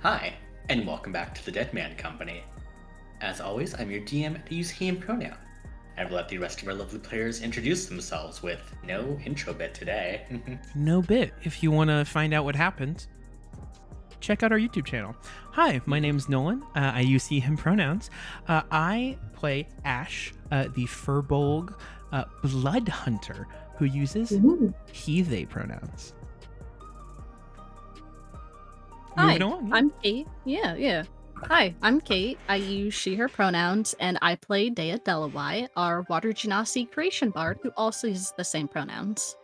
Hi, and welcome back to the Deadman Company. As always, I'm your DM and I use he and pronoun. I will let the rest of our lovely players introduce themselves with no intro bit today. No bit. If you want to find out what happened, check out our YouTube channel. Hi, my name's Nolan. I use he, him pronouns. I play Ash, the Furbolg blood hunter who uses he, they pronouns. Hi, Moving on, yeah. I'm Kate. Yeah. Hi, I'm Kate. I use she, her pronouns, and I play Dea Delawai, our Water Genasi creation bard, who also uses the same pronouns.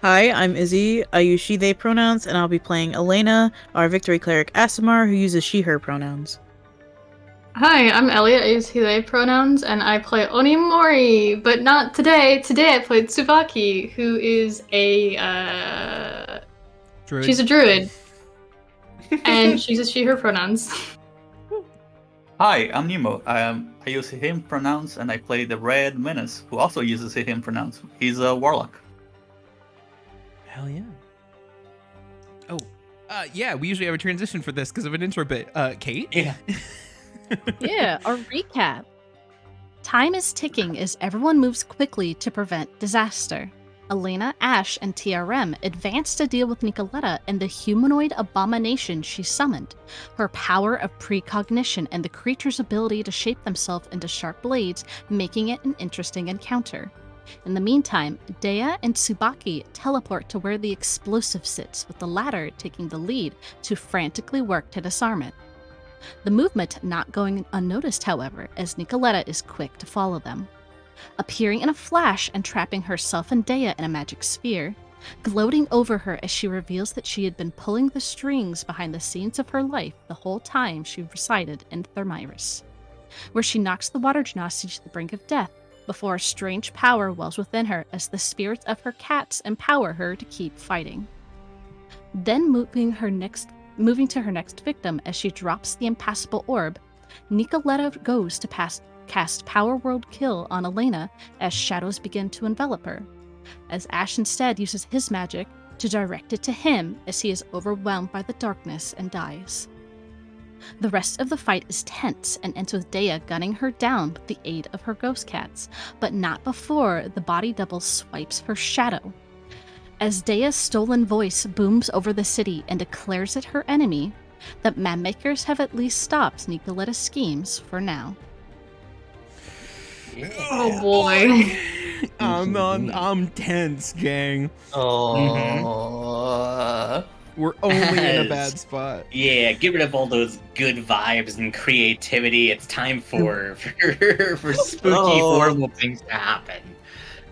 Hi, I'm Izzy. I use she, they pronouns, and I'll be playing Elena, our victory cleric Asimar, who uses she, her pronouns. Hi, I'm Elliot. I use he, they pronouns, and I play Onimori, but not today. Today I played Tsubaki, who is a, Druid. she's a druid. And she uses she, her pronouns. Hi, I'm Nemo. I use him pronouns and I play the Red Menace, who also uses him pronouns. He's a warlock. Hell yeah. Oh, yeah, we usually have a transition for this because of an intro bit. Kate? Yeah. Yeah, a recap. Time is ticking as everyone moves quickly to prevent disaster. Elena, Ash, and TRM advance to deal with Nicoletta and the humanoid abomination she summoned, her power of precognition and the creature's ability to shape themselves into sharp blades, making it an interesting encounter. In the meantime, Dea and Tsubaki teleport to where the explosive sits, with the latter taking the lead to frantically work to disarm it. The movement not going unnoticed, however, as Nicoletta is quick to follow them. Appearing in a flash and trapping herself and Dea in a magic sphere, gloating over her as she reveals that she had been pulling the strings behind the scenes of her life the whole time she resided in Thermyrus, where she knocks the Water Genasi to the brink of death before a strange power wells within her as the spirits of her cats empower her to keep fighting. Then moving to her next victim as she drops the impassable orb, Nicoletta goes to cast Power World Kill on Elena as shadows begin to envelop her, as Ash instead uses his magic to direct it to him as he is overwhelmed by the darkness and dies. The rest of the fight is tense and ends with Dea gunning her down with the aid of her ghost cats, but not before the body double swipes her shadow. As Dea's stolen voice booms over the city and declares it her enemy, the mapmakers have at least stopped Nicoletta's schemes for now. Oh boy. I'm tense, gang. Oh. We're only in a As- bad spot. Yeah, get rid of all those good vibes and creativity. It's time for spooky, horrible things to happen.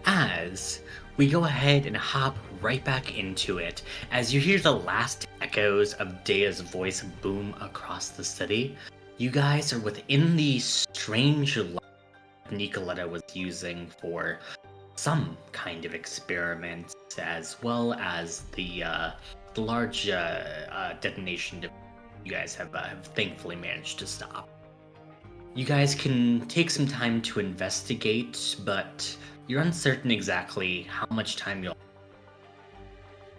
As we go ahead and hop right back into it, as you hear the last echoes of Dea's voice boom across the city, you guys are within the strange light Nicoletta was using for some kind of experiment, as well as the large detonation you guys have thankfully managed to stop. You guys can take some time to investigate, but you're uncertain exactly how much time you'll.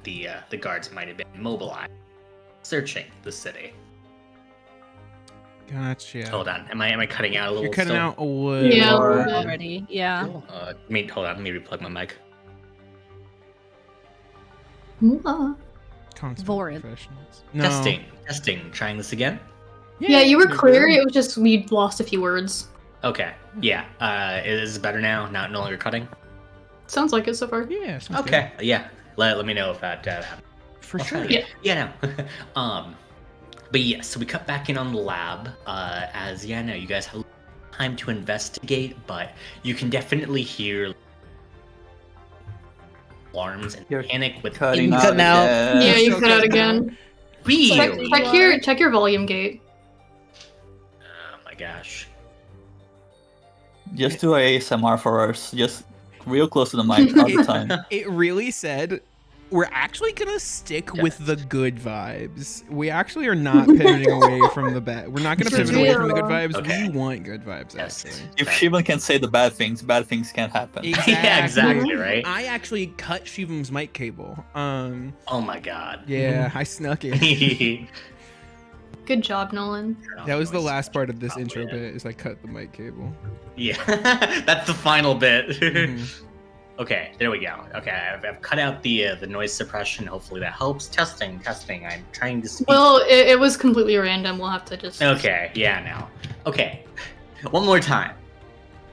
The guards might have been mobilized, searching the city. Gotcha. Hold on, am I cutting out a little? You're cutting still? out a little. Yeah, a Or little bit. already, yeah. Hold on, let me replug my mic. Consummate Vorid. professionals. No. Testing. Trying this again. Yeah, you were you're clear. good. It was just we lost a few words. Okay. Yeah. Is it better now? Not no longer cutting. Sounds like it so far. Yeah. sounds good. Okay. Yeah. Let me know if that happens. For I'll sure. try it. Yeah. No. But yes, so we cut back in on the lab. No, you guys have time to investigate, but you can definitely hear alarms and You're panic with Cutting out. Cutting out. again. Yeah, you so cut out good. again. Really? Check your volume gate. Oh my gosh. Just do ASMR for us. Just real close to the mic all the time. It really said we're actually gonna stick with the good vibes. We actually are not pivoting away from the bad. We're not gonna pivot away from the good vibes. Okay. We want good vibes, Yes. actually. If Shivan can say the bad things can't happen. Yeah, exactly, right? I actually cut Shivam's mic cable. Oh my god. Yeah, I snuck it. Good job, Nolan. That was the last part of this intro bit, is I cut the mic cable. Yeah, that's the final bit. Mhm. Okay, there we go. Okay, I've cut out the noise suppression. Hopefully that helps. Testing. I'm trying to speak. Well, it was completely random. We'll have to just. Okay, yeah, now. Okay, one more time.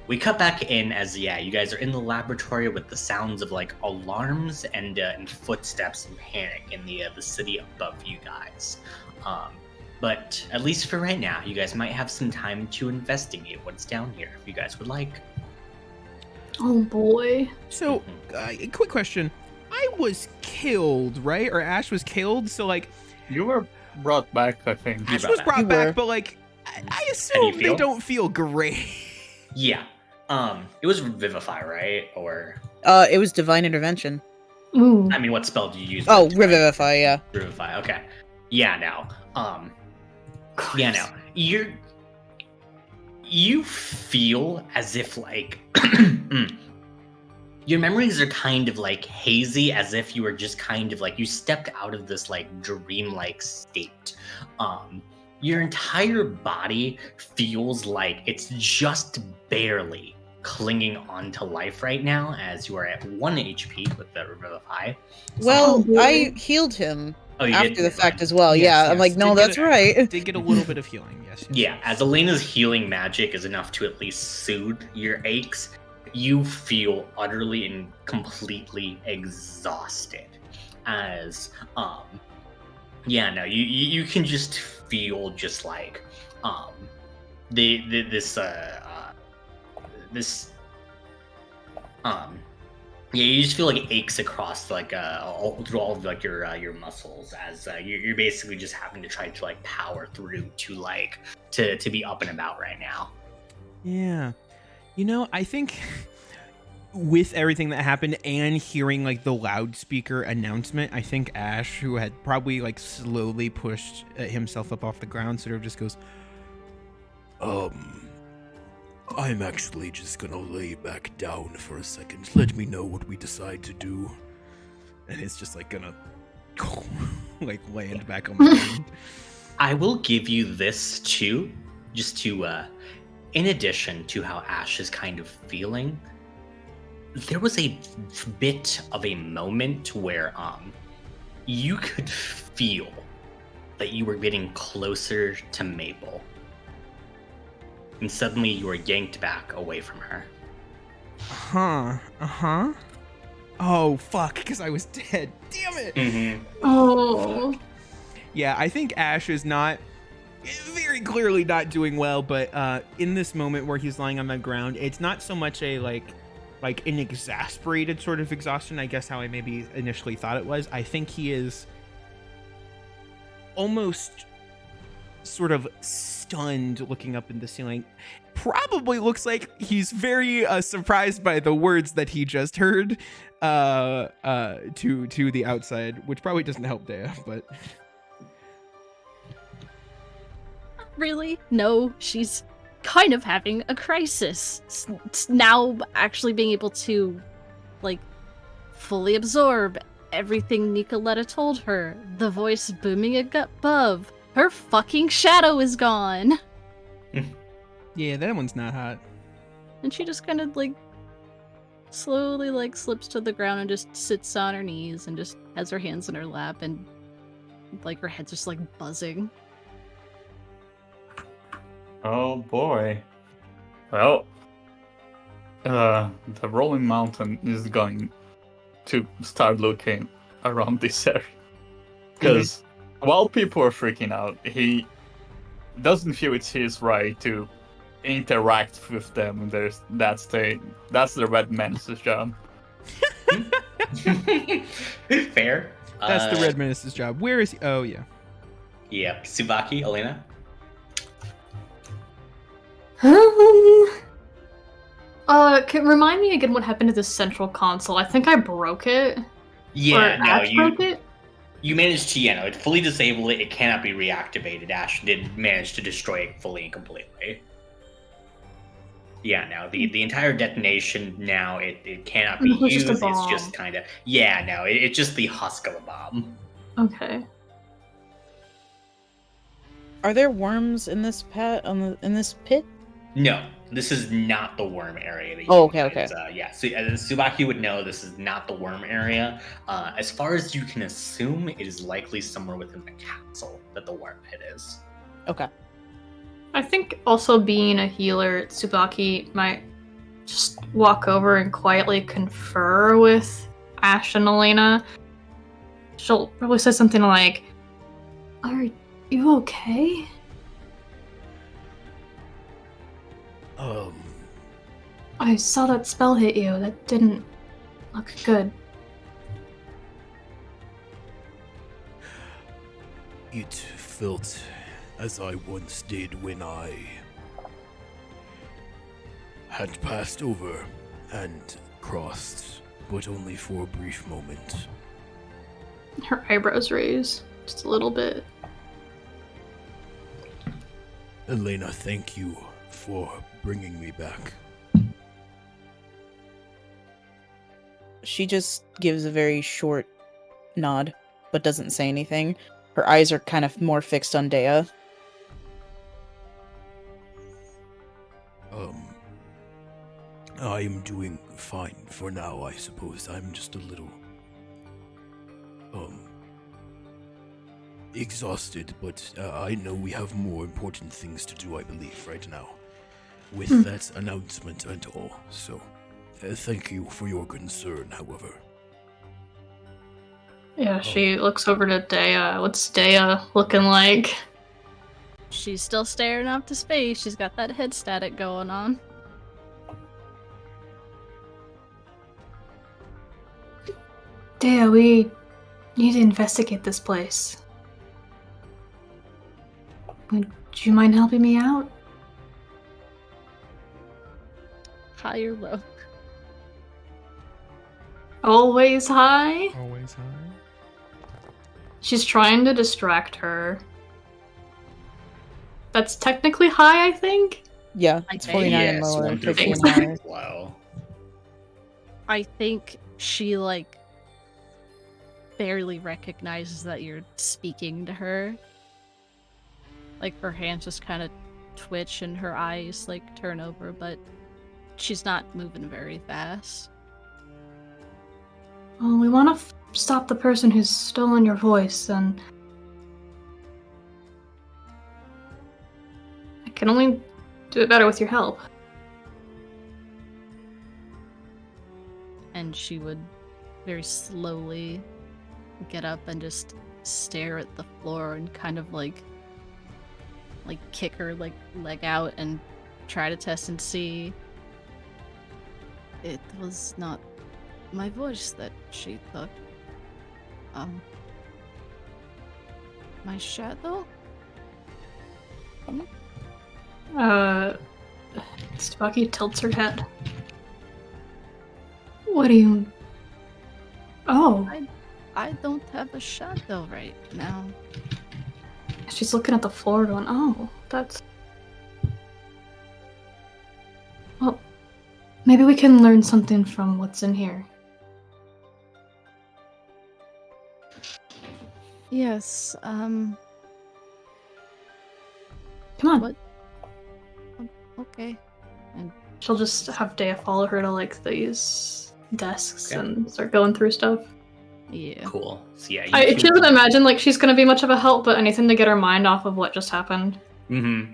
We cut back in as, you guys are in the laboratory with the sounds of, like, alarms and footsteps and panic in the city above you guys. But at least for right now, you guys might have some time to investigate what's down here, if you guys would like. Oh boy. So, quick question. I was killed, right? Or Ash was killed, so, like... You were brought back, I think. Ash was brought You back, were. but, like, I assume they feel? don't feel great. Yeah. It was Revivify, right? Or, It was divine intervention. Ooh. I mean, what spell do you use? Oh, to revivify, yeah. Revivify, okay. Yeah, now. Yeah, now. You feel as if, like, your memories are kind of, like, hazy, as if you were just kind of, like, you stepped out of this, like, dreamlike state. Your entire body feels like it's just barely clinging on to life right now, as you are at 1 HP with the Revivify. Well, boy. I healed him Oh, you after did? the fact as well. Yes, yeah, yes. I'm like, no, Did get that's it. right. Did get a little bit of healing, yes. Yeah, as Elena's healing magic is enough to at least soothe your aches, you feel utterly and completely exhausted. As, you can just feel just like, you just feel like aches across like through all of like your muscles as you're basically just having to try to like power through to like to be up and about right now. Yeah. You know, I think with everything that happened and hearing like the loudspeaker announcement, I think Ash, who had probably like slowly pushed himself up off the ground, sort of just goes, I'm actually just gonna lay back down for a second. Let me know what we decide to do. And it's just like gonna like land back on the ground. I will give you this too, just to in addition to how Ash is kind of feeling, there was a bit of a moment where you could feel that you were getting closer to Mabel. And suddenly you were yanked back away from her. Oh, fuck, because I was dead. Damn it! Mm-hmm. Oh. Yeah, I think Ash is very clearly not doing well, but in this moment where he's lying on the ground, it's not so much a like an exasperated sort of exhaustion, I guess how I maybe initially thought it was. I think he is almost sort of stunned, looking up in the ceiling. Probably looks like he's very surprised by the words that he just heard to the outside, which probably doesn't help Dea, but Really? No, she's kind of having a crisis. Now actually being able to, like, fully absorb everything Nicoletta told her. The voice booming above. Her fucking shadow is gone. yeah, that one's not hot. And she just kind of, like, slowly, like, slips to the ground and just sits on her knees and just has her hands in her lap and, like, her head's just, like, buzzing. Oh boy. Well, the rolling mountain is going to start looking around this area. Because while people are freaking out, he doesn't feel it's his right to interact with them. That's the Red Menace's job. Fair. That's the Red Menace's job. Where is he? Oh, yeah. Yeah, Tsubaki, Elena. Remind me again what happened to the central console. I think I broke it. Yeah, or no, Ash broke it? you managed to, it fully disable it. It cannot be reactivated. Ash did manage to destroy it fully and completely. Yeah, no, the entire detonation now it cannot be It was just used. a It's bomb. just kind of it's just the husk of a bomb. Okay. Are there worms in this in this pit? No, this is not the worm area. That you Oh, okay, guys, okay. yeah, so Tsubaki would know this is not the worm area. As far as you can assume, it is likely somewhere within the castle that the worm pit is. Okay. I think also being a healer, Tsubaki might just walk over and quietly confer with Ash and Elena. She'll probably say something like, "Are you okay?" I saw that spell hit you. That didn't look good. It felt as I once did when I had passed over and crossed, but only for a brief moment. Her eyebrows raise just a little bit. Elena, thank you for bringing me back. She just gives a very short nod, but doesn't say anything. Her eyes are kind of more fixed on Dea. I am doing fine for now, I suppose. I'm just a little, exhausted, but I know we have more important things to do, I believe, right now. With that announcement and all, so thank you for your concern, however. Yeah, she looks over to Dea. What's Dea looking like? She's still staring up to space. She's got that head static going on. Dea, we need to investigate this place. Would you mind helping me out? High or low? Always high? Always high. She's trying to distract her. That's technically high, I think? Yeah, I it's think. 49 and Yes, lower, 1 through 50 and 4 higher. is low. I think she, like, barely recognizes that you're speaking to her. Like, her hands just kind of twitch and her eyes, like, turn over, but she's not moving very fast. Well, we want to stop the person who's stolen your voice, and I can only do it better with your help. And she would very slowly get up and just stare at the floor and kind of like kick her like leg out and try to test and see. It was not my voice that she took. My shadow? Tsubaki tilts her head. What do you... Oh. I don't have a shadow right now. She's looking at the floor going, oh, that's... Well, maybe we can learn something from what's in here. Yes, Come on. What? Okay. She'll just have Dea follow her to, like, these desks Okay. and start going through stuff. Yeah. Cool. So yeah, She doesn't imagine, like, she's gonna be much of a help, but anything to get her mind off of what just happened. Mm-hmm.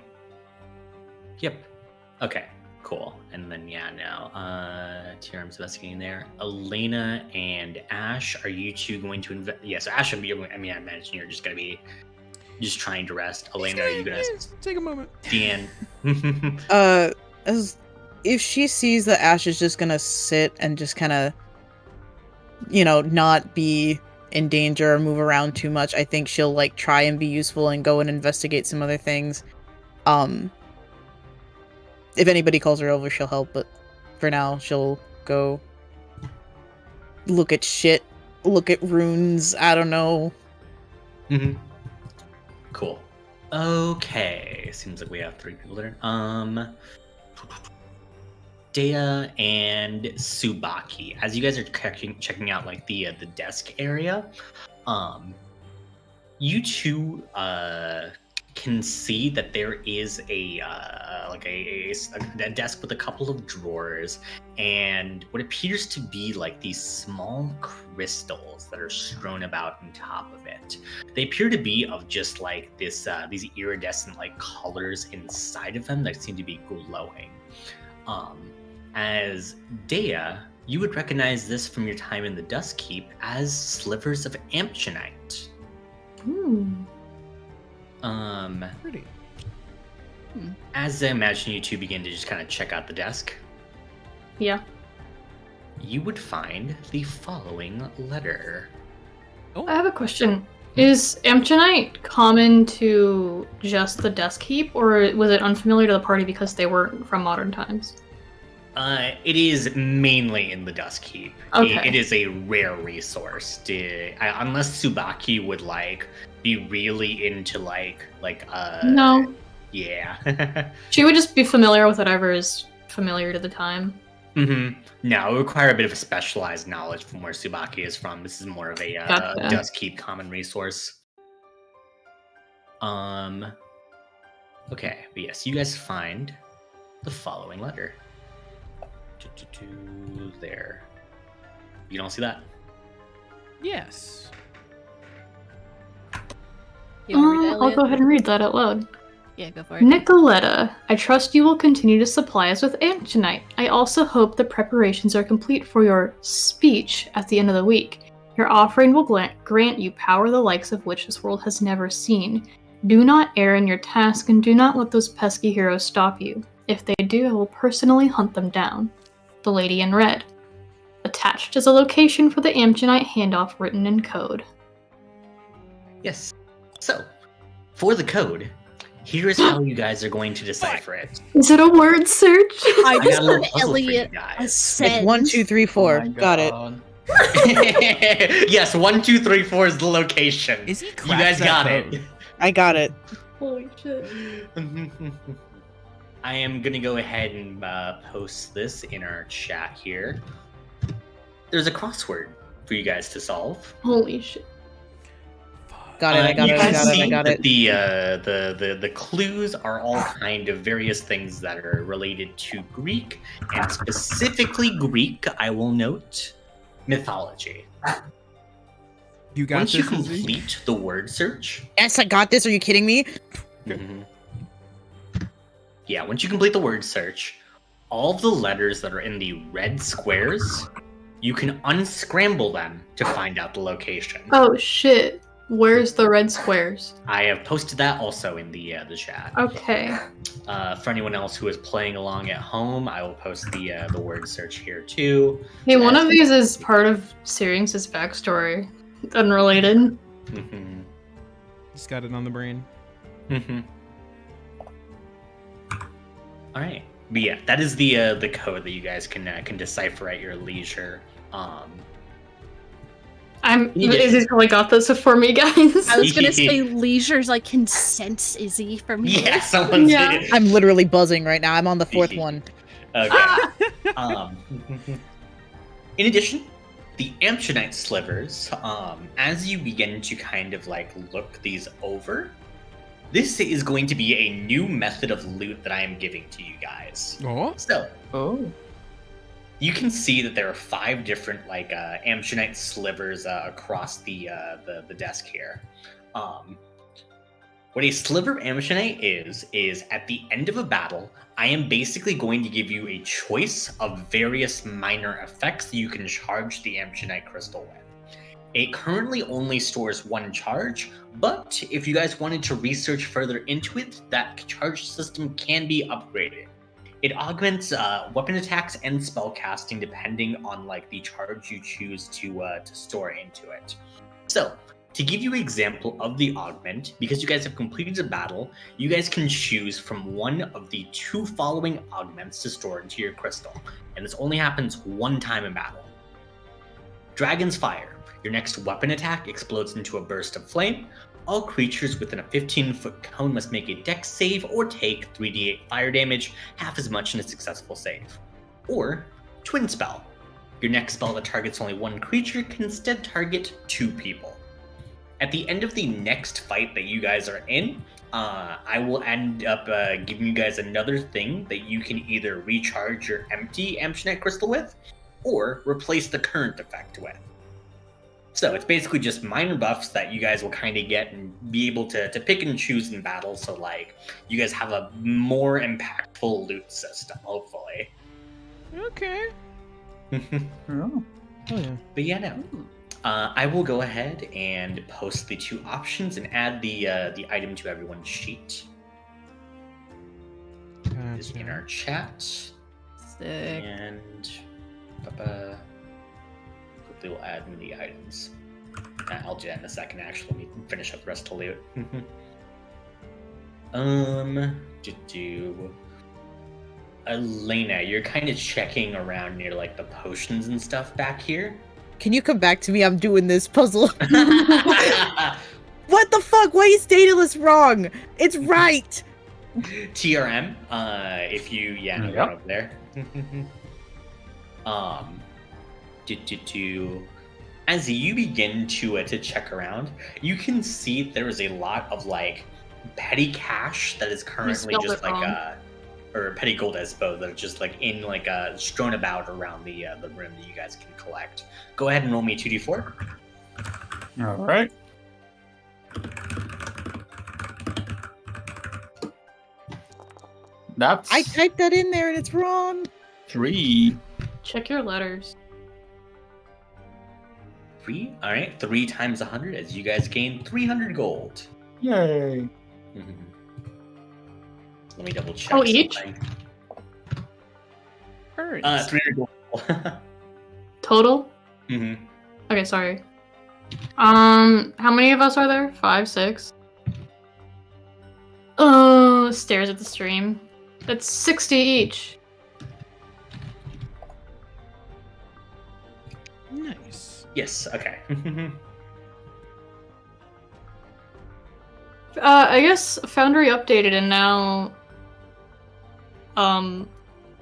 Yep. Okay. Cool. And then TRM's investigating there. Elena and Ash, are you two going to invest? Yes, Ash. I imagine you're just gonna be trying to rest. Elena, are you gonna take a moment? Deanne? As if she sees that Ash is just gonna sit and just kind of, not be in danger or move around too much, I think she'll like try and be useful and go and investigate some other things. If anybody calls her over, she'll help, but for now, she'll go look at shit look at runes. I don't know. Mm-hmm. Cool. Okay. Seems like we have 3 people there. Dea and Tsubaki. As you guys are checking out like the desk area, you two can see that there is a desk with a couple of drawers and what appears to be like these small crystals that are strewn about on top of it. They appear to be of just like this these iridescent like colors inside of them that seem to be glowing. As Dea, you would recognize this from your time in the Dust Keep as slivers of amptionite. Pretty. As I imagine you two begin to just kind of check out the desk, Yeah. you would find the following letter. Oh, I have a question. Is amptionite common to just the Desk Keep, or was it unfamiliar to the party because they weren't from modern times? It is mainly in the Dust Keep. Okay. It is a rare resource. Unless Tsubaki would like be really into No. Yeah. She would just be familiar with whatever is familiar to the time. Mm-hmm. No, it would require a bit of a specialized knowledge from where Tsubaki is from. This is more of a Gotcha. Dust Keep common resource. Okay, but yes, you guys find the following letter. There. You don't see that? yes. You wanna read it, I'll Elliot? go ahead and read that out loud. Yeah, go for it. Nicoletta, I trust you will continue to supply us with amptionite. I also hope the preparations are complete for your speech at the end of the week. Your offering will grant you power the likes of which this world has never seen. Do not err in your task and do not let those pesky heroes stop you. If they do, I will personally hunt them down. The Lady in Red. Attached is a location for the amptionite handoff written in code. Yes. So, for the code, here's how you guys are going to decipher it. Is it a word search? I I just got a little put puzzle for you Elliot a guys. sentence. It's 1, 2, 3, 4. Oh my Got it. God. Yes, 1, 2, 3, 4 is the location. Is he You cracked guys that got code? it. I got it. Holy shit. I am gonna go ahead and post this in our chat here. There's a crossword for you guys to solve. Holy shit. Got it. I got you it. I can got it. see I got that it. the clues are all kind of various things that are related to Greek, and specifically Greek, I will note, mythology. You got Once this, you Izzy? complete the word search, Yes, I got this. Are you kidding me? mhm. Yeah, once you complete the word search, all of the letters that are in the red squares, you can unscramble them to find out the location. Oh shit. Where's the red squares? I have posted that also in the chat. Okay. For anyone else who is playing along at home, I will post the word search here too. Hey, one of these is part of Syrinx's backstory. Unrelated. Mhm. Just got it on the brain. Mhm. All right, but yeah, that is the code that you guys can decipher at your leisure. Izzy's probably got this for me, guys. I was gonna say leisure's like consents Izzy from here. Yeah, someone's. Yeah. I'm literally buzzing right now. I'm on the 4th one. Okay. In addition, the amptionite slivers, as you begin to kind of like look these over, this is going to be a new method of loot that I am giving to you guys. Oh, So, Oh. you can see that there are 5 different like amptionite slivers across the desk here. What a sliver of amptionite is at the end of a battle, I am basically going to give you a choice of various minor effects that you can charge the amptionite crystal with. It currently only stores 1 charge, but if you guys wanted to research further into it, that charge system can be upgraded. It augments weapon attacks and spell casting depending on like the charge you choose to store into it. So, to give you an example of the augment, because you guys have completed a battle, you guys can choose from one of the 2 following augments to store into your crystal, and this only happens 1 time in battle. Dragon's Fire. Your next weapon attack explodes into a burst of flame. All creatures within a 15-foot cone must make a dex save or take 3d8 fire damage, half as much in a successful save. Or Twin Spell. Your next spell that targets only one creature can instead target 2 people. At the end of the next fight that you guys are in, I will end up giving you guys another thing that you can either recharge your empty Amphinet crystal with, or replace the current effect with. So it's basically just minor buffs that you guys will kind of get and be able to pick and choose in battle. So like you guys have a more impactful loot system, hopefully. Okay. Oh. Oh yeah. But yeah, no. I will go ahead and post the 2 options and add the item to everyone's sheet. Is in our chat. Sick. And quickly we'll add in the items. I'll do that in a second. Actually, let me finish up the rest of the loot. Elena, you're kind of checking around near like the potions and stuff back here. Can you come back to me? I'm doing this puzzle. What the fuck? Why is Daedalus wrong? It's right. TRM, if you go over there. As you begin to check around, you can see there is a lot of like petty cash that is currently just like or petty gold, I suppose, that are just like in like strewn about around the room that you guys can collect. Go ahead and roll me 2d4. All right. That's I typed that in there and it's wrong. 3. Check your letters. 3? All right, 3 times 100 as you guys gain 300 gold. Yay. Let me double check. Oh, each? something. Birds. 300 gold. Total? Mm-hmm. Okay, sorry. How many of us are there? 5, 6? Oh, stares at the stream. That's 60 each. Nice. Yes, okay. I guess Foundry updated and now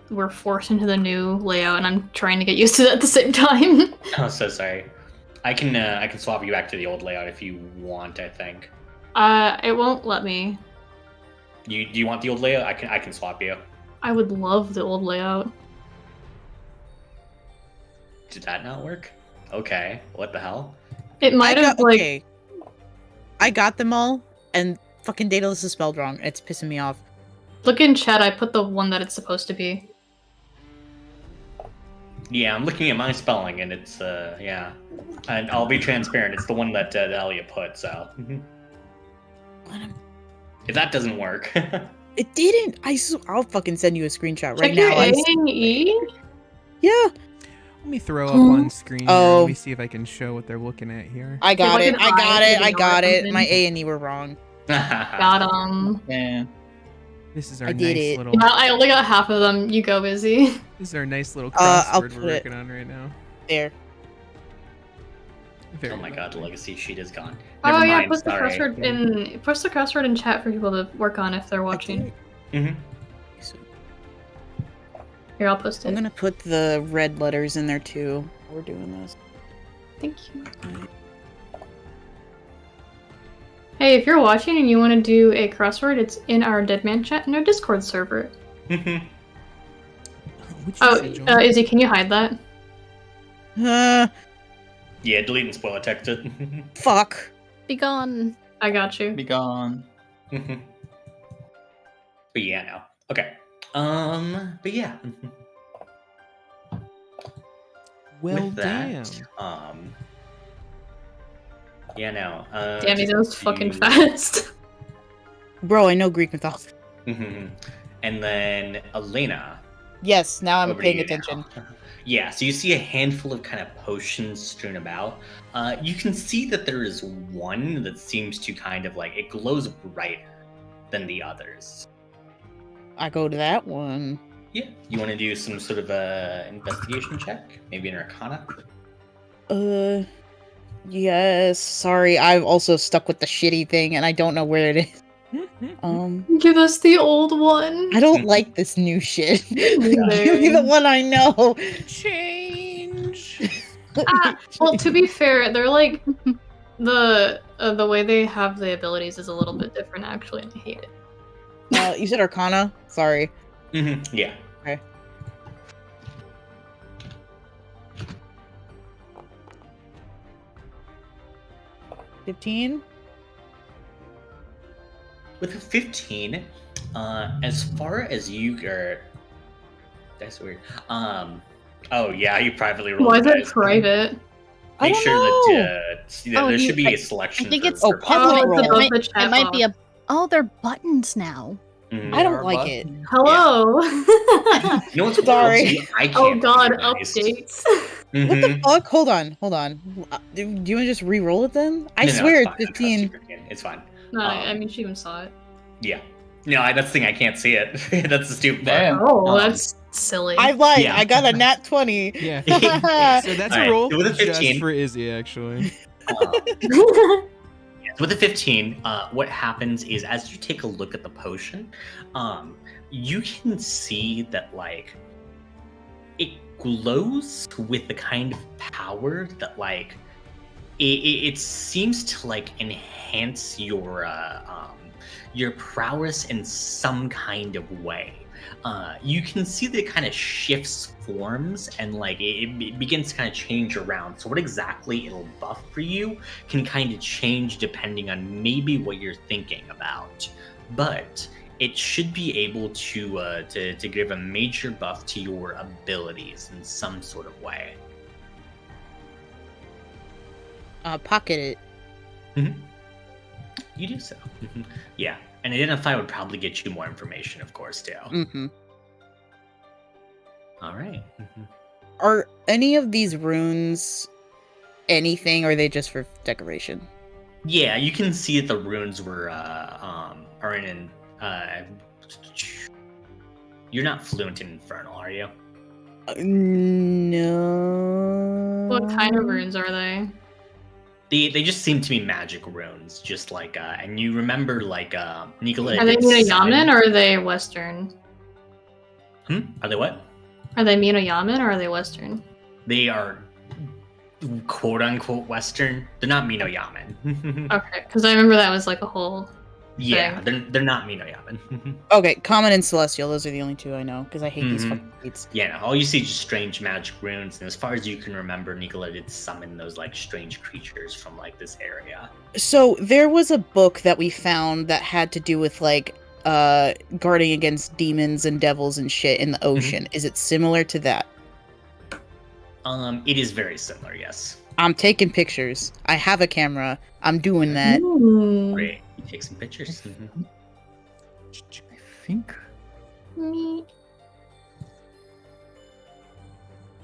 we're forced into the new layout and I'm trying to get used to that at the same time. Oh, so sorry. I can swap you back to the old layout if you want, I think. It won't let me. Do you want the old layout? I can swap you. I would love the old layout. Did that not work? Okay. What the hell? It might have okay. I got them all, and fucking Daedalus is spelled wrong. It's pissing me off. Look in chat, I put the one that it's supposed to be. Yeah, I'm looking at my spelling, and it's yeah. And I'll be transparent. It's the one that Elliot put. So if that doesn't work, It didn't. I'll fucking send you a screenshot right Check your now. A and E? Yeah, Let me throw up on screen. Here. Oh. Let me see if I can show what they're looking at here. I got If it. I I can got hide it. the I got it. something. My A and E were wrong. Got 'em. Yeah. This is our I did nice it. little. Well, I only got half of them. You go, Busy. This is our nice little I'll crossword put we're it working on right now. there. Very oh my well god, the done. legacy sheet is gone. Oh Never yeah, mind, post the sorry. crossword in chat for people to work on if they're watching. Mhm. Here, I'll post I'm it. gonna put the red letters in there too. We're doing this. Thank you. Hey, if you're watching and you want to do a crossword, it's in our Deadman chat in our Discord server. Mhm. Would you Oh, say, Joel? Izzy, can you hide that? Yeah, delete and spoiler text it. Fuck. Be gone. I got you. Be gone. But yeah, no. Okay. But yeah. Well, With damn. that, yeah, no. Damn, he goes fucking you- fast. Bro, I know Greek mythology. And then Elena. Yes, now I'm over to paying you attention. now. Yeah, so you see a handful of kind of potions strewn about. You can see that there is one that seems to kind of like, it glows brighter than the others. I go to that one. Yeah. You want to do some sort of a investigation check? Maybe an arcana? Yes, sorry, I've also stuck with the shitty thing and I don't know where it is. Give us the old one. I don't like this new shit. neither. Give me the one I know. Change. Well, to be fair, they're like the way they have the abilities is a little bit different actually, and I hate it. You said Arcana? Sorry. Yeah. Okay. $15? With a 15, as far as you are, that's weird. Oh yeah, you privately rolled. Why is it dice. private? I Make don't sure know. that Oh, there should be I a selection. think for, it's for public Oh, it's roll. above the chat It might be box. a. Oh, they're buttons now. Mhm. I don't like it. Hello. You know what's Sorry. wild? I can't. Oh god, recognize- updates. What the Mhm. fuck? Hold on. Do you want to just re-roll it then? I No, swear it's it's fine. 15. It's fine. No, I mean she even saw it. Yeah. No, that's the thing. I can't see it. That's the stupid part. Damn. Oh, that's silly. I lied. Yeah. I got a nat 20. Yeah. Yeah. So that's All a right, roll so with a just 15. for Izzy, actually. With a 15, what happens is as you take a look at the potion, you can see that like it glows with the kind of power that like it seems to like enhance your prowess in some kind of way. You can see that it kind of shifts forms and like it begins to kind of change around. So what exactly it'll buff for you can kind of change depending on maybe what you're thinking about. But it should be able to give a major buff to your abilities in some sort of way. Pocket it. You do so. Yeah. And identify would probably get you more information, of course, too. Mm-hmm. All right. Are any of these runes anything, or are they just for decoration? Yeah, you can see that the runes were are in. You're not fluent in Infernal, are you? No. What kind of runes are they? They just seem to be magic runes, just like and you remember like Nicola. Are they did Mina summon- Yaman or are they Western? Are they what? Are they Mina Yaman or are they Western? They are quote unquote Western. They're not Mino Yaman. Okay, because I remember that was like a whole. Yeah, they're not Mino Yaman. Okay, common and celestial. Those are the only two I know because I hate these Mhm. fucking beats. Yeah, no, all you see is just strange magic runes, and as far as you can remember, Nicola did summon those like strange creatures from like this area. So there was a book that we found that had to do with like guarding against demons and devils and shit in the ocean. Is it similar to that? It is very similar, yes. I'm taking pictures. I have a camera. I'm doing that. Ooh. Great. You take some pictures. I think. Me.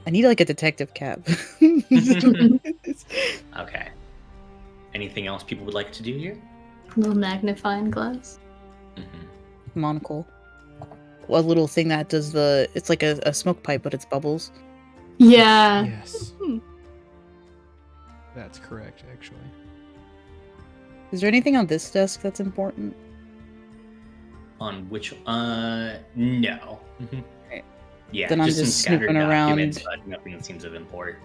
I need like a detective cap. Okay. Anything else people would like to do here? Little magnifying glass. Monocle. A little thing that does it's like a smoke pipe, but it's bubbles. Yeah. Yes. That's correct, actually. Is there anything on this desk that's important? On which? No. Right. Yeah. Then I'm some just scattered snooping around. documents, but nothing that seems of import.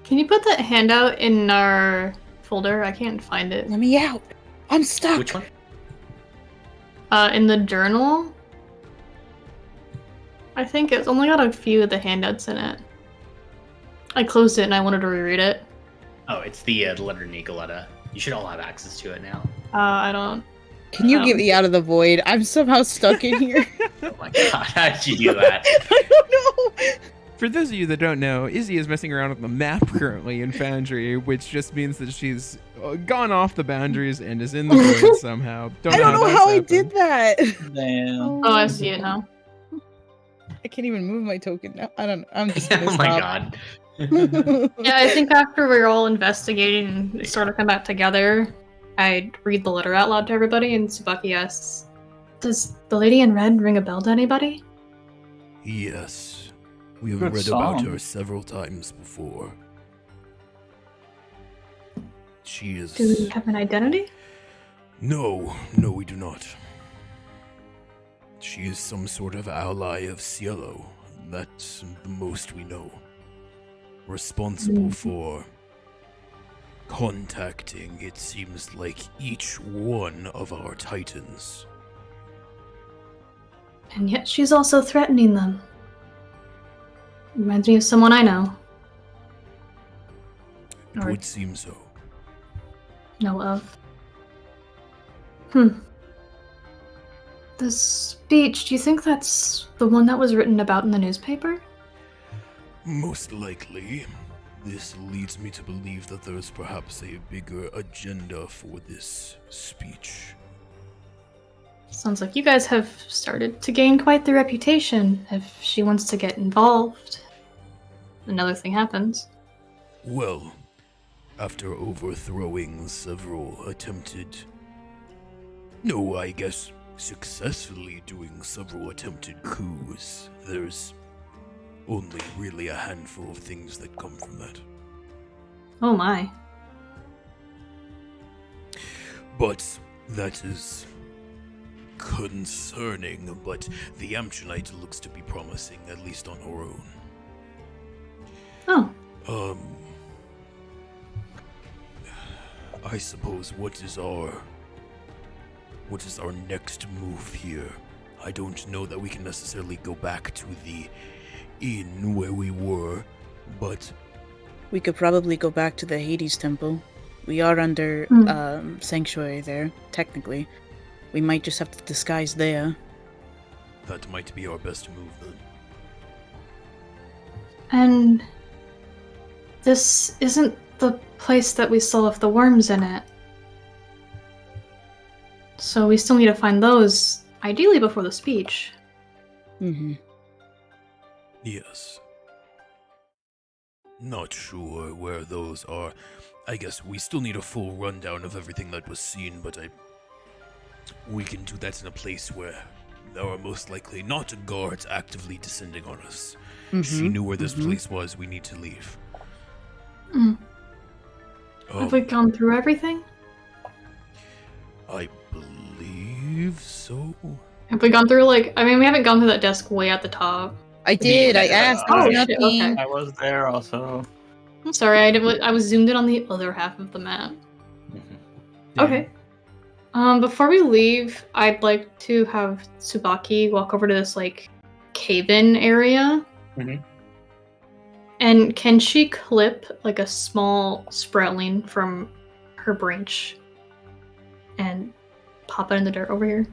Can you put that handout in our folder? I can't find it. Let me out. I'm stuck. Which one? In the journal. I think it's only got a few of the handouts in it. I closed it and I wanted to reread it. Oh, it's the letter Nicoletta. You should all have access to it now. I don't. Can you get me out of the void? I'm somehow stuck in here. Oh my god, how did you do that? I don't know. For those of you that don't know, Izzy is messing around with the map currently in Foundry, which just means that she's gone off the boundaries and is in the void somehow. I don't know that's how I happened. did that. Damn. Oh, I see it now. I can't even move my token now. I don't know. I'm just Oh gonna my stop. god. Yeah, I think after we're all investigating and sort of come back together, I'd read the letter out loud to everybody, and Tsubaki asks, "Does the lady in red ring a bell to anybody?" Yes, we have Good read about song. her several times before. She is... Do we have an identity? No, we do not. She is some sort of ally of Cielo. That's the most we know. Responsible for contacting, it seems like, each one of our titans. And yet she's also threatening them. Reminds me of someone I know. It Or would seem so. know of. The speech, do you think that's the one that was written about in the newspaper? Most likely. This leads me to believe that there is perhaps a bigger agenda for this speech. Sounds like you guys have started to gain quite the reputation. If she wants to get involved, another thing happens. Well, after overthrowing several successfully doing several attempted coups, there's only really a handful of things that come from that. Oh my. But that is concerning, but the Amtronite looks to be promising, at least on her own. Oh. I suppose what is our next move here? I don't know that we can necessarily go back to the inn where we were, but We could probably go back to the Hades temple. We are under sanctuary there, technically. We might just have to disguise there. that might be our best move then. And this isn't the place that we still have the worms in it. So we still need to find those, ideally before the speech. Mm-hmm. Yes. Not sure where those are. I guess we still need a full rundown of everything that was seen, but we can do that in a place where there are most likely not guards actively descending on us. She knew where this place was. We need to leave. Have we gone through everything? I believe so. Have we gone through, we haven't gone through that desk way at the top. I did. I asked. There was Oh, shit, nothing. okay. I was there also. I'm sorry, I was zoomed in on the other half of the map. Okay. Before we leave, I'd like to have Tsubaki walk over to this, cave-in area. Mhm. And can she clip, a small sproutling from her branch and pop it in the dirt over here?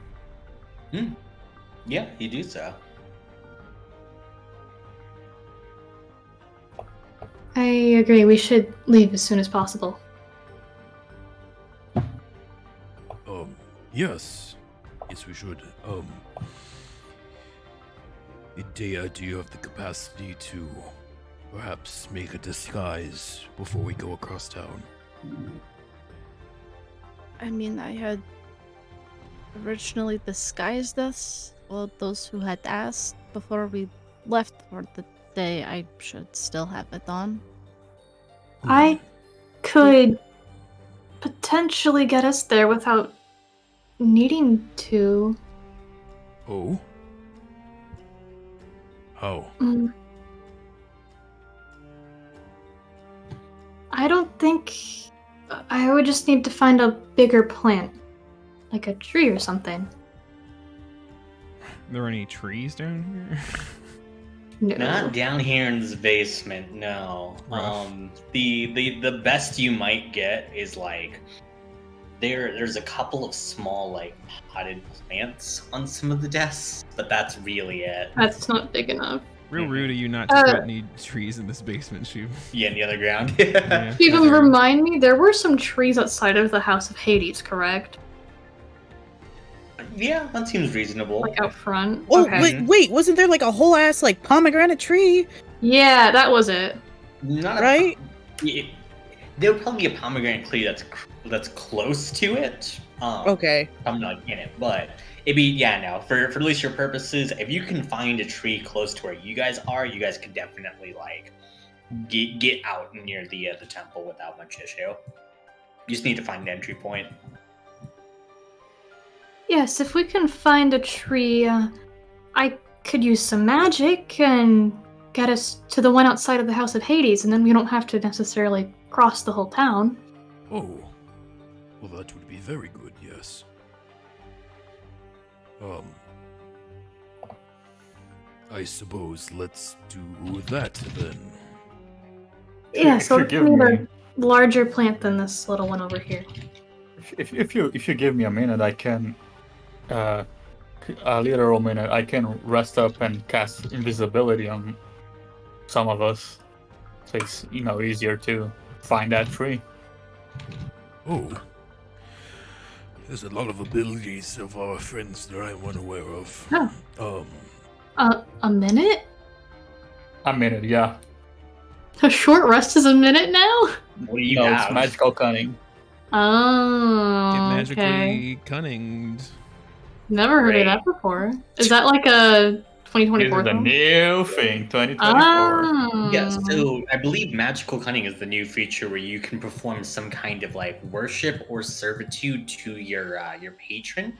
Yeah, you do so. I agree, we should leave as soon as possible. Yes. Yes, we should. Idea, do you have the capacity to perhaps make a disguise before we go across town? I mean, I had originally disguised us, well, those who had asked before we left for the day. I should still have it on. I could potentially get us there without needing to. Oh? How? I don't think. I would just need to find a bigger plant. Like a tree or something. Are there any trees down here? No. Not down here in this basement, no. Rough. The best you might get is there's a couple of small potted plants on some of the desks, but that's really it. That's not big enough. Real rude of you not to put any trees in this basement, Shub. Yeah, in the other ground. Yeah. Even remind me, there were some trees outside of the House of Hades, correct? Yeah, that seems reasonable. Out front. Oh, Okay. wait, wasn't there a whole ass pomegranate tree? Yeah, that was it. Not Right? There would probably be a pomegranate tree that's close to it. Okay. I'm not in it, but it'd be for at least your purposes. If you can find a tree close to where you guys are, you guys could definitely get out near the temple without much issue. You just need to find an entry point. Yes, if we can find a tree, I could use some magic and get us to the one outside of the House of Hades, and then we don't have to necessarily cross the whole town. Oh, well, that would be very good, yes. I suppose let's do that then. Yeah, If so you let's give need me- a larger plant than this little one over here. If you give me a minute, I can, a literal minute, I can rest up and cast invisibility on some of us, so it's easier to find that tree. Oh, there's a lot of abilities of our friends that I'm unaware of. Oh. A minute? A minute, yeah. A short rest is a minute now? What do you No, have? it's magical cunning. Oh, Get okay. magically cunninged. Never heard of that before. Is that like a This 2024 is a thing? new thing, 2024. Oh. Yeah, so I believe magical cunning is the new feature where you can perform some kind of like worship or servitude to your patron.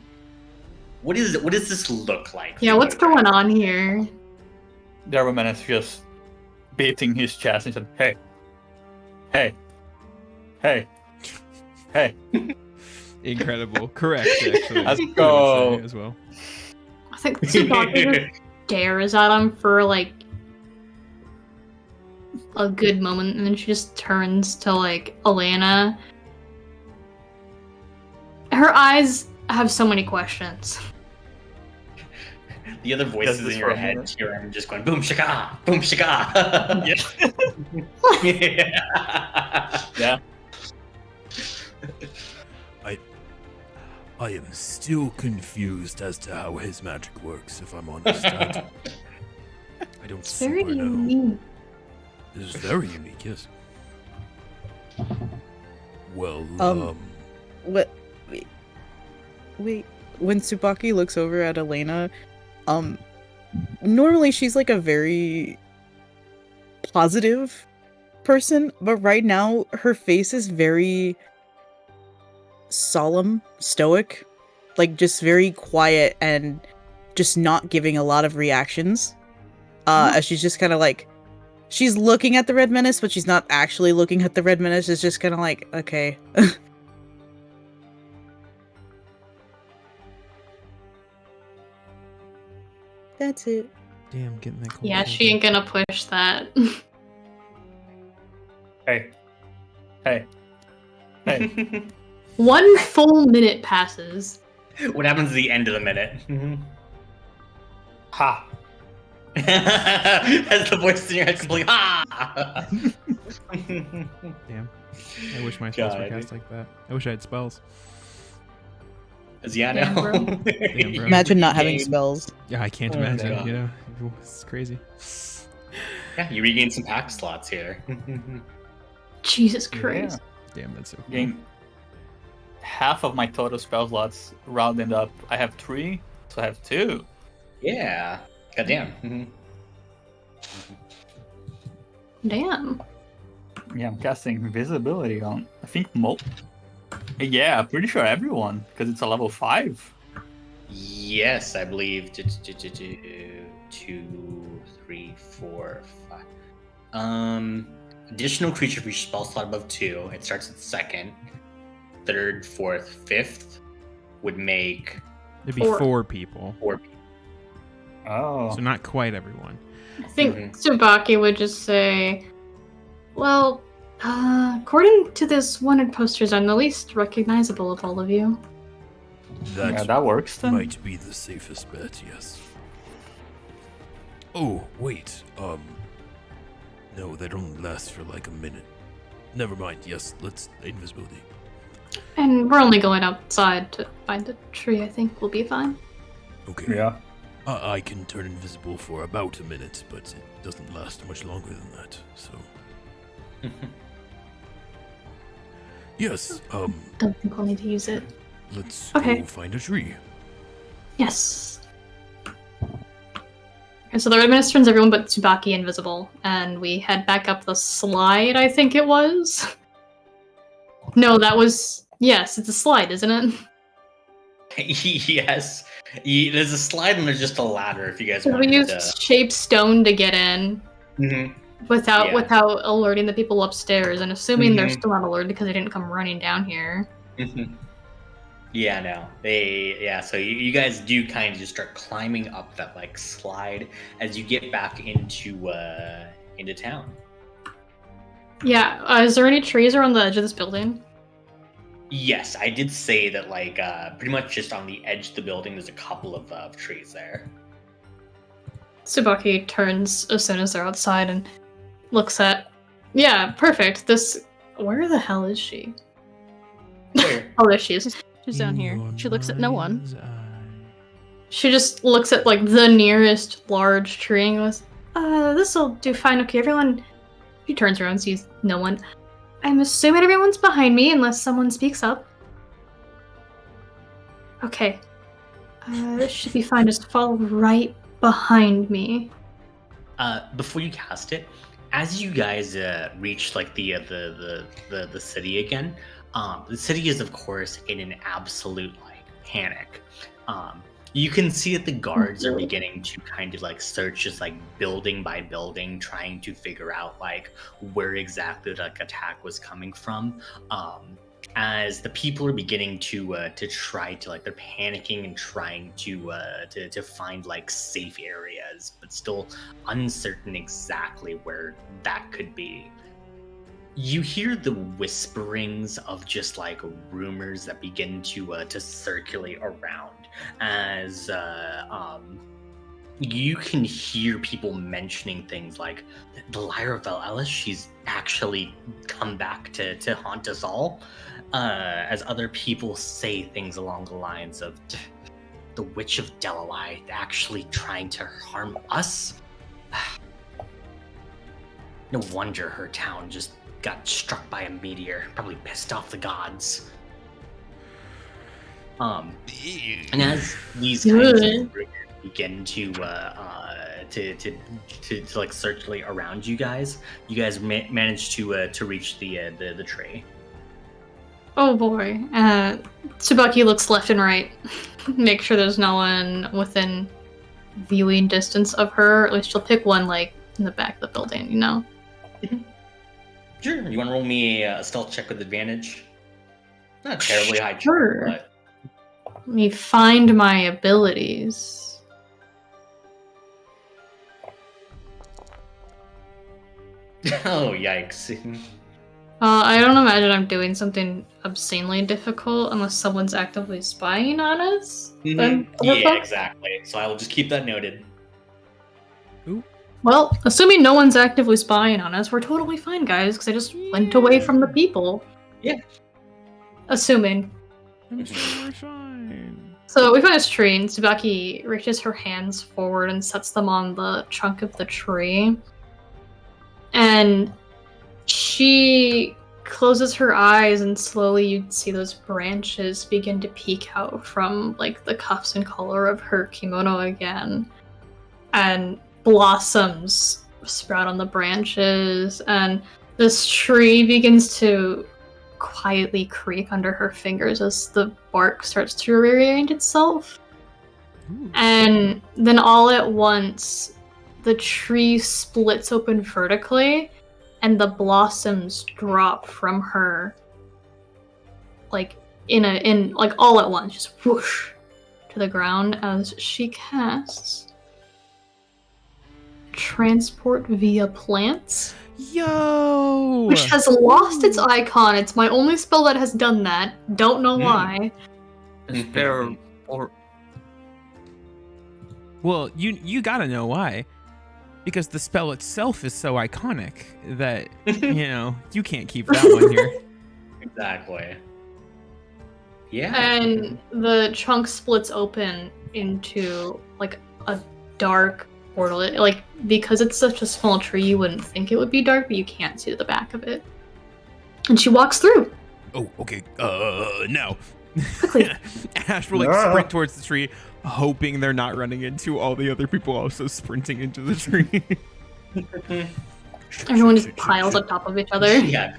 What does this look like? Yeah, what's going on here? Deadman is just beating his chest and said, "Hey, hey, hey, hey." Incredible. Correct, actually. Let's I would go. say as well. I think Tsubaki just stares at him for like a good moment, and then she just turns to like Elena. Her eyes have so many questions. The other voices this in for your a head minute. here are just going boom shaka, boom shaka. Yeah. Yeah. I am still confused as to how his magic works, if I'm honest. I don't It's very super know. unique. It is very unique, yes. Well, What? Wait. When Tsubaki looks over at Elena, normally she's like a very positive person, but right now her face is very solemn, stoic, like just very quiet and just not giving a lot of reactions. As she's just kind of like, she's looking at the Red Menace, but she's not actually looking at the Red Menace. It's just kind of like, okay. That's it. Damn, getting that cold. Yeah, she ain't gonna push that. Hey. Hey. Hey. 1 full minute passes. What happens at the end of the minute? Ha. As the voice in your head completely ah. Damn. I wish my spells were God. cast like that. I wish I had spells. Yeah, Damn, no. bro. Damn, bro. Imagine not having Game. spells. Yeah, I can't Oh, imagine. God. You know, it's crazy. Yeah, you regain some pack slots here. Jesus Christ. Damn, that's so cool. Gain half of my total spell slots rounded up. I have 3, so I have 2. Yeah. Goddamn. Damn. Yeah, I'm casting invisibility on, I think, yeah, pretty sure everyone, because it's a level 5. Yes, I believe. 2, 3, 4, 5. Additional creature for each spell slot above 2. It starts at second. Third, fourth, fifth would make It'd be 4. 4 people. 4. Oh. So not quite everyone. I think Tsubaki would just say, well, according to this wanted posters, I'm the least recognizable of all of you. that Yeah, that works then. might be the safest bet, yes. Oh, wait, no, they don't last for like a minute. Never mind, yes, let's invisibility. And we're only going outside to find a tree. I think we'll be fine. Okay. Yeah. I can turn invisible for about a minute, but it doesn't last much longer than that, so... Yes, Don't think we'll need to use it. let's Okay. go find a tree. Yes. Okay, so the red menace turns everyone but Tsubaki invisible, and we head back up the slide, I think it was. No, that was yes. It's a slide, isn't it? Yes. There's a slide and there's just a ladder if you guys We want used to. shape stone to get in without Yeah. alerting the people upstairs, and assuming they're Mhm. still not alerted because they didn't come running down here. Yeah, no. So you guys do kind of just start climbing up that like slide as you get back into town. Yeah. Is there any trees around the edge of this building? Yes, I did say that like pretty much just on the edge of the building there's a couple of trees there. Tsubaki turns as soon as they're outside and looks at. Yeah, perfect. This. Where the hell is she? Where? Oh, there she is. She's down here. She looks at no one. She just looks at like the nearest large tree and goes, this'll do fine. Okay, everyone. She turns around and sees no one. I'm assuming everyone's behind me unless someone speaks up. Okay. This should be fine. Just follow right behind me. Before you cast it, as you guys reach like the city again, the city is of course in an absolute like panic. You can see that the guards are beginning to kind of like search just like building by building, trying to figure out like where exactly the like, attack was coming from. As the people are beginning to try to like they're panicking and trying to find like safe areas, but still uncertain exactly where that could be. You hear the whisperings of just like rumors that begin to circulate around as you can hear people mentioning things like the Lyre of Ellis, she's actually come back to haunt us all, as other people say things along the lines of the Witch of Delawai actually trying to harm us. No wonder her town just got struck by a meteor. Probably pissed off the gods. And as these kinds of rumors begin to like circulate around you guys manage to reach the tree. Oh boy. Tsubaki looks left and right. Make sure there's no one within viewing distance of her. At least she'll pick one like in the back of the building, you know? Sure. You want to roll me a stealth check with advantage? Not terribly high check, Sure. but Let me find my abilities. oh yikes. I don't imagine I'm doing something obscenely difficult unless someone's actively spying on us. Yeah, exactly. So I will just keep that noted. Well, assuming no one's actively spying on us, we're totally fine, guys, because I just went away from the people. Yeah. Assuming. I'm sure we're fine. So we find this tree, and Tsubaki reaches her hands forward and sets them on the trunk of the tree. And she closes her eyes, and slowly you see those branches begin to peek out from like the cuffs and collar of her kimono again. And blossoms sprout on the branches, and this tree begins to quietly creak under her fingers as the bark starts to rearrange itself. Ooh. And then all at once, the tree splits open vertically, and the blossoms drop from her, like in like all at once, just whoosh to the ground as she casts transport via plants. Yo! Which has lost its icon. It's my only spell that has done that. Don't know why. Is there or Well, you gotta know why. Because the spell itself is so iconic that, you can't keep that one here. Exactly. Yeah. And the trunk splits open into like a dark portal. Like, because it's such a small tree, you wouldn't think it would be dark, but you can't see the back of it. And she walks through. Oh, okay. Now. Quickly. Ash will sprint towards the tree, hoping they're not running into all the other people also sprinting into the tree. Everyone just piles on top of each other. Yeah.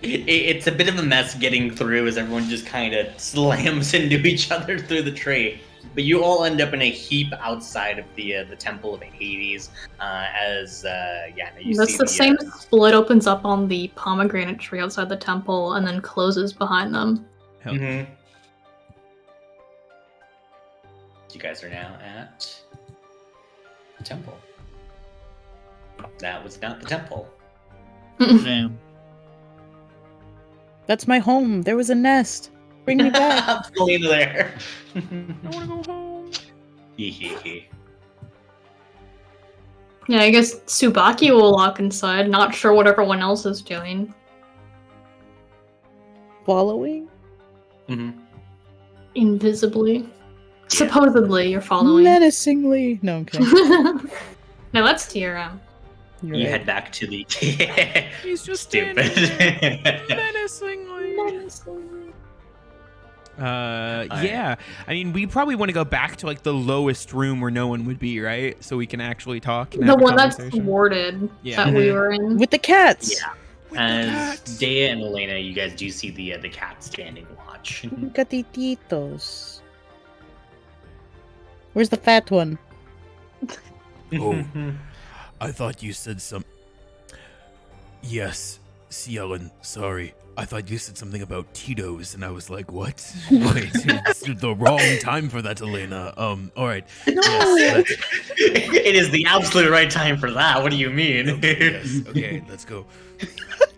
It's a bit of a mess getting through as everyone just kind of slams into each other through the tree. But you all end up in a heap outside of the Temple of Hades. You That's see the same split opens up on the pomegranate tree outside the temple and then closes behind them. Hell. Mm-hmm. You guys are now at the temple. That was not the temple. Damn. That's my home. There was a nest. Bring me back. Selena there. I want to go home. Yeah, I guess Tsubaki will lock inside, not sure what everyone else is doing. Following? Mm-hmm. Invisibly. Supposedly, you're following. Menacingly. No, I'm kidding. No, that's TRM. You're You right. head back to the. He's just Stupid. standing there menacingly. Yeah. I mean, we probably want to go back to like the lowest room where no one would be, right? So we can actually talk. And The have a one that's conversation. warded Yeah. that we were in. With the cats. Yeah. With the As cats. Dea and Elena, you guys do see the cat standing watch. Gatititos. Where's the fat one? Oh. I thought you said some. Yes, Cielin, sorry. I thought you said something about Tito's, and I was like, what? Wait, it's the wrong time for that, Elena. Alright. No. Yes, It is the absolute right time for that. What do you mean? yes, okay, let's go.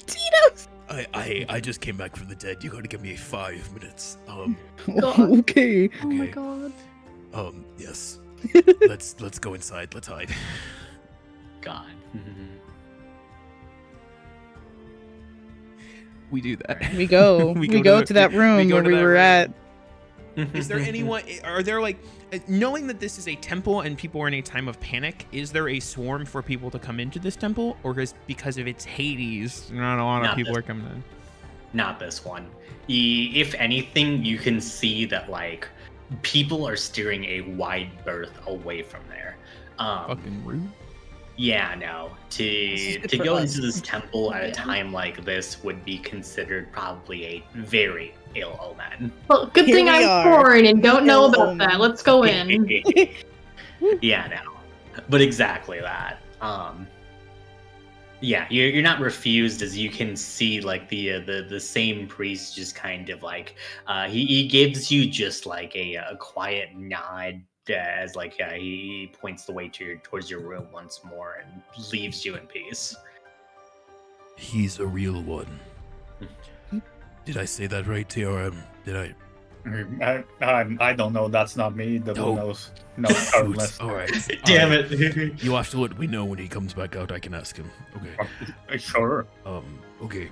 Tito's. I just came back from the dead. You gotta give me 5 minutes. Okay. Oh my Okay. god. Yes. Let's go inside. Let's hide. God. We do that. We go. We we go go to to that room go where to we that were room. at. Is there anyone? Are there like, knowing that this is a temple and people are in a time of panic? Is there a swarm for people to come into this temple, or is because of its Hades, not a lot of Not people this- are coming in? Not this one. If anything, you can see that like people are steering a wide berth away from there. Fucking rude. Yeah, no. This is To good to for go us. into this temple at a Yeah. time like this would be considered probably a very ill omen. Well, good Here thing we I'm are. foreign and don't know Ill about omen. that. Let's go in. Yeah, no. But exactly that. Yeah, you're not refused, as you can see like the same priest just kind of like he gives you just like a quiet nod as like he points the way towards your room once more and leaves you in peace. He's a real one. Did I say that right, TRM? Did I? I don't know. That's not me. The No. one knows. No, Shoot. regardless. Alright. Damn alright. it! You have to let me know when he comes back out. I can ask him. Okay. Sure. Okay.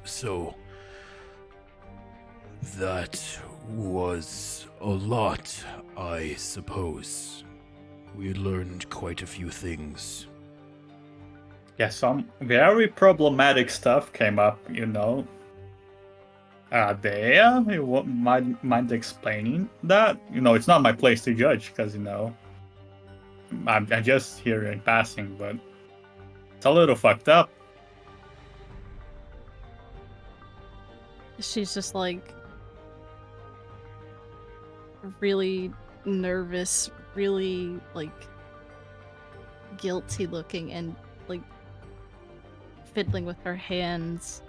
So that was a lot, I suppose. We learned quite a few things. Yeah, some very problematic stuff came up, you know. There, you mind explaining that? You know, it's not my place to judge, because, you know, I'm just here in passing, but it's a little fucked up. She's just like really nervous, really like guilty looking, and like fiddling with her hands.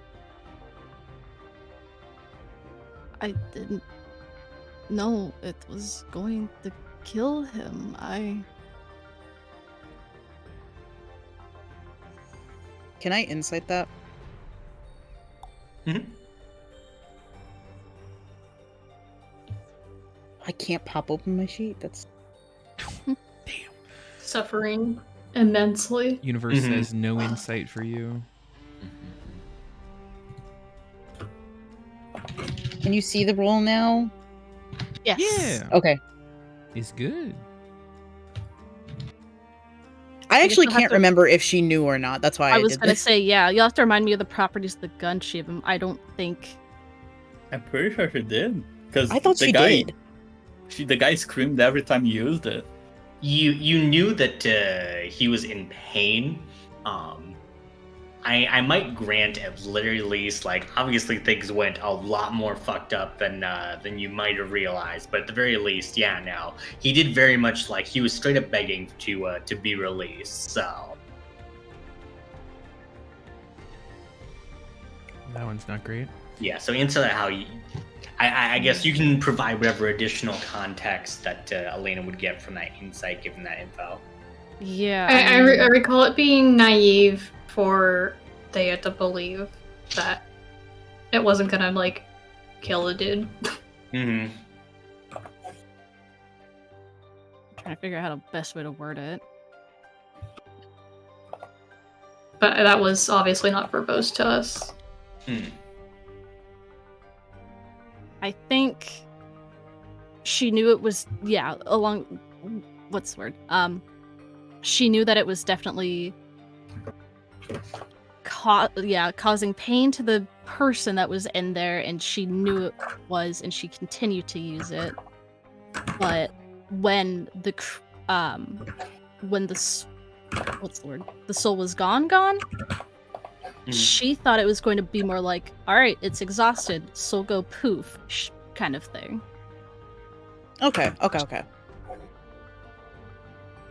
I didn't know it was going to kill him. Can I insight that? Mhm. I can't pop open my sheet. That's Suffering immensely. Universe Mhm. says no insight for you. Can you see the roll now? Yes. Yeah, Okay. it's good. I guess actually I'll have can't to- remember if she knew or not. That's why I, I was did gonna this. say, yeah, you'll have to remind me of the properties of the gun she I don't think. I'm pretty sure she did. Because I thought the she guy, did. The guy screamed every time you used it. You knew that he was in pain, I might grant at literally least, like, obviously things went a lot more fucked up than you might have realized, but at the very least, yeah, no, he did very much, like, he was straight up begging to be released. So That one's not great. yeah, so answer that how you. I guess you can provide whatever additional context that Elena would get from that insight, given that info. Yeah. I recall it being naive for Thea to believe that it wasn't gonna, like, kill the dude. Mm-hmm. trying to figure out how the best way to word it. But that was obviously not verbose to us. I think she knew it was what's the word? She knew that it was definitely causing pain to the person that was in there, and she knew it was, and she continued to use it. But when the soul was gone, she thought it was going to be more like, all right, it's exhausted, soul go poof, kind of thing. Okay.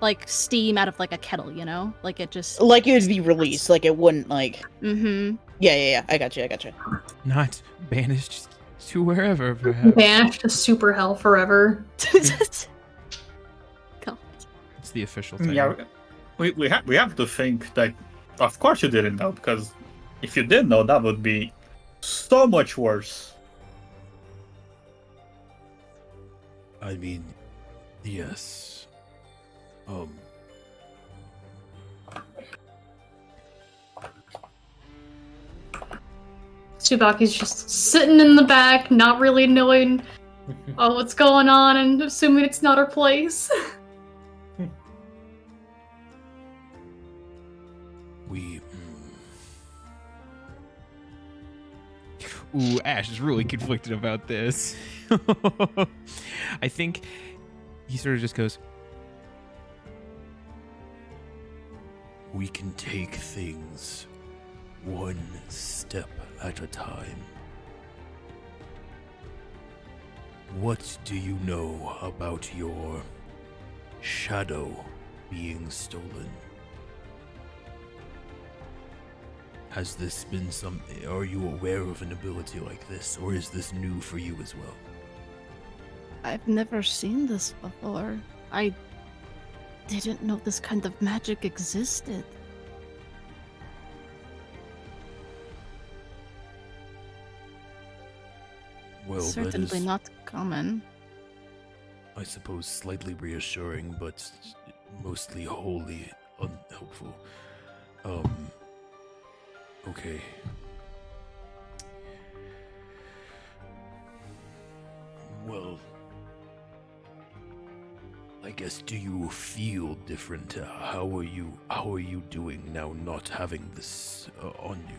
Like steam out of like a kettle, you know? Like it just Like it would be released, like it wouldn't like. Mm-hmm. Yeah. I got you. Not banished to wherever, perhaps. Banished to super hell forever. Cool. It's the official thing. Yeah, we have to think that, of course you didn't know, because if you did know, that would be so much worse. I mean, yes. Tsubaki's just sitting in the back, not really knowing what's going on, and assuming it's not her place. Ooh, Ash is really conflicted about this. I think he sort of just goes, We can take things one step at a time. What do you know about your shadow being stolen? Has this been something? Are you aware of an ability like this, or is this new for you as well? I've never seen this before. I didn't know this kind of magic existed. Well, Certainly that is, not common. I suppose, slightly reassuring, but mostly wholly unhelpful. Okay. Well, I guess, do you feel different? How are you doing now, not having this on you?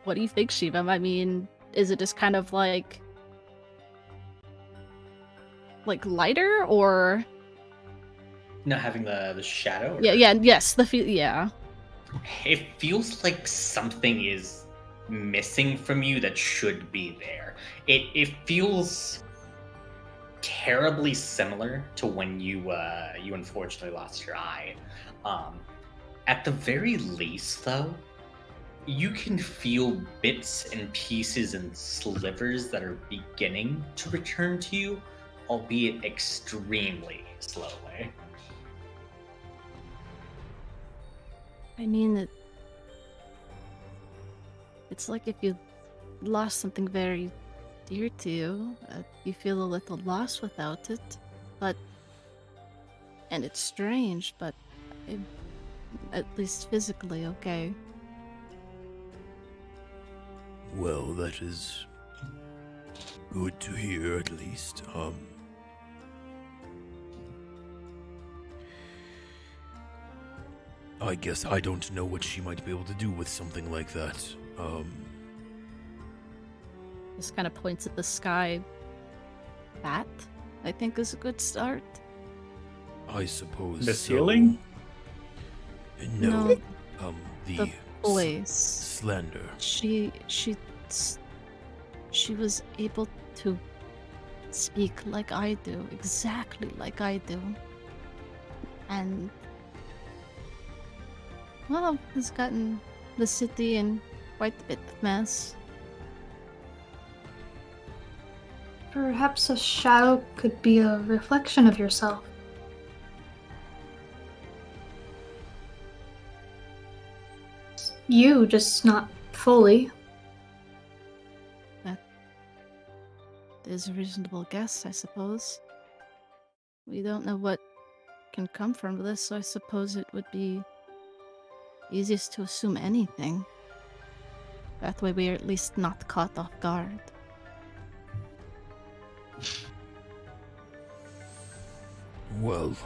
What do you think, Shivam? I mean, is it just kind of like lighter, or Not having the shadow? Or... yes, yeah. It feels like something is missing from you that should be there. It feels terribly similar to when you unfortunately lost your eye. At the very least, though, you can feel bits and pieces and slivers that are beginning to return to you, albeit extremely slowly. I mean, it's like if you lost something very dear to you, you feel a little lost without it. And it's strange, but at least physically okay. Well, that is good to hear, at least. I guess I don't know what she might be able to do with something like that. Just kind of points at the sky. That, I think, is a good start. I suppose The so. ceiling? No, the the place. slander. She was able to speak like I do, exactly like I do. And, well, has gotten the city in quite a bit of mess. Perhaps a shadow could be a reflection of yourself. You, just not fully. That is a reasonable guess, I suppose. We don't know what can come from this, so I suppose it would be easiest to assume anything. That way we are at least not caught off guard. Well,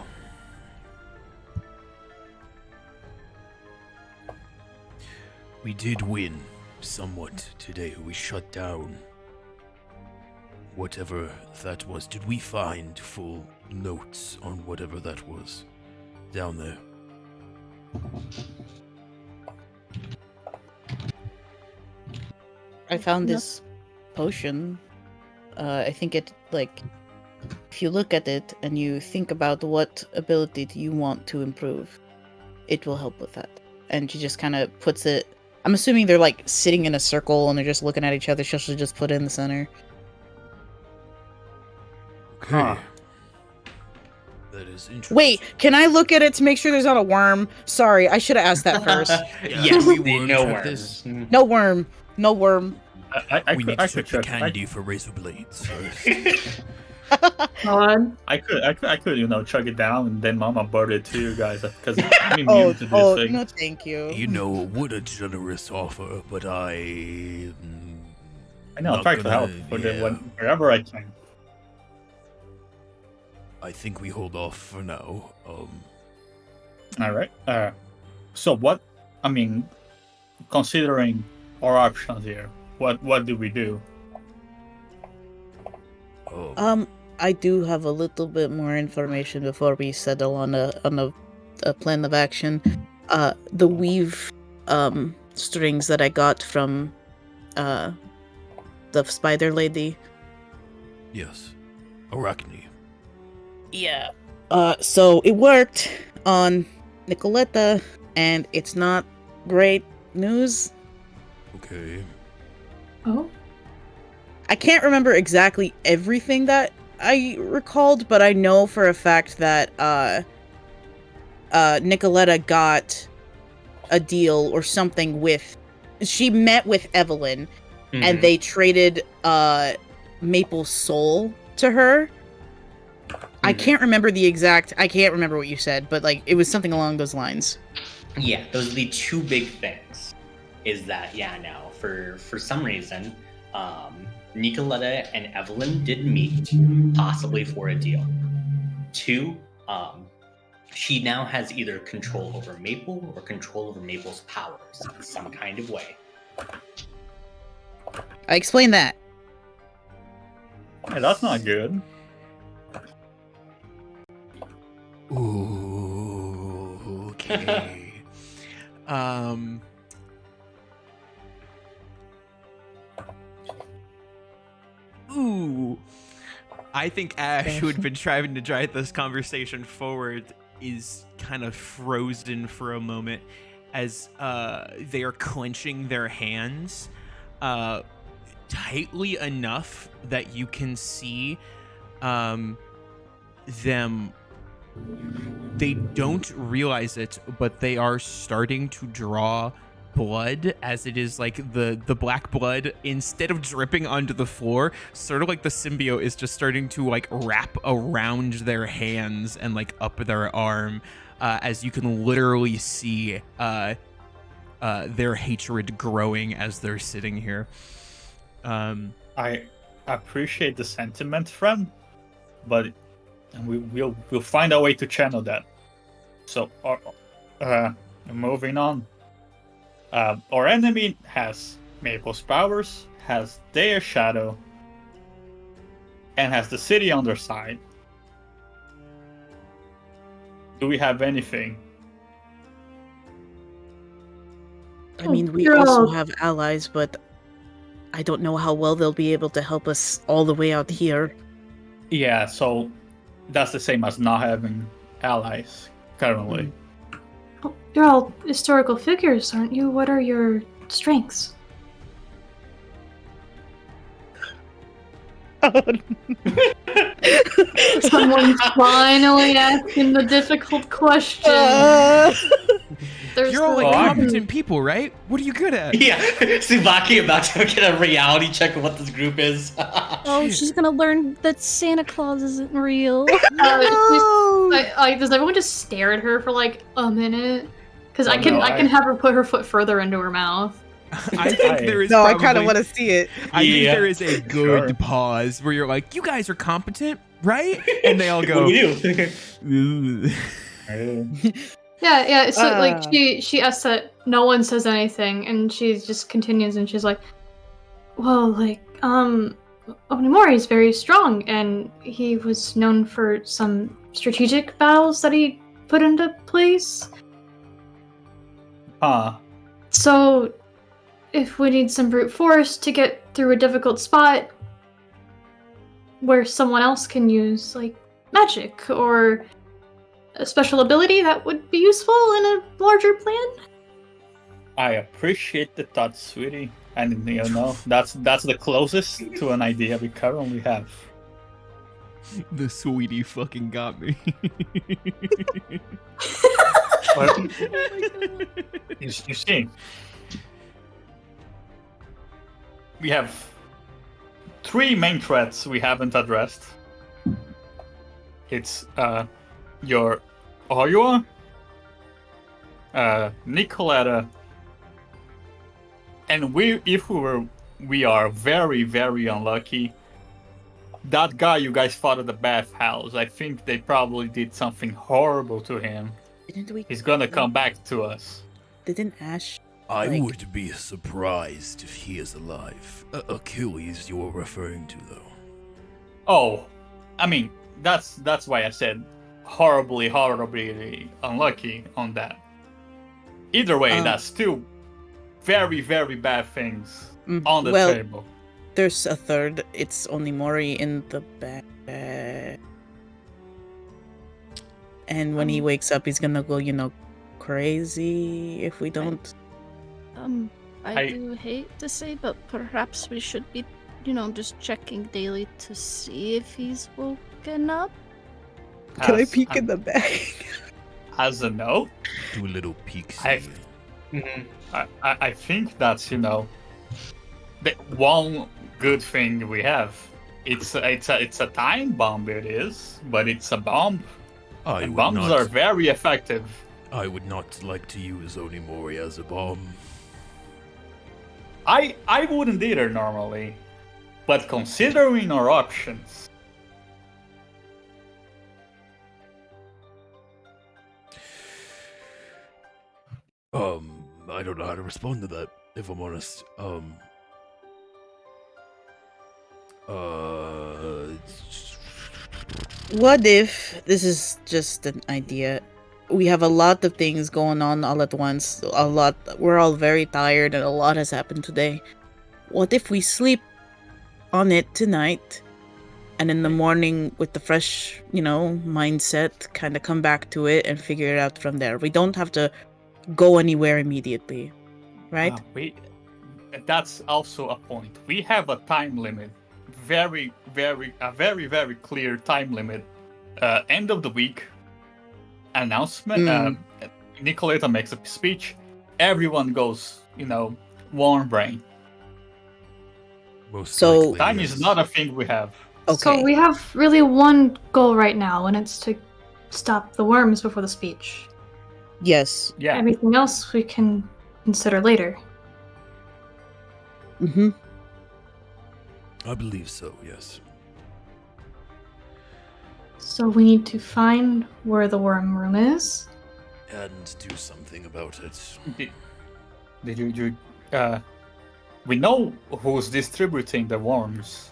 we did win somewhat today. We shut down whatever that was. Did we find full notes on whatever that was down there? I found this potion. I think it, like, if you look at it and you think about what ability do you want to improve, it will help with that. And she just kind of puts it. I'm assuming they're like sitting in a circle and they're just looking at each other. She'll just put it in the center. Okay. Huh. That is interesting. Wait, can I look at it to make sure there's not a worm? Sorry, I should have asked that first. Yes, we the won't no check worms. this. No worm. No worm. I We could, need I to could check the check. candy for razor blades first. God. I could, chug it down and then Mama brought it to you guys because I'm immune to this thing. No, thank you. You know, what a generous offer, but I I know, I'm not trying to gonna- help for yeah. wherever I can. I think we hold off for now. All right. So what? I mean, considering our options here, what do we do? I do have a little bit more information before we settle on a plan of action. The weave strings that I got from the spider lady. Yes, Arachne. Yeah. So it worked on Nicoletta, and it's not great news. Okay. Oh? I can't remember exactly everything that I recalled, but I know for a fact that Nicoletta got a deal or something with. She met with Evelyn, and they traded Maple's soul to her. I can't remember I can't remember what you said, but like it was something along those lines. Yeah, those are the two big things. Is that for some reason, Nicoletta and Evelyn did meet, possibly for a deal. Two, she now has either control over Maple or control over Maple's powers in some kind of way. I explained that. Hey, that's not good. Ooh, okay. Ooh. I think Ash, who had been trying to drive this conversation forward, is kind of frozen for a moment as they are clenching their hands tightly enough that you can see them. They don't realize it, but they are starting to draw blood, as it is like the black blood, instead of dripping onto the floor, sort of like the symbiote is just starting to like wrap around their hands and like up their arm, as you can literally see their hatred growing as they're sitting here. I appreciate the sentiment, friend, but we'll find a way to channel that. So, moving on. Our enemy has Maple's powers, has their shadow, and has the city on their side. Do we have anything? I mean, we You're also all- have allies, but I don't know how well they'll be able to help us all the way out here. Yeah, so that's the same as not having allies currently. You're all historical figures, aren't you? What are your strengths? Someone's finally asking the difficult question. There's You're all the- like I'm- competent people, right? What are you good at? Yeah, Tsubaki about to get a reality check of what this group is. Oh, she's gonna learn that Santa Claus isn't real. Does everyone just stare at her for like a minute? Because Oh, I can no, I can have her put her foot further into her mouth. I think there is. No, I probably, kind of want to see it. I think Yeah. there is a good Sure. pause where you're like, "You guys are competent, right?" And they all What go, do we do? "Ugh." Yeah. So like Ah. she asks that no one says anything, and she just continues, and she's like, "Well, like Onimori is very strong, and he was known for some strategic battles that he put into place. Huh. So, if we need some brute force to get through a difficult spot where someone else can use, like, magic or a special ability, that would be useful in a larger plan." I appreciate the thought, sweetie. And you know, that's the closest to an idea we currently have. The sweetie fucking got me. But you see, we have 3 main threats we haven't addressed. It's your Oyua, Nicoletta, and we are very, very unlucky. That guy you guys fought at the bathhouse, I think they probably did something horrible to him. Didn't we? He's gonna come back to us. Didn't Ash? I Like- would be surprised if he is alive. Achilles you're referring to, though. Oh, I mean, that's why I said horribly unlucky on that. Either way, that's two very, very bad things on the well, table. there's a third. It's only Mori in the back. And when he wakes up, he's gonna go, crazy if we don't. I do hate to say, but perhaps we should be, just checking daily to see if he's woken up. Can I As- peek in the bag? As a note, Do a little peek. I think that's the one good thing we have. It's a time bomb. It is, but it's a bomb. I And would bombs not. are very effective. I would not like to use Onimori as a bomb. I wouldn't either normally, but considering our options, I don't know how to respond to that, if I'm honest. What if this is just an idea? We have a lot of things going on all at once. We're all very tired and a lot has happened today. What if we sleep on it tonight and in the morning with the fresh, mindset, kind of come back to it and figure it out from there? We don't have to go anywhere immediately, right? that's also a point. We have a time limit, very, very clear time limit. End of the week announcement. Nicoletta makes a speech. Everyone goes, warm brain. Most So- likely, Time yes. is not a thing we have. Okay. So we have really one goal right now, and it's to stop the worms before the speech. Yes. Yeah. Everything else we can consider later. Mm-hmm. I believe so, yes. So we need to find where the worm room is. And do something about it. Did you we know who's distributing the worms.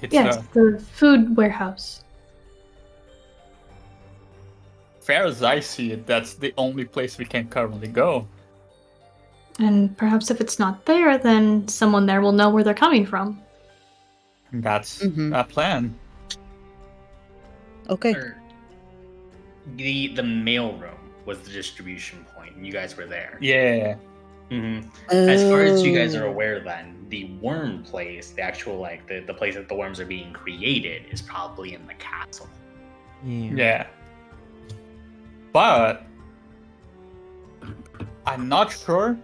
It's Yes, the food warehouse. fair as I see it, that's the only place we can currently go. And perhaps if it's not there, then someone there will know where they're coming from. And that's Mhm. our plan. Okay. The mail room was the distribution point, and you guys were there. Yeah. As far as you guys are Oh. aware, then the worm place, the actual like the place that the worms are being created, is probably in the castle. Yeah. But I'm not sure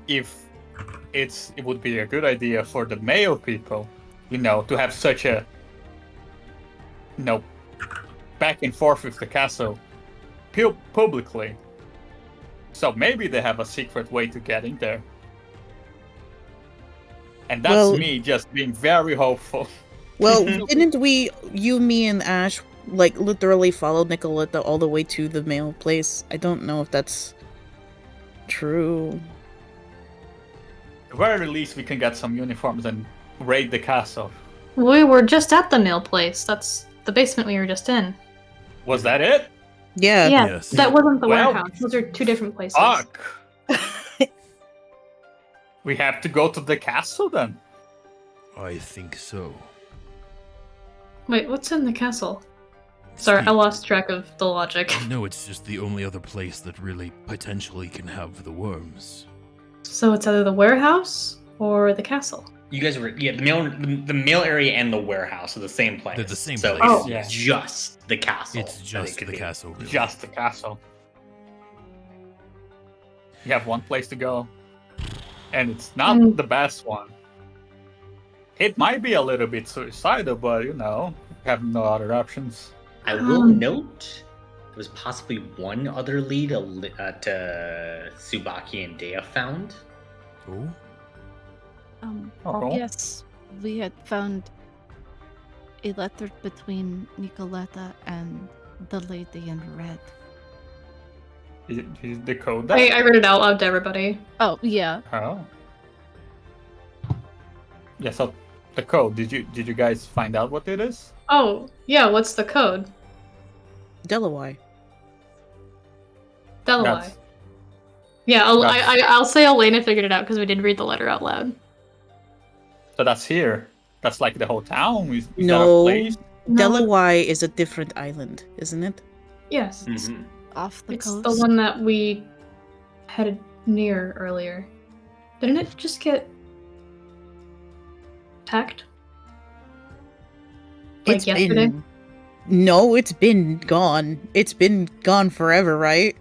if it would be a good idea for the male people, to have such a back and forth with the castle publicly. So maybe they have a secret way to get in there. And that's Well- me just being very hopeful. Well, didn't you, me, and Ash, like, literally follow Nicoletta all the way to the mail place? I don't know if that's true. At the very least, we can get some uniforms and raid the castle. We were just at the mail place. That's the basement we were just in. Was that it? Yeah. Yeah, Yes. that wasn't the Well- warehouse. Those are two different places. Fuck! We have to go to the castle then. I think so. Wait, what's in the castle? Sorry, I lost track of the logic. No, it's just the only other place that really potentially can have the worms. So it's either the warehouse or the castle. You guys were the mail area and the warehouse are the same place. They're the same so place. it's Oh. Yeah. just the castle. It's that just it could the be. castle, really. Just the castle. You have one place to go. And it's not Mm. the best one. It might be a little bit suicidal, but we have no other options. I will Um, note there was possibly one other lead Tsubaki and Dea found. Oh? Oh. Yes, we had found a letter between Nicoletta and the lady in red. Is the code there? I read it out loud to everybody. Oh, yeah. Oh. Yeah, so the code, did you guys find out what it is? Oh, yeah, what's the code? Delaware. Delaware. That's- Yeah, that's- I'll say Elena figured it out because we did read the letter out loud. So that's here. That's like the whole town? Is that a No. place? Delaware is a different island, isn't it? Yes, Mhm. Off the it's coast. the one that we headed near earlier. Didn't it just get attacked? Like yesterday? No, it's been gone. It's been gone forever, right?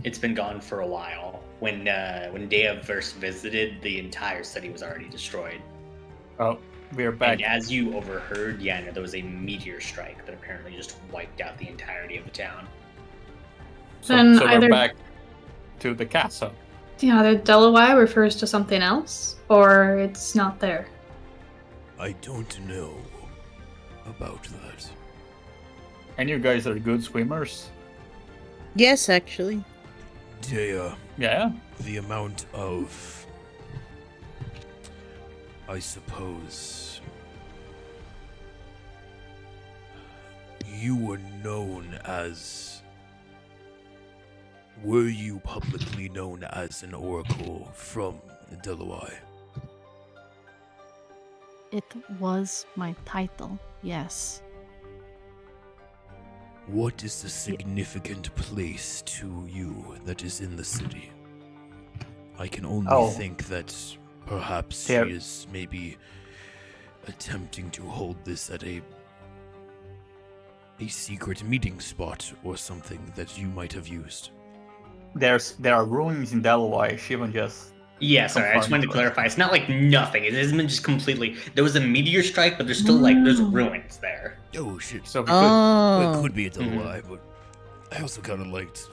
It's been gone for a while. When Dea first visited, the entire city was already destroyed. Oh, we're back. And as you overheard, no, there was a meteor strike that apparently just wiped out the entirety of the town. So, Then so we're either- back to the castle. Yeah, either Delaware refers to something else, or it's not there. I don't know about that. And you guys are good swimmers? Yes, actually. Dea, Yeah? the amount of, I suppose, you were known as, were you publicly known as an oracle from Delaware? It was my title, yes. What is the significant place to you that is in the city? I can only Oh. think that perhaps There- she is maybe attempting to hold this at a secret meeting spot or something that you might have used. There are ruins in Delaware. Shivan just... Yeah, sorry, I just wanted to clarify. It's not like nothing. It hasn't been just completely. There was a meteor strike, but there's still there's ruins there. Oh shit! So we Well, Oh. it could be a Delaware, but I also kind of liked.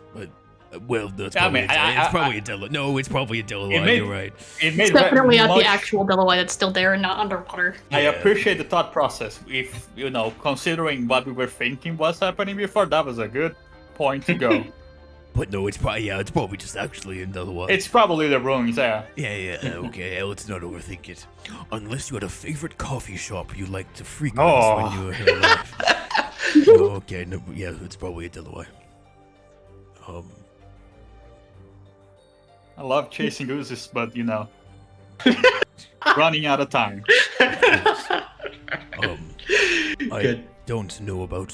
Well, that's probably I it's probably a Delaware. No, it's probably a Delaware. made- You're right. it made It's definitely at much- the actual Delaware that's still there and not underwater. I Yeah. appreciate the thought process. If, considering what we were thinking was happening before, that was a good point to go. But no, it's probably just actually in Delaware. It's probably the ruins, yeah. Yeah, okay, let's not overthink it. Unless you had a favorite coffee shop you liked to frequent Oh. when you were alive. Okay, no, yeah, it's probably a Delaware. I love chasing oozes, but running out of time. I Good. don't know about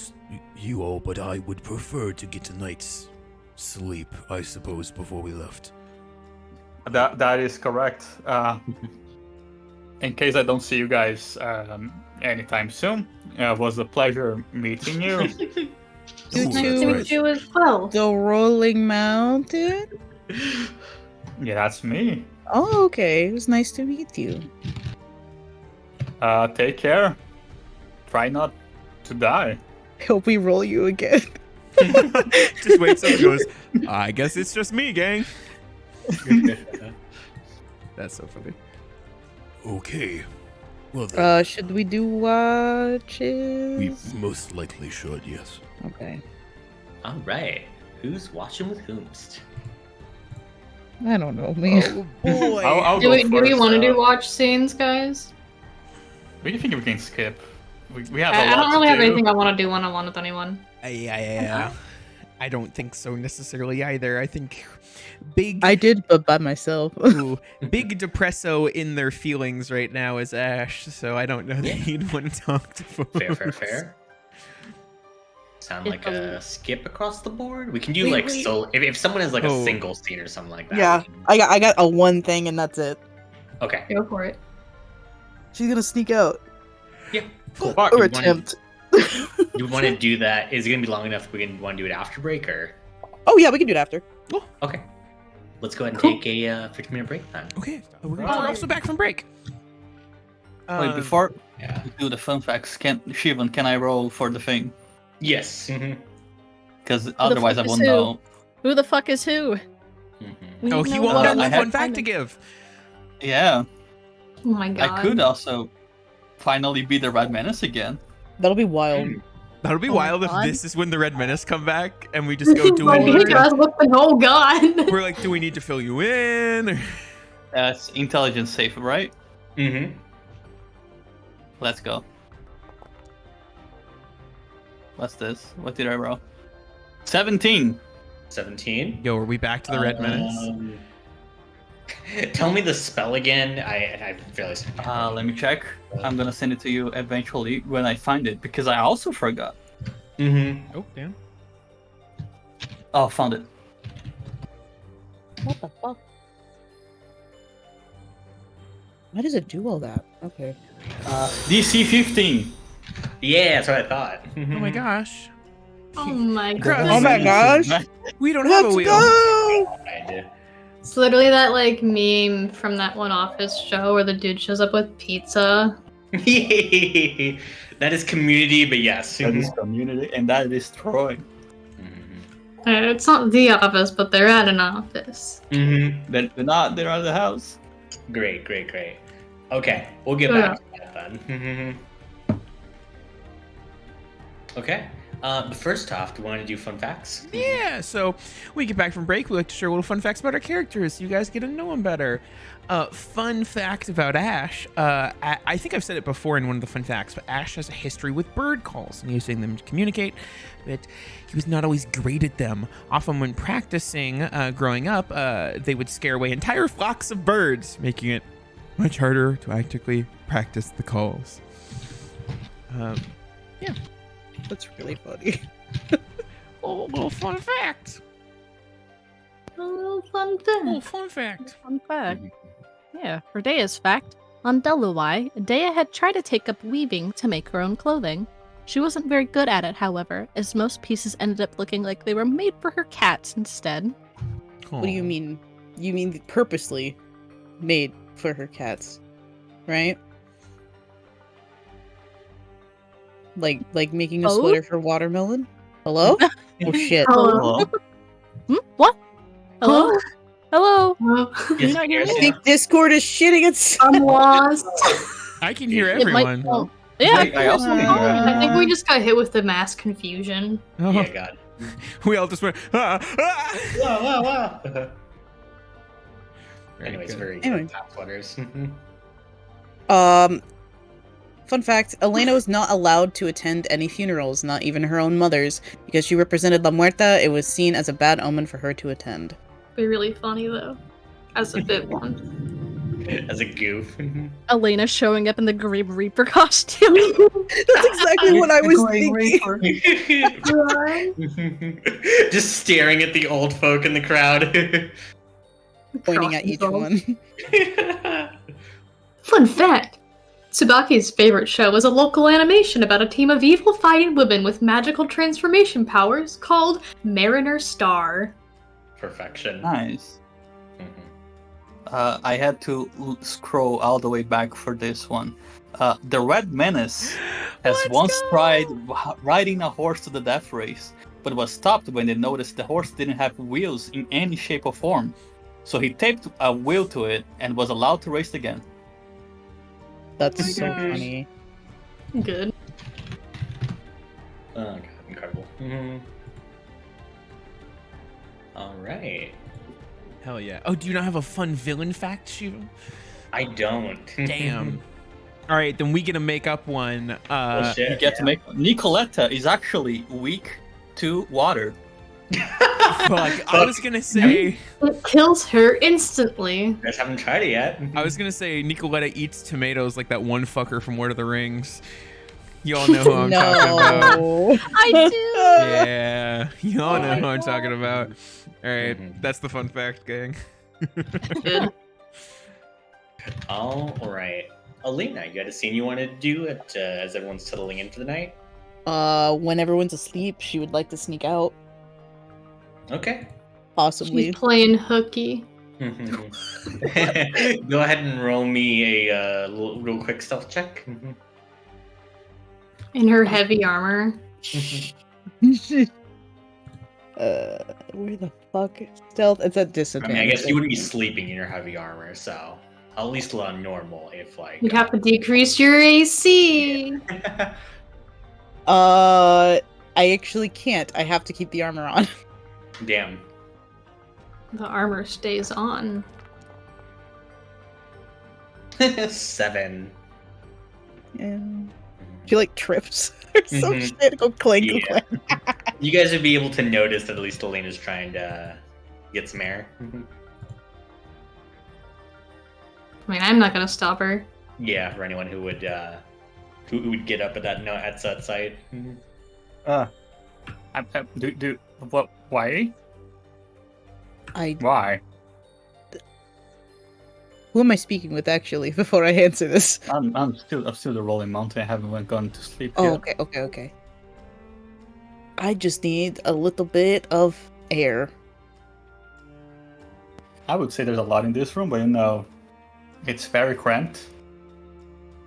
you all, but I would prefer to get a night's sleep, I suppose, before we left. That is correct. In case I don't see you guys anytime soon, it was a pleasure meeting you. You Ooh, two- that's To right. meet you as well. The Rolling Mountain? Yeah, that's me. Oh, okay. It was nice to meet you. Take care. Try not to die. Hope we roll you again. Just wait till it goes. I guess it's just me, gang. That's so funny. Okay. Well, then, Should we do watches? we most likely should, yes. Okay. All right. Who's watching with whomst? I don't know, man. Oh boy. I'll Do go we first, want to do watch scenes, guys? What do you think we can skip? We have. I don't really have anything I want to do one-on-one with anyone. Yeah. I don't think so necessarily either. I think big I did, but by myself. ooh, big depresso in their feelings right now is Ash, so I don't know that he'd want to talk to folks. Fair. Sound If like a- a skip across the board? We can do Wait. so if someone has like Oh. a single scene or something like that. Yeah, we can- I got a one thing and that's it. Okay. Go for it. She's gonna sneak out Yeah. Cool. Fuck, or You attempt. You want to do that? Is it gonna be long enough? We can want to do it after break or? Oh yeah, we can do it after. Okay. Let's go ahead and Cool. take a 15-minute break then. Okay, we're Right. also back from break. Wait, before Yeah. we do the fun facts, Shivan, can I roll for the thing? Yes. Because otherwise I fuck won't is who? know. Who the fuck is who? Oh, We don't he know won't what have I one had- fact to give. Yeah, Oh my god. I could also finally be the Red Menace again. That'll be wild. That'll be Oh my wild if God. this is when the Red Menace come back and we just go, do we Like, need hey to, guys, oh god. we're like, do we need to fill you in? Or- That's intelligence safe, right? Mm-hmm. Let's go. What's this? What did I roll? 17. 17. Yo, are we back to the Red Menace? Tell me the spell again. I'm fairly certain. Let me check. I'm gonna send it to you eventually when I find it because I also forgot. Mm-hmm. Oh, damn. Oh, found it. What the fuck? Why does it do all that? Okay. DC 15. Yeah, that's what I thought. Oh my gosh. Oh my Gross. god. Oh my gosh! We don't have a Let's wheel. go! It's literally that like meme from that one Office show where the dude shows up with pizza. That is community, but yes. That is community, and that is Troy. It's not the office, but they're at an office. Mm-hmm. They're not. They're at the house. Great. Okay, we'll get back to that then. Okay. But first off, do you want to do fun facts? Yeah, so we get back from break. We like to share little fun facts about our characters so you guys get to know them better. Fun fact about Ash. I think I've said it before in one of the fun facts, but Ash has a history with bird calls and using them to communicate, but he was not always great at them. Often when practicing growing up, they would scare away entire flocks of birds, making it much harder to actively practice the calls. That's really funny. Little fun fact. A little fun Little thing. fun fact. Fun fact. Yeah, for Dea's fact, on Deluai, Dea had tried to take up weaving to make her own clothing. She wasn't very good at it, however, as most pieces ended up looking like they were made for her cats instead. What do you mean? You mean purposely made for her cats, right? Like making a Oh? sweater for Watermelon? Hello? Oh shit. Hello. What? Hello? Hello? Well, You're not hearing I me? think Discord is shitting itself. I'm lost. I can hear It might- everyone. oh, yeah, Wait, I also can hear hear you. I think we just got hit with the mass confusion. Oh, Yeah, God. we all just went. Ah, ah. Wow. Very Anyways, good. very Anyway. good. Top sweaters. Fun fact, Elena was not allowed to attend any funerals, not even her own mother's. Because she represented La Muerta, it was seen as a bad omen for her to attend. Be really funny though, as a bit one. As a goof. Elena showing up in the Grim Reaper costume. That's exactly what I was Going thinking. Reaper. Just staring at the old folk in the crowd. Pointing at each one. Fun fact! Tsubaki's favorite show is a local animation about a team of evil fighting women with magical transformation powers called Mariner Star. Perfection. Nice. Mhm. I had to scroll all the way back for this one. The Red Menace has Let's once go! tried riding a horse to the death race, but was stopped when they noticed the horse didn't have wheels in any shape or form. So he taped a wheel to it and was allowed to race again. That's my so gosh. funny. Good. Oh, God, incredible. All right. Hell yeah. Oh, do you not have a fun villain fact, Shiva? I don't. Damn. All right, then we get to make up one. Well, shit, You get to make Nicoletta is actually weak to water. Fuck, I was gonna say. It kills her instantly. You guys haven't tried it yet. I was gonna say Nicoletta eats tomatoes like that one fucker from Lord of the Rings. You all know who I'm talking about. No. I do. Yeah, you all know who I'm talking about. All right, Mhm. that's the fun fact, gang. Good. All right. Alina, you got a scene you want to do as everyone's settling in for the night? When everyone's asleep, she would like to sneak out, Okay. possibly. She's playing hooky. Go ahead and roll me a real quick stealth check. In her heavy armor. Where the fuck? Stealth? It's at I disadvantage. mean, I guess you wouldn't be sleeping in your heavy armor, so at least on normal if like. You'd have to decrease your AC. I actually can't. I have to keep the armor on. Damn. The armor stays on. 7. And she like trips or some Mhm. shit. Go clank, go Yeah. clank. You guys would be able to notice that at least Alina's trying to get some air. I mean, I'm not gonna stop her. Yeah, for anyone who would get up at that site. What? Why? Why? Who am I speaking with actually? Before I answer this. I'm still the rolling mountain. I haven't gone to sleep Oh, yet. okay. I just need a little bit of air. I would say there's a lot in this room, but you know, it's very cramped.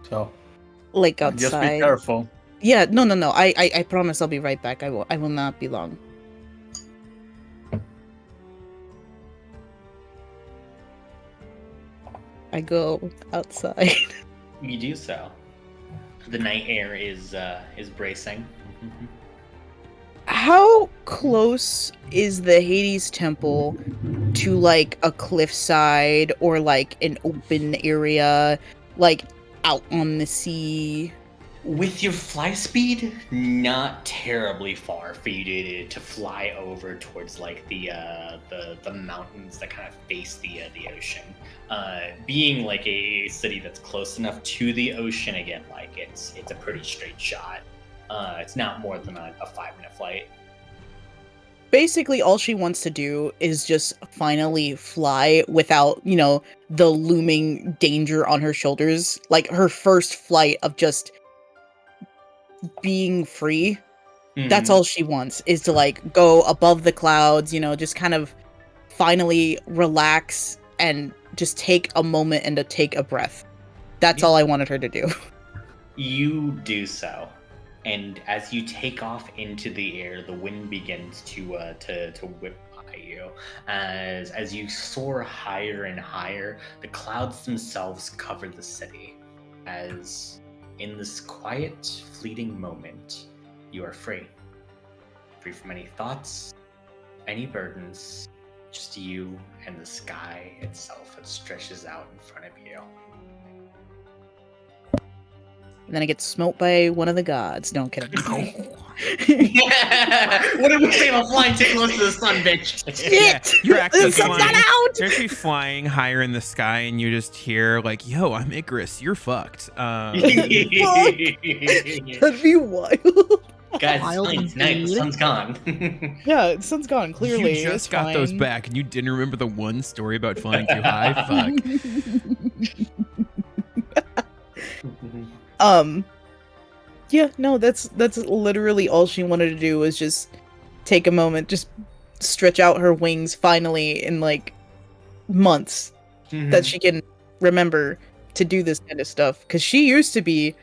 So Like outside. just be careful. Yeah, no. I promise I'll be right back. I will not be long. I go outside. You do so. The night air is bracing. How close is the Hades temple to like a cliffside or like an open area, like out on the sea? With your fly speed, not terribly far for you to fly over towards like the mountains that kind of face the ocean. Being like a city that's close enough to the ocean, again, like it's a pretty straight shot. It's not more than a 5-minute flight. Basically, all she wants to do is just finally fly without, the looming danger on her shoulders. Like her first flight of just being free. That's all she wants, is to like go above the clouds, just kind of finally relax and just take a moment and to take a breath. That's all I wanted her to do. You do so. And as you take off into the air, the wind begins to whip by you. As you soar higher and higher, the clouds themselves cover the city. As in this quiet, fleeting moment, you are free. Free from any thoughts, any burdens, just you and the sky itself that stretches out in front of you. and then I get smote by one of the gods. No, I'm kidding. What did we say about flying too close to the sun, bitch? Shit! You're actually The sun's flying. not out! You're actually flying higher in the sky, and you just hear like, "Yo, I'm Icarus. You're fucked." That'd be wild. Guys, Wild it's fine. It's night. The indeed. sun's gone. Yeah, the sun's gone. Clearly, you it's just got those fine. back, and you didn't remember the one story about flying too high. Fuck. Yeah, no, that's literally all she wanted to do was just take a moment, just stretch out her wings finally in like months that she can remember to do this kind of stuff. Because she used to be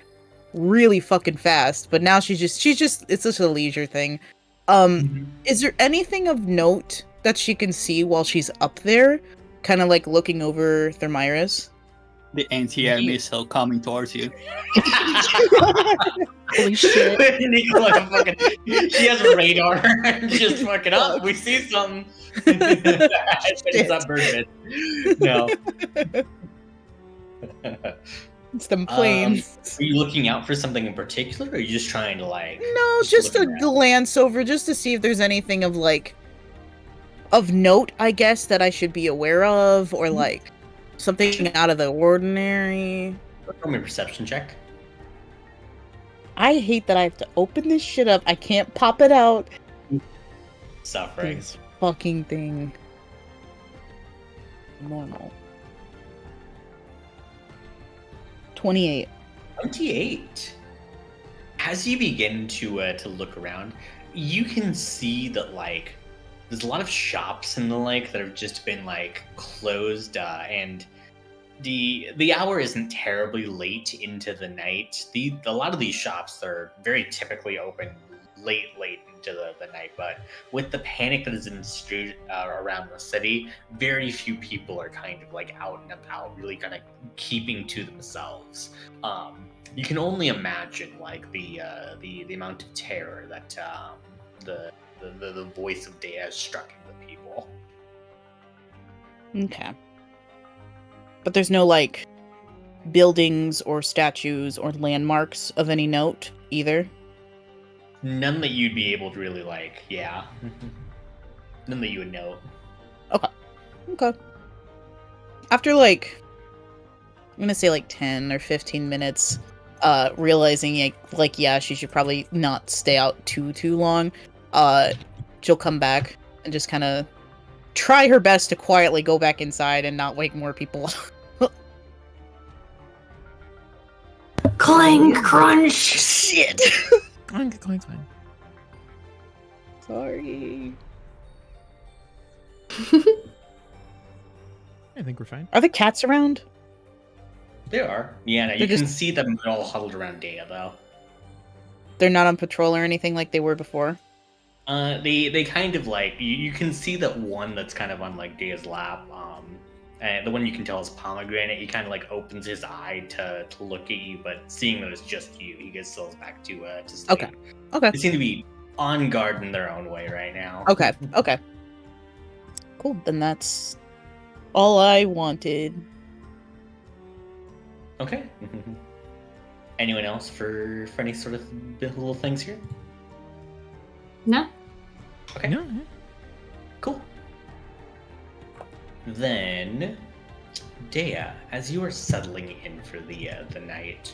really fucking fast, but now she's just it's just a leisure thing. Is there anything of note that she can see while she's up there, kind of like looking over Thermyrus? The anti-air missile coming towards you. Holy shit. Nicola fucking, she has a radar. Just fucking up. We see something. It's not bird. No. It's them planes. Are you looking out for something in particular, or are you just trying to like? No, just a looking around? glance over, just to see if there's anything of like of note, I guess, that I should be aware of, or like something out of the ordinary. Roll me a perception check. I hate that I have to open this shit up. I can't pop it out. Suffering. This fucking thing. Normal. 28. 28. As you begin to look around, you can see that like there's a lot of shops in the lake that have just been like closed, and the hour isn't terribly late into the night. A lot of these shops are very typically open late into the night, but with the panic that is in the street around the city, very few people are kind of like out and about, really kind of keeping to themselves. You can only imagine like the amount of terror that the voice of Dea has struck into people. Okay. But there's no like buildings or statues or landmarks of any note either. None that you'd be able to really like, yeah. None that you would know. Okay. After like, I'm gonna say like 10 or 15 minutes, realizing like yeah, she should probably not stay out too long. She'll come back and just kind of try her best to quietly go back inside and not wake more people up. Clang, crunch. Shit. Clank, clank, clank. Sorry. I think we're fine. Are the cats around? There are. Yeah, no, you They're can just- see them all huddled around Dea, though. They're not on patrol or anything like they were before? They kind of like, you can see that one that's kind of on like Dea's lap, and the one you can tell is Pomegranate. He kind of like opens his eye to look at you, but seeing that it's just you, he gets throws back to sleep. Okay. They seem to be on guard in their own way right now. Okay. Cool. Then that's all I wanted. Okay. Anyone else for any sort of little things here? No? Okay. No, yeah. Cool. Then, Dea, as you are settling in for the night,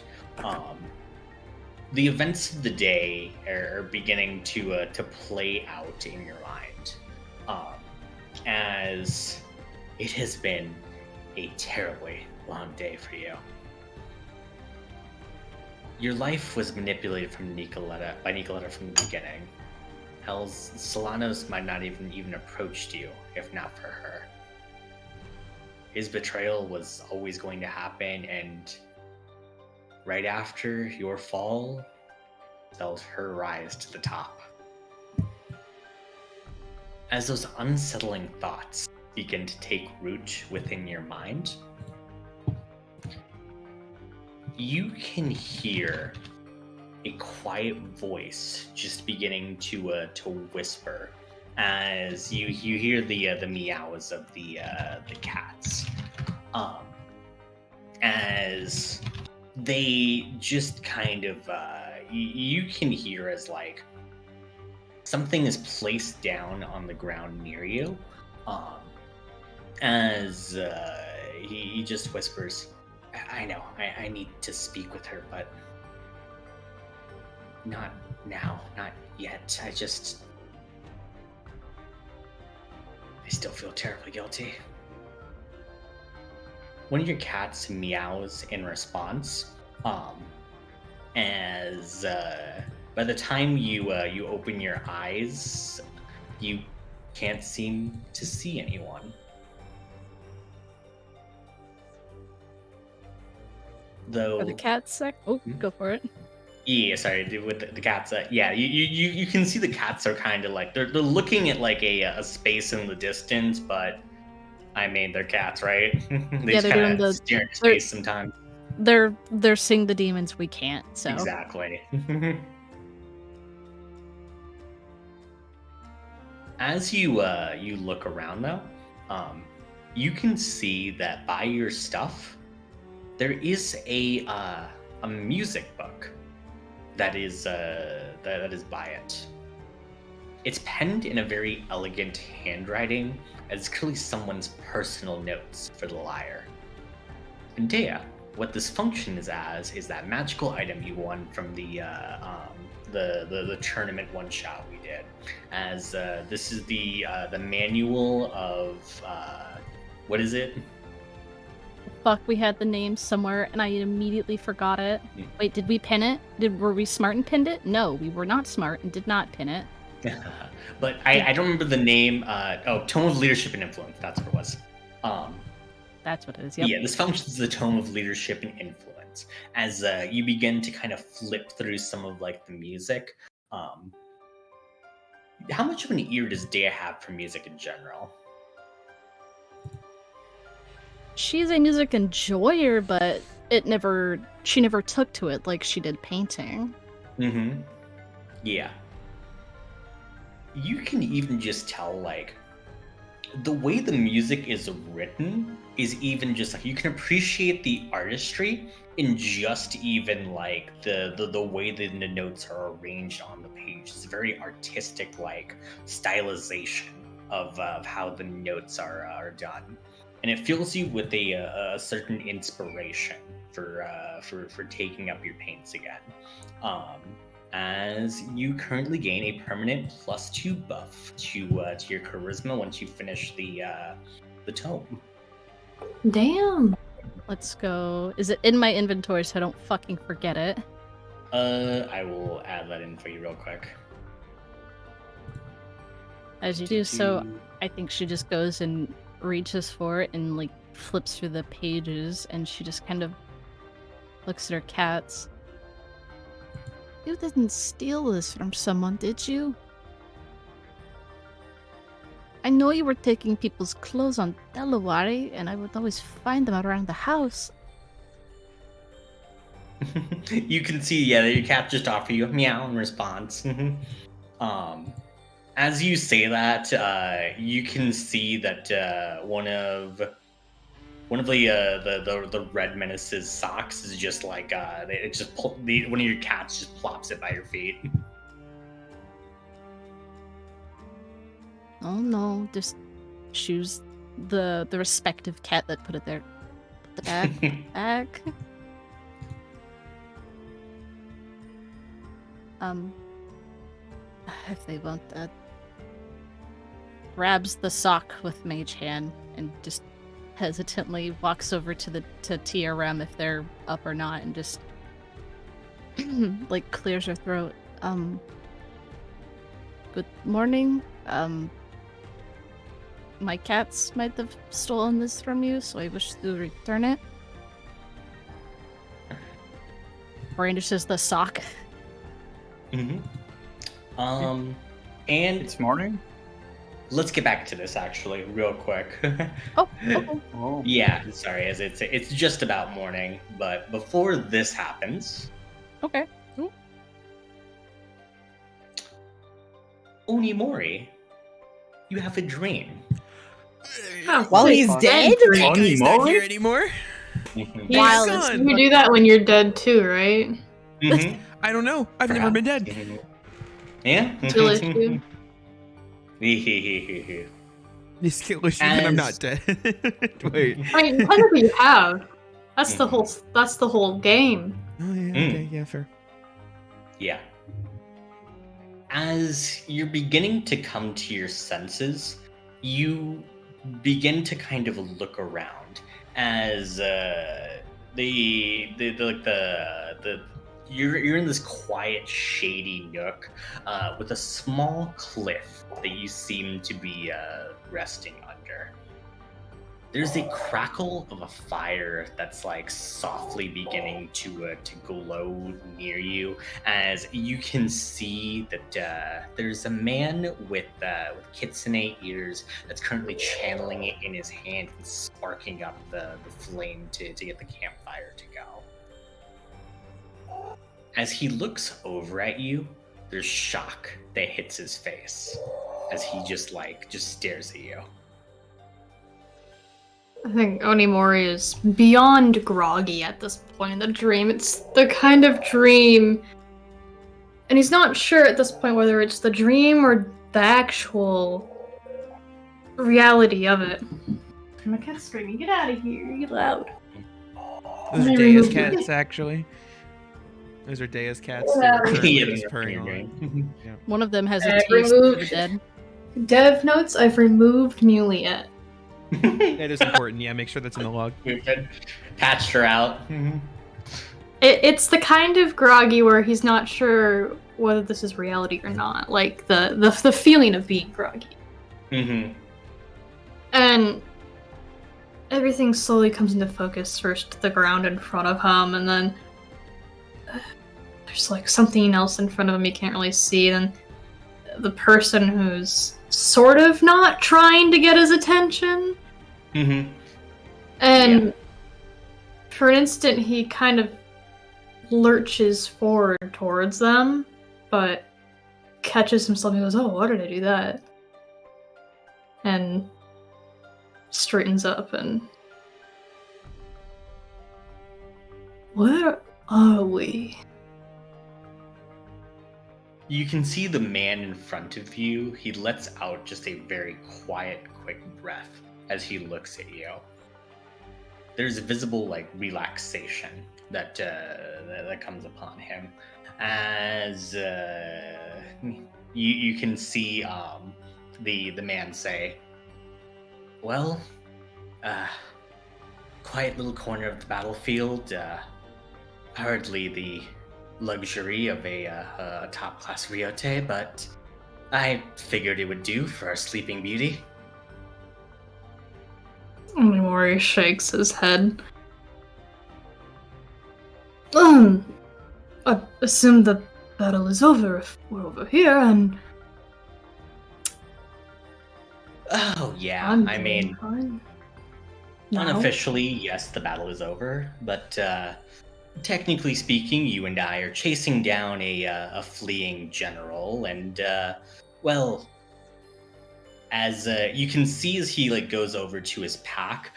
the events of the day are beginning to play out in your mind, as it has been a terribly long day for you. Your life was manipulated by Nicoletta from the beginning. Hell's Solanos might not even approached you if not for her. His betrayal was always going to happen, and right after your fall, felt her rise to the top. As those unsettling thoughts begin to take root within your mind, you can hear a quiet voice just beginning to whisper as you hear the meows of the cats, as they just kind of you can hear as like something is placed down on the ground near you, as he just whispers, I know, I need to speak with her, but not now, not yet. I still feel terribly guilty. One of your cats meows in response, as by the time you open your eyes, you can't seem to see anyone. Though Are the cats sick? Oh, go for it. yeah, sorry, with the cats. Yeah, you can see the cats are kind of like they're looking at like a space in the distance, but I mean they're cats, right? They Yeah, just they're kind doing of the- stare into space sometimes. They're seeing the demons we can't, so. Exactly. As you look around though, you can see that by your stuff there is a music book that is by it. It's penned in a very elegant handwriting, as clearly someone's personal notes for the lyre. And Dea, what this function is as is that magical item you won from the tournament one shot we did. As this is the manual of what is it? Fuck, we had the name somewhere and I immediately forgot it. Wait, did we pin it? Were we smart and pinned it? No, we were not smart and did not pin it. But I don't remember the name. Tome of Leadership and Influence. That's what it was. That's what it is. Yep. Yeah, this functions as a tome of leadership and influence. As you begin to kind of flip through some of like the music. How much of an ear does Dea have for music in general? She's a music enjoyer, but she never took to it like she did painting. Mm-hmm. Yeah. You can even just tell, like, the way the music is written is even just like you can appreciate the artistry in just even like the way the notes are arranged on the page. It's very artistic, like stylization of how the notes are done. And it fills you with a certain inspiration for taking up your paints again. As you currently gain a permanent +2 buff to your charisma once you finish the tome. Damn. Let's go. Is it in my inventory so I don't fucking forget it? I will add that in for you real quick. As you do so, I think she just goes and reaches for it and like flips through the pages, and she just kind of looks at her cats. You didn't steal this from someone, did you? I know you were taking people's clothes on Delaware, and I would always find them around the house. You can see, yeah, that your cat just offer you a meow in response. As you say that, you can see that one of the red menace's socks is just like it just one of your cats just plops it by your feet. Oh no, just choose the respective cat that put it there. Put the bag back. If they want that. Grabs the sock with mage hand and just hesitantly walks over to TRM if they're up or not, and just like clears her throat. Good morning. My cats might have stolen this from you, so I wish to return it. Brandishes the sock. Mm-hmm. And It's morning? let's get back to this actually real quick. Oh, okay. Oh. Yeah, sorry, as it's just about morning, but before this happens, Okay. Onimori, you have a dream. Oh, While he's Fun. dead? Great guy's not Onimori? here anymore. Mhm. While Son! it's- You do that when you're dead too, right? Mhm. I don't know. I've never been dead. Mhm. Yeah. Skill issue. This skill issue that I'm not As- dead. Wait. I mean, technically you have. That's the whole. That's the whole game. Oh yeah. Okay. Yeah. Fair. Yeah. As you're beginning to come to your senses, you begin to kind of look around as you're in this quiet, shady nook with a small cliff that you seem to be resting under. There's a crackle of a fire that's like softly beginning to glow near you, as you can see that there's a man with kitsune ears that's currently channeling it in his hand and sparking up the flame to get the campfire to go. As he looks over at you, there's shock that hits his face as he just stares at you. I think Onimori is beyond groggy at this point in the dream. It's the kind of dream, and he's not sure at this point whether it's the dream or the actual reality of it. My cat's screaming, "Get out of here! You're loud." Those are Maybe Dea's remove- cats, actually. Those are Dea's cats. Yeah. That are currently Yeah, just purring on. One of them has a I've taste for the removed- dead. Dev notes: I've removed Muliet. That is important. Yeah, make sure that's in the log. We've been patched her out. It's the kind of groggy where he's not sure whether this is reality or not. Like the feeling of being groggy. Mm-hmm. And everything slowly comes into focus. First the ground in front of him, and then there's like something else in front of him you can't really see. And the person who's sort of not trying to get his attention. Mm-hmm. And for an instant, he kind of lurches forward towards them, but catches himself and goes, "Oh, why did I do that?" And straightens up and... Where are we? You can see the man in front of you. He lets out just a very quiet, quick breath as he looks at you. There's a visible relaxation that comes upon him as you can see the man say, "Well, quiet little corner of the battlefield, hardly the luxury of a top-class Ryote, but I figured it would do for our sleeping beauty." Mori shakes his head. I assume the battle is over if we're over here, and Oh yeah, I'm I doing mean, fine. No. unofficially, yes, the battle is over, but technically speaking, you and I are chasing down a fleeing general, and well, as you can see as he goes over to his pack,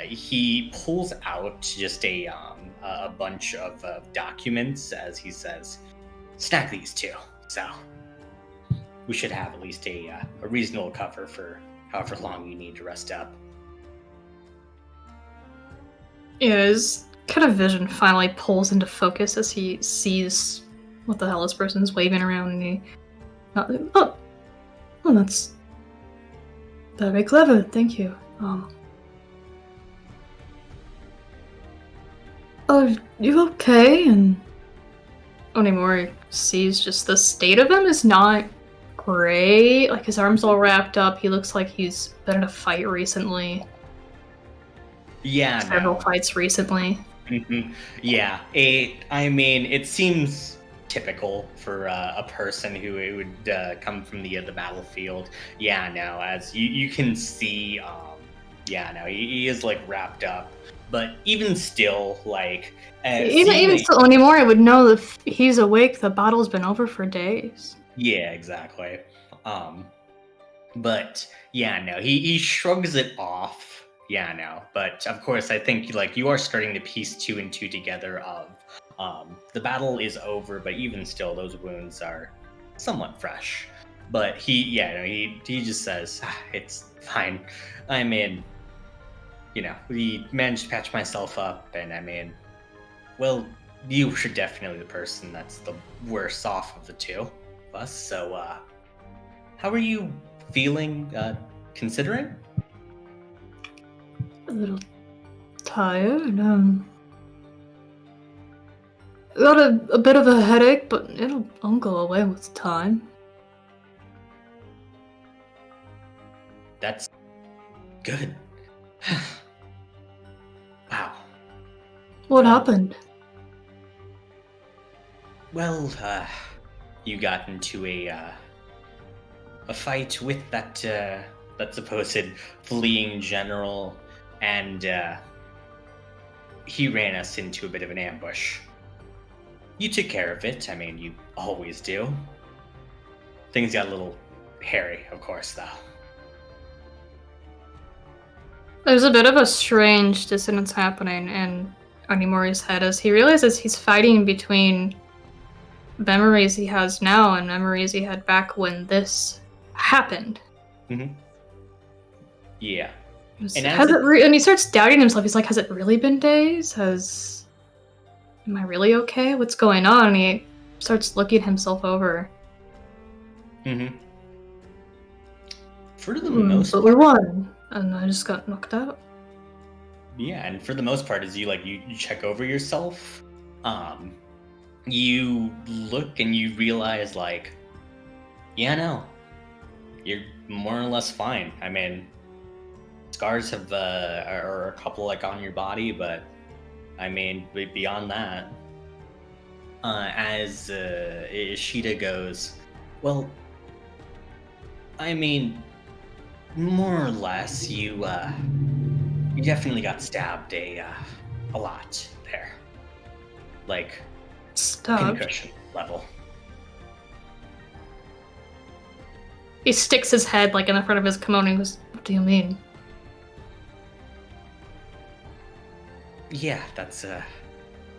he pulls out just a bunch of documents as he says, "Snag these two, so we should have at least a reasonable cover for however long you need to rest up." Yeah, his kind of vision finally pulls into focus as he sees what the hell this person's waving around, and he... Oh, that's very clever, thank you. Are you okay? And Onimori sees just the state of him is not great. Like, his arm's all wrapped up, he looks like he's been in a fight recently. Yeah, Several no. fights recently. Mhm. Yeah, it seems typical for a person who would come from the battlefield. Yeah, no, as you can see, he is wrapped up, but even still, Even still, Onimori would know that if he's awake, the battle's been over for days. yeah, exactly. But yeah, no, he shrugs it off. Yeah, no. But of course, I think like you are starting to piece two and two together. Of the battle is over, but even still, those wounds are somewhat fresh. But he just says it's fine. I mean, we managed to patch myself up, and I mean, well, you were definitely the person that's the worst off of the two of us. So, how are you feeling? Considering? A little tired. Got a bit of a headache, but I'll go away with time. That's good. Wow. What happened? Well, you got into a fight with that supposed fleeing general, and he ran us into a bit of an ambush. You took care of it. I mean, you always do. Things got a little hairy, of course, though. There's a bit of a strange dissonance happening in Onimori's head as he realizes he's fighting between memories he has now and memories he had back when this happened. Mm-hmm. Yeah. And he starts doubting himself. He's like, has it really been days? Am I really okay? What's going on? And he starts looking himself over. Mm-hmm. For the most but part, we won, and I just got knocked out. Yeah, and for the most part, as you check over yourself, you look and you realize you're more or less fine. I mean, scars are a couple on your body, but I mean, beyond that, as Ishida goes, well, I mean, more or less, you definitely got stabbed a lot there, Stabbed? concussion level. He sticks his head in the front of his kimono and goes, "What do you mean?" Yeah, that's a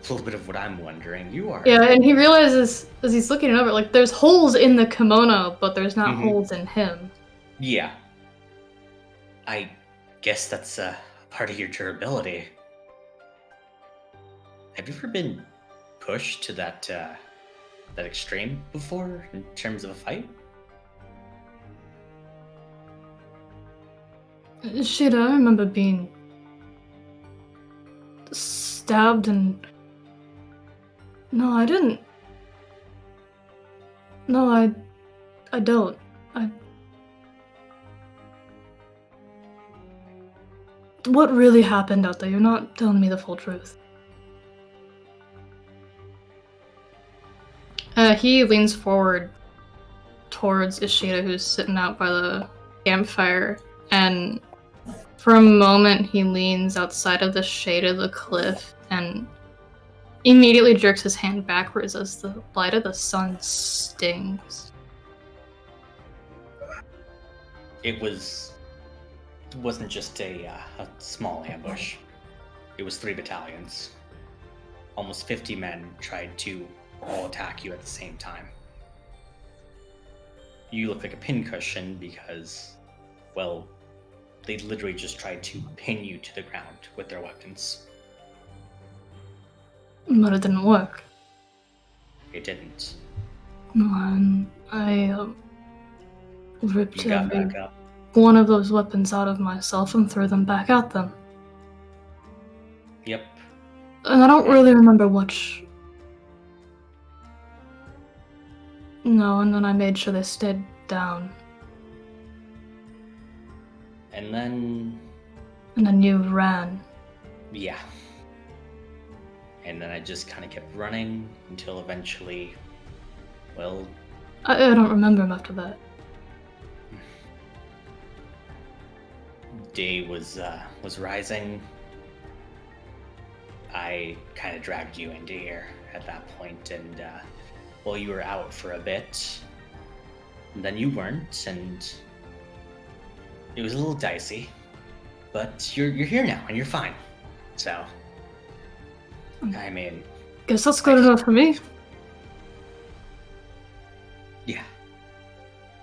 little bit of what I'm wondering. You are. Yeah, and he realizes as he's looking it over, there's holes in the kimono, but there's not holes in him. Yeah. I guess that's part of your durability. Have you ever been pushed to that extreme before in terms of a fight? Shit, I remember being stabbed and... No, I didn't. No, I don't. What really happened out there? You're not telling me the full truth. He leans forward towards Ishida, who's sitting out by the campfire, and for a moment he leans outside of the shade of the cliff and immediately jerks his hand backwards as the light of the sun stings. It wasn't just a small ambush. It was 3 battalions. Almost 50 men tried to all attack you at the same time. You look like a pincushion because, well, they literally just tried to pin you to the ground with their weapons. But it didn't work. It didn't. No, I ripped You got every back up. one of those weapons out of myself and threw them back at them. Yep. And I don't really remember which. No, and then I made sure they stayed down. And then... And then you ran. Yeah. And then I just kind of kept running until eventually, well... I don't remember him after that. Day was rising. I kind of dragged you into here at that point, and well, you were out for a bit, and then you weren't, and it was a little dicey. But you're here now, and you're fine. So, I mean, Guess that's good enough for me. yeah.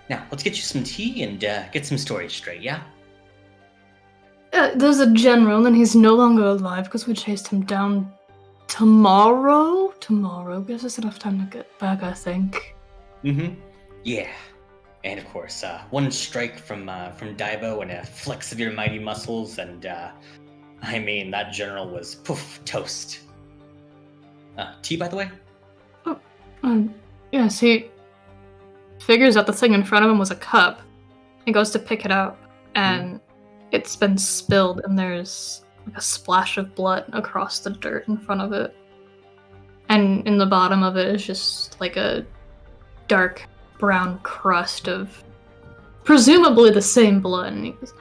Now, let's get you some tea and get some stories straight, yeah? There's a general, and he's no longer alive because we chased him down tomorrow. Gives us enough time to get back, I think. Mm-hmm. Yeah. And of course, one strike from Daibo and a flex of your mighty muscles, and I mean, that general was poof, toast. Tea, by the way? Yes, he figures out the thing in front of him was a cup. He goes to pick it up, and it's been spilled, and there's like a splash of blood across the dirt in front of it. And in the bottom of it is just like a dark brown crust of presumably the same blood. And he goes,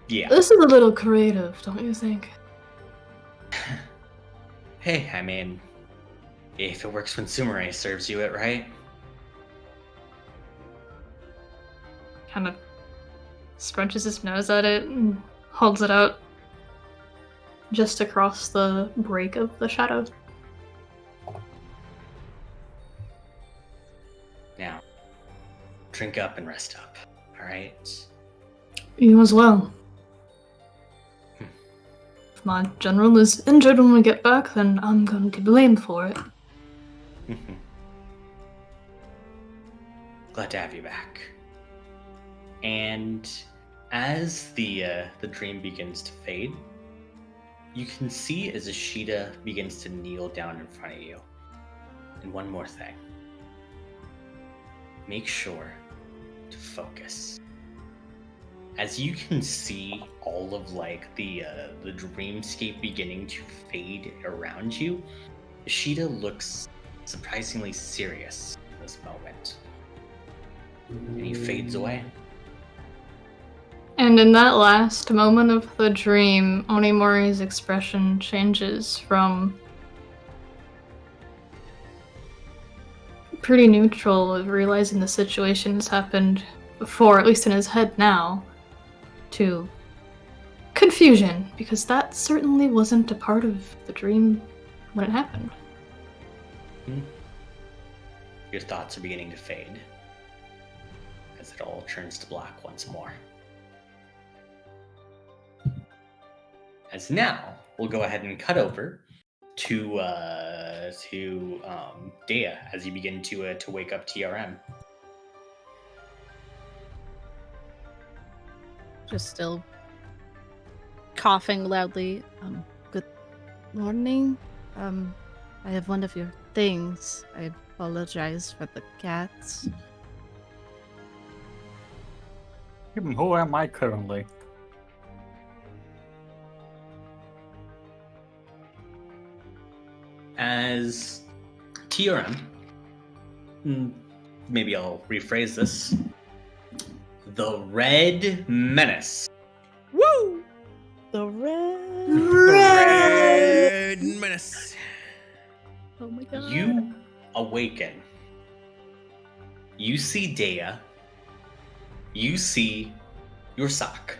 Yeah. this is a little creative, don't you think? Hey, I mean, if it works when Sumire serves you it, right? Kind of scrunches his nose at it and holds it out just across the break of the shadow. Now, drink up and rest up, alright? You as well. If my general is injured when we get back, then I'm going to be blamed for it. Glad to have you back. And as the dream begins to fade, you can see as Ashita begins to kneel down in front of you. And one more thing. Make sure to focus. As you can see all of like the dreamscape beginning to fade around you, Ashita looks surprisingly serious in this moment. And he fades away. And in that last moment of the dream, Onimori's expression changes from pretty neutral of realizing the situation has happened before, at least in his head now, to confusion, because that certainly wasn't a part of the dream when it happened. Your thoughts are beginning to fade as it all turns to black once more. As now, we'll go ahead and cut over to Dea as you begin to wake up TRM. Just still coughing loudly. Good morning. I have one of your things. I apologize for the cats. Who am I currently? As TRM, maybe I'll rephrase this. The Red Menace. Woo! The red Menace. Oh my god. You awaken. You see Dea. You see your sock.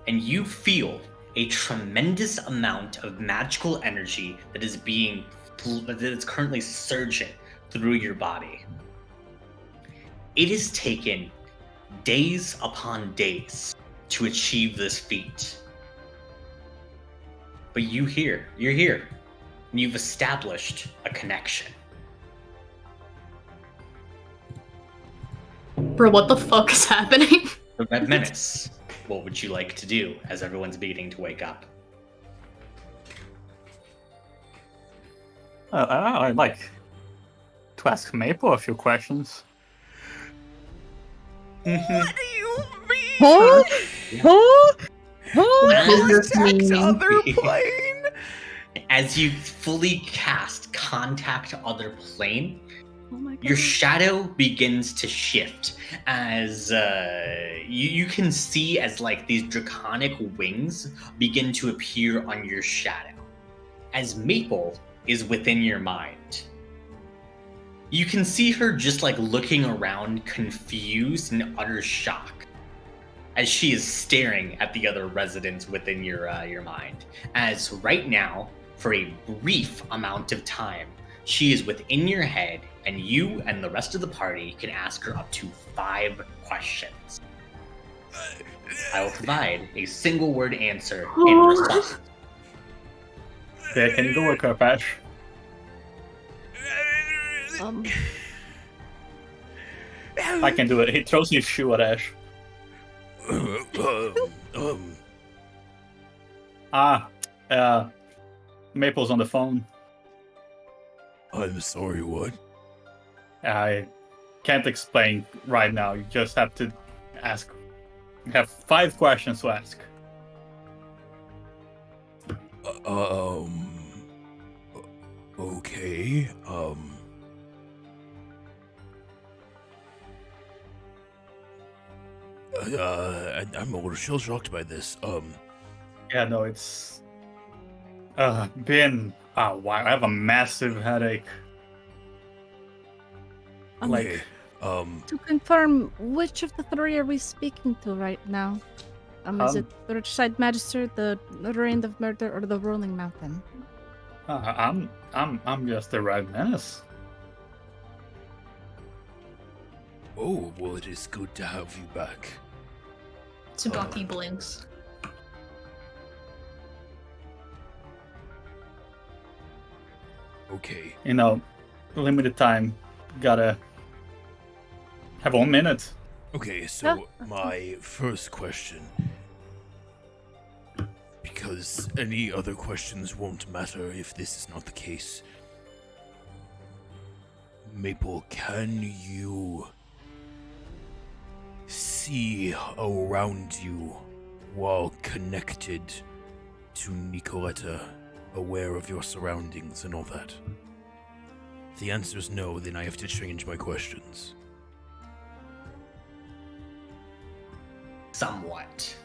And you feel a tremendous amount of magical energy that is currently surging through your body. It has taken days upon days to achieve this feat. But you're here, and you've established a connection. Bro, what the fuck is happening? The Red Menace. What would you like to do as everyone's beginning to wake up? I'd like to ask Maple a few questions. What do you mean? Huh? Huh? Contact other plane? As you fully cast Contact Other Plane, Oh my god. your shadow begins to shift as you can see as like these draconic wings begin to appear on your shadow. As Maple is within your mind. You can see her just like looking around, confused and utter shock. as she is staring at the other residents within your mind. As right now, for a brief amount of time, she is within your head, and you and the rest of the party can ask her up to 5 questions. I will provide a single word answer in response. Yeah, can you go work up, Ash? I can do it. He throws his shoe at Ash. Maple's on the phone. I'm sorry, what? I can't explain right now. You just have to ask. You have 5 questions to ask. Okay. I'm a little shell shocked by this. Yeah, no, it's been a while. I have a massive headache. Okay. To confirm, which of the 3 are we speaking to right now? Is it the Richside Magister, the Reign of Murder, or the Rolling Mountain? I'm just the Red Menace. Oh, well, it is good to have you back. Tsubaki blinks. Okay. You know, limited time. Gotta have 1 minute. Okay, so my first question, because any other questions won't matter if this is not the case. Maple, can you see around you while connected to Nicoletta, aware of your surroundings and all that? If the answer is no, then I have to change my questions. Somewhat.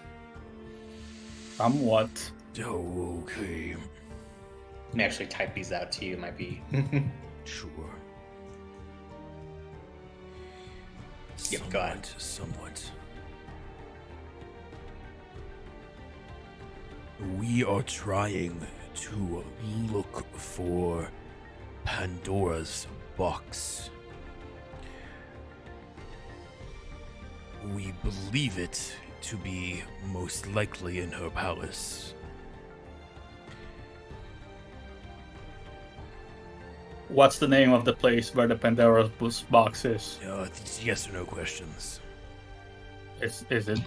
Somewhat. Oh, okay. Let me actually type these out to you. It might be. Sure. Yep, go ahead. Somewhat. We are trying to look for Pandora's box. We believe it to be most likely in her palace. What's the name of the place where the Pandora's box is? These yes or no questions. Is it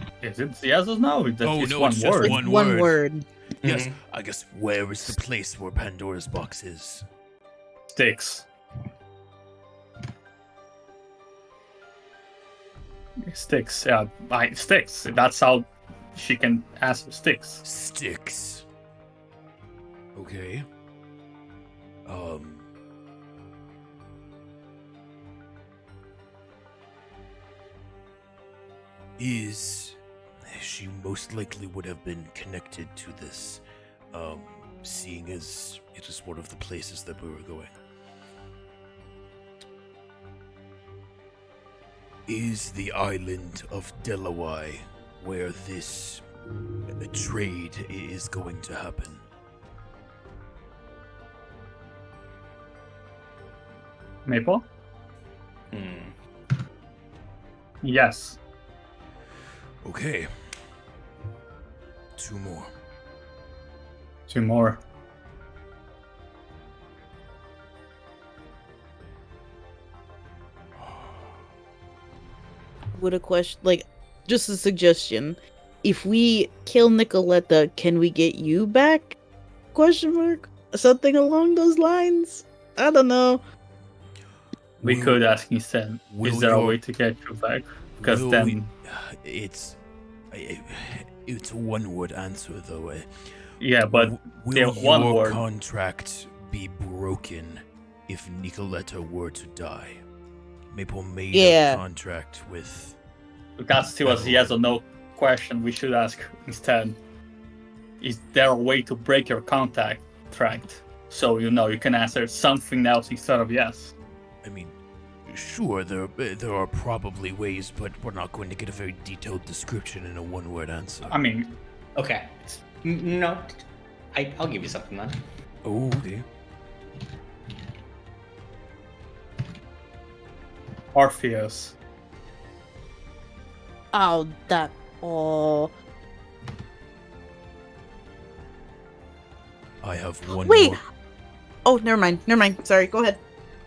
yes or no? It's no, one it's just word. one One word. word. Yes, I guess where is the place where Pandora's box is? Sticks. Sticks. Yeah, sticks. That's how she can answer sticks. Sticks. Okay. She most likely would have been connected to this, seeing as it is one of the places that we were going. Is the island of Delaware where this trade is going to happen? Maple? Yes. Okay. 2 more. 2 more. Would a question, like, just a suggestion. If we kill Nicoletta, can we get you back? Question mark? Something along those lines? I don't know. We could ask instead. Is there a way to get you back? Because then it's a one-word answer though. Yeah, but will one your word. contract be broken if Nicoletta were to die? Maple made a contract with. That's still a yes or no question. We should ask instead. Is there a way to break your contract? So you can answer something else instead of yes. I mean, Sure, there are probably ways, but we're not going to get a very detailed description in a one-word answer. I mean, Okay. No, I'll give you something then. Oh, okay. Orpheus. Oh, that. Oh. I have one Wait. more. Oh, never mind. Never mind. Sorry. Go ahead.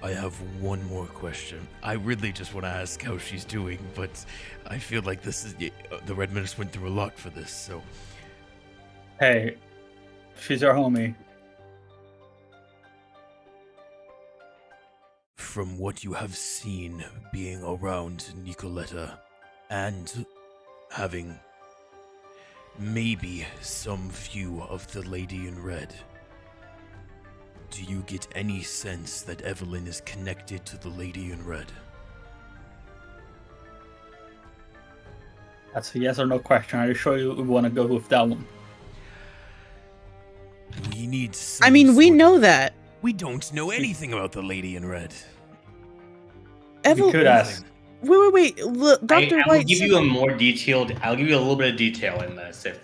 I have one more question. I really just want to ask how she's doing, but I feel like this is the Red Menace went through a lot for this, so. Hey, she's our homie. From what you have seen being around Nicoletta and having maybe some view of the Lady in Red, do you get any sense that Evelyn is connected to the Lady in Red? That's a yes or no question. Are you sure you want to go with that one? We need I mean, we sort know of- that. We don't know anything about the Lady in Red. We could ask. Wait. Look, Dr. I'll White give said- you a more detailed. I'll give you a little bit of detail in this if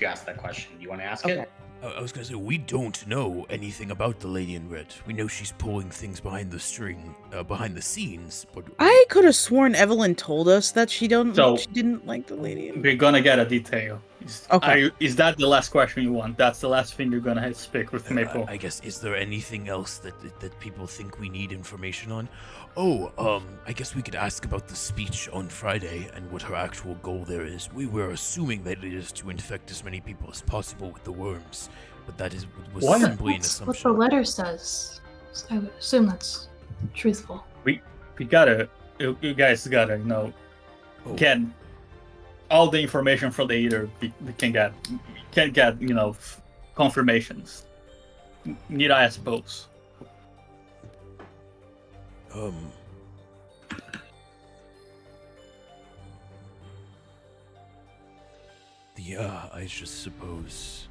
you ask that question. Do you want to ask Okay. it? I was gonna say, we don't know anything about the Lady in Red. We know she's pulling things behind the scenes, but I could have sworn Evelyn told us that she So- didn't like the lady. We're gonna get a detail. Okay. Is that the last question you want? That's the last thing you're gonna speak with Maple. I guess, is there anything else that people think we need information on? Oh, I guess we could ask about the speech on Friday and what her actual goal there is. We were assuming that it is to infect as many people as possible with the worms, but that was What? simply an That's what assumption. the letter says. I would assume that's truthful. You guys gotta know. Oh, Get all the information from the eater we can get. We can't get, confirmations. Neither, I suppose. Yeah, I just suppose.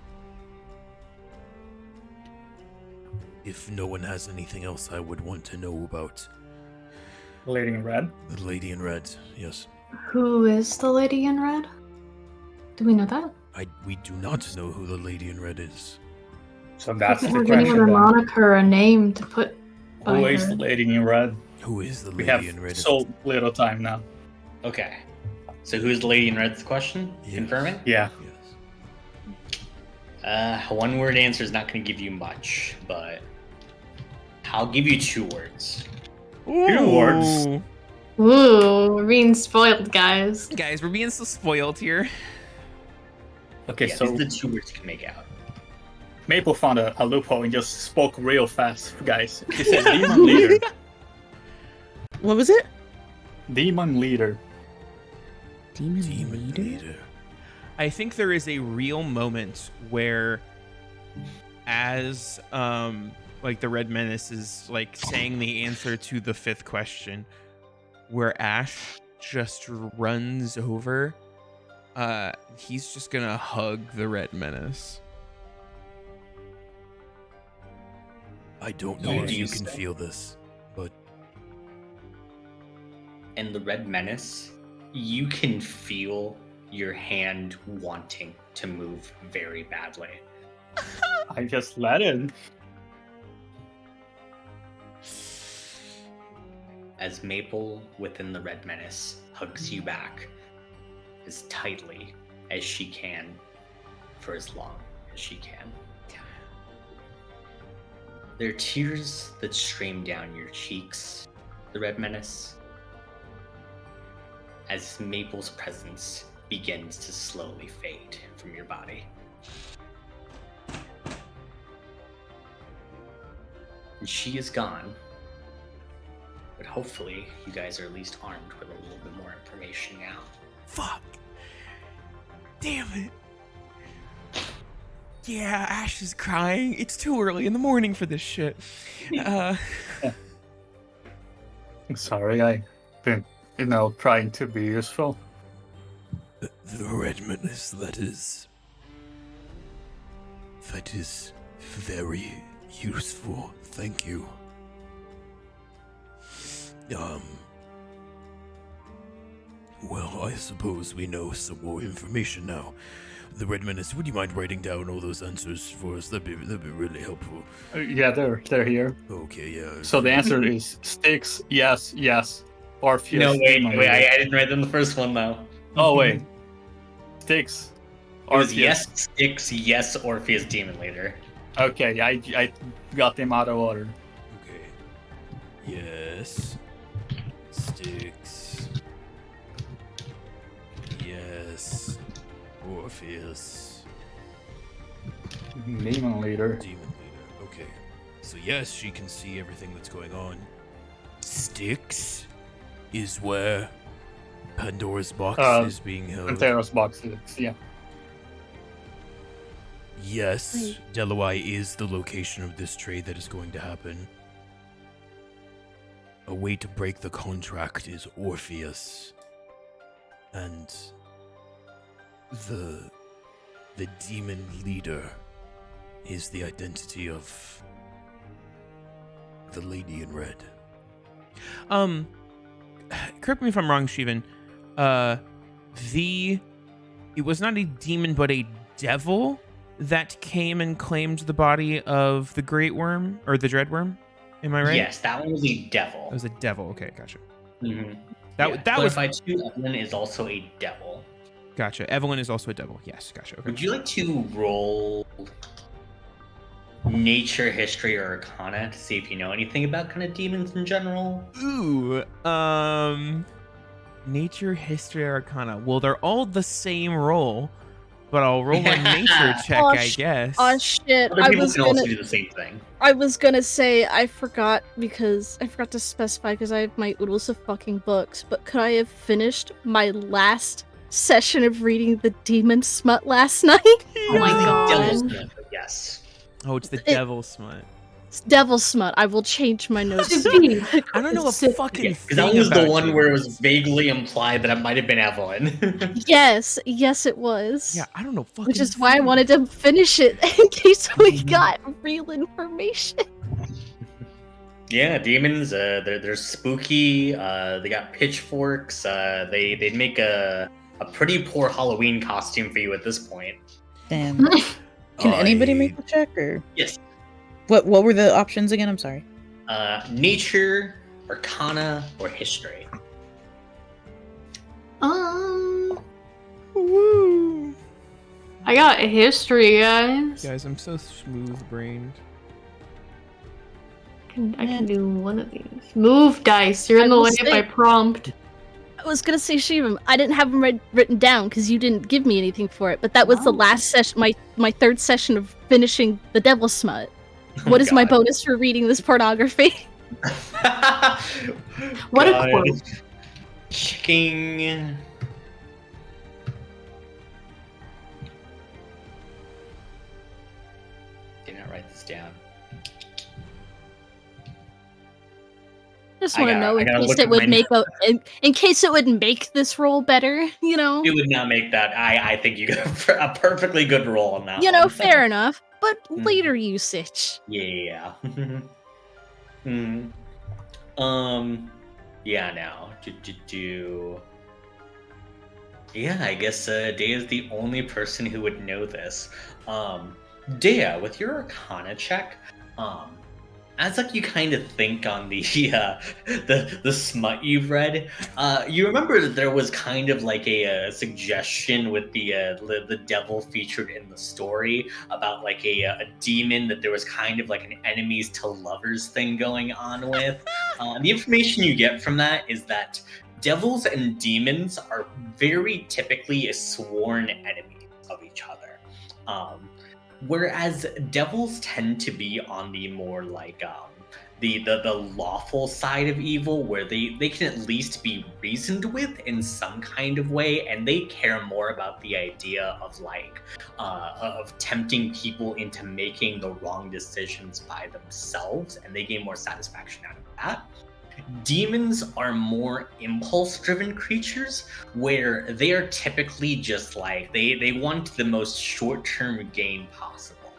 If no one has anything else I would want to know about Lady in Red. the Lady in Red, yes. Who is the lady in red? Do we know that? We do not know who the Lady in Red is. So that's Doesn't the have any question. other then. moniker or a name to put by Who is her. the Lady in Red? Who is the We Lady have in Red? so little time now. Okay. So who's the lady in red's question? Yes. Confirming? Yeah. Yes. One word answer is not going to give you much, but I'll give you 2 words. Two words. Ooh, we're being spoiled, guys. Guys, we're being so spoiled here. Okay, Yeah, so these are the 2 words you can make out. Maple found a loophole and just spoke real fast, guys. He said Demon Leader. What was it? Demon Leader. Demon Leader. I think there is a real moment where, as like the Red Menace is like saying the answer to the 5th question, where Ash just runs over. He's just gonna hug the Red Menace. I don't know You if do you can say. feel this, but And the red menace, you can feel your hand wanting to move very badly. I just let it. As Maple within the red menace hugs you back as tightly as she can for as long as she can. There are tears that stream down your cheeks, the red menace, as Maple's presence begins to slowly fade from your body. And she is gone, but hopefully you guys are at least armed with a little bit more information now. Fuck. Damn it. Yeah, Ash is crying. It's too early in the morning for this shit. Sorry, I've been, trying to be useful. the Red Menace, that is very useful. Thank you. Well, I suppose we know some more information now. The Red Menace, would you mind writing down all those answers for us? That'd be really helpful. Yeah, they're here. Okay, yeah. So the answer is Styx, yes. Orpheus. No, wait, Demon I Leader. didn't write down the first one though. Oh wait, Styx. It was Orpheus. yes, Styx, yes, Orpheus, Demon Leader. Okay, I got them out of order. Okay. Yes. Styx. Yes. Orpheus. Demon Leader. Demon Leader. Okay. So yes, she can see everything that's going on. Styx is where Pandora's box is being held. Pandora's box, yeah. Yes, Wait. Delawai is the location of this trade that is going to happen. A way to break the contract is Orpheus. And the demon leader is the identity of the lady in red. Correct me if I'm wrong, Shivan. It was not a demon, but a devil that came and claimed the body of the Great Worm or the Dread Worm. Am I right? Yes, that one was a devil. It was a devil. Okay, gotcha. Mm-hmm. That was Clarified too. Evelyn is also a devil. gotcha. Evelyn is also a devil. Yes, gotcha. Okay. Would you like to roll nature, history, or arcana to see if you know anything about kind of demons in general? Ooh, nature, history, arcana. Well, they're all the same roll, but I'll roll a nature check, I guess. Oh shit! Other people can also do the same thing. I was gonna say I forgot to specify because I have my oodles of fucking books. But could I have finished my last session of reading the Demon Smut last night? Oh my god. Devil's Smith, yes. Oh, it's the devil smut. It's Devil Smut. I will change my notes. I don't know a fucking Yeah, thing that was the about one you. where it was vaguely implied that it might have been Evelyn. Yes, it was. Yeah, I don't know fucking. Which is why I wanted to finish it in case we got real information. Yeah, demons. They're spooky. They got pitchforks. They'd make a pretty poor Halloween costume for you at this point. Damn. Can anybody make the check or? Yes. What were the options again? I'm sorry. Nature, arcana, or history. Woo. I got a history, guys. Guys, I'm so smooth-brained. I can do one of these. Move, dice. You're in the I will way of say- my prompt. I was gonna say Shivam. I didn't have them written down because you didn't give me anything for it. But that was the last session, my third session of finishing the Devil Smut. What is my God. bonus for reading this pornography? What a God. quote. Checking. Did not write this down. Just I want to gotta- know I in gotta case look it at would my make in case it would make this roll better. You know. It would not make that. I think you got a perfectly good roll on that. You know, one. fair enough. But Mhm. later usage. Yeah. Yeah. Now. Yeah, I guess Dea is the only person who would know this. Dea, with your Arcana check, as like you kind of think on the smut you've read, you remember that there was kind of like a suggestion with the devil featured in the story about like a demon that there was kind of like an enemies to lovers thing going on with. The information you get from that is that devils and demons are very typically a sworn enemies of each other. Whereas devils tend to be on the more like the lawful side of evil, where they can at least be reasoned with in some kind of way, and they care more about the idea of like of tempting people into making the wrong decisions by themselves, and they gain more satisfaction out of that. Demons are more impulse-driven creatures, where they are typically just like they want the most short-term gain possible.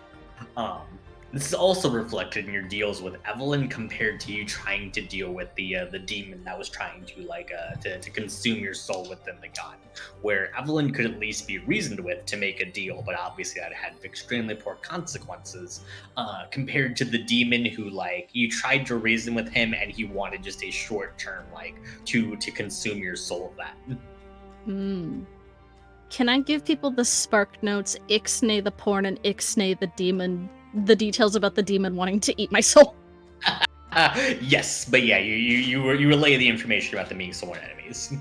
This is also reflected in your deals with Evelyn compared to you trying to deal with the demon that was trying to to consume your soul within the god. Where Evelyn could at least be reasoned with to make a deal, but obviously that had extremely poor consequences compared to the demon who you tried to reason with him and he wanted just a short term to consume your soul of that. Can I give people the spark notes, Ixnay the porn and Ixnay the demon, the details about the demon wanting to eat my soul? Yes, but yeah, you relay the information about them being sworn enemies.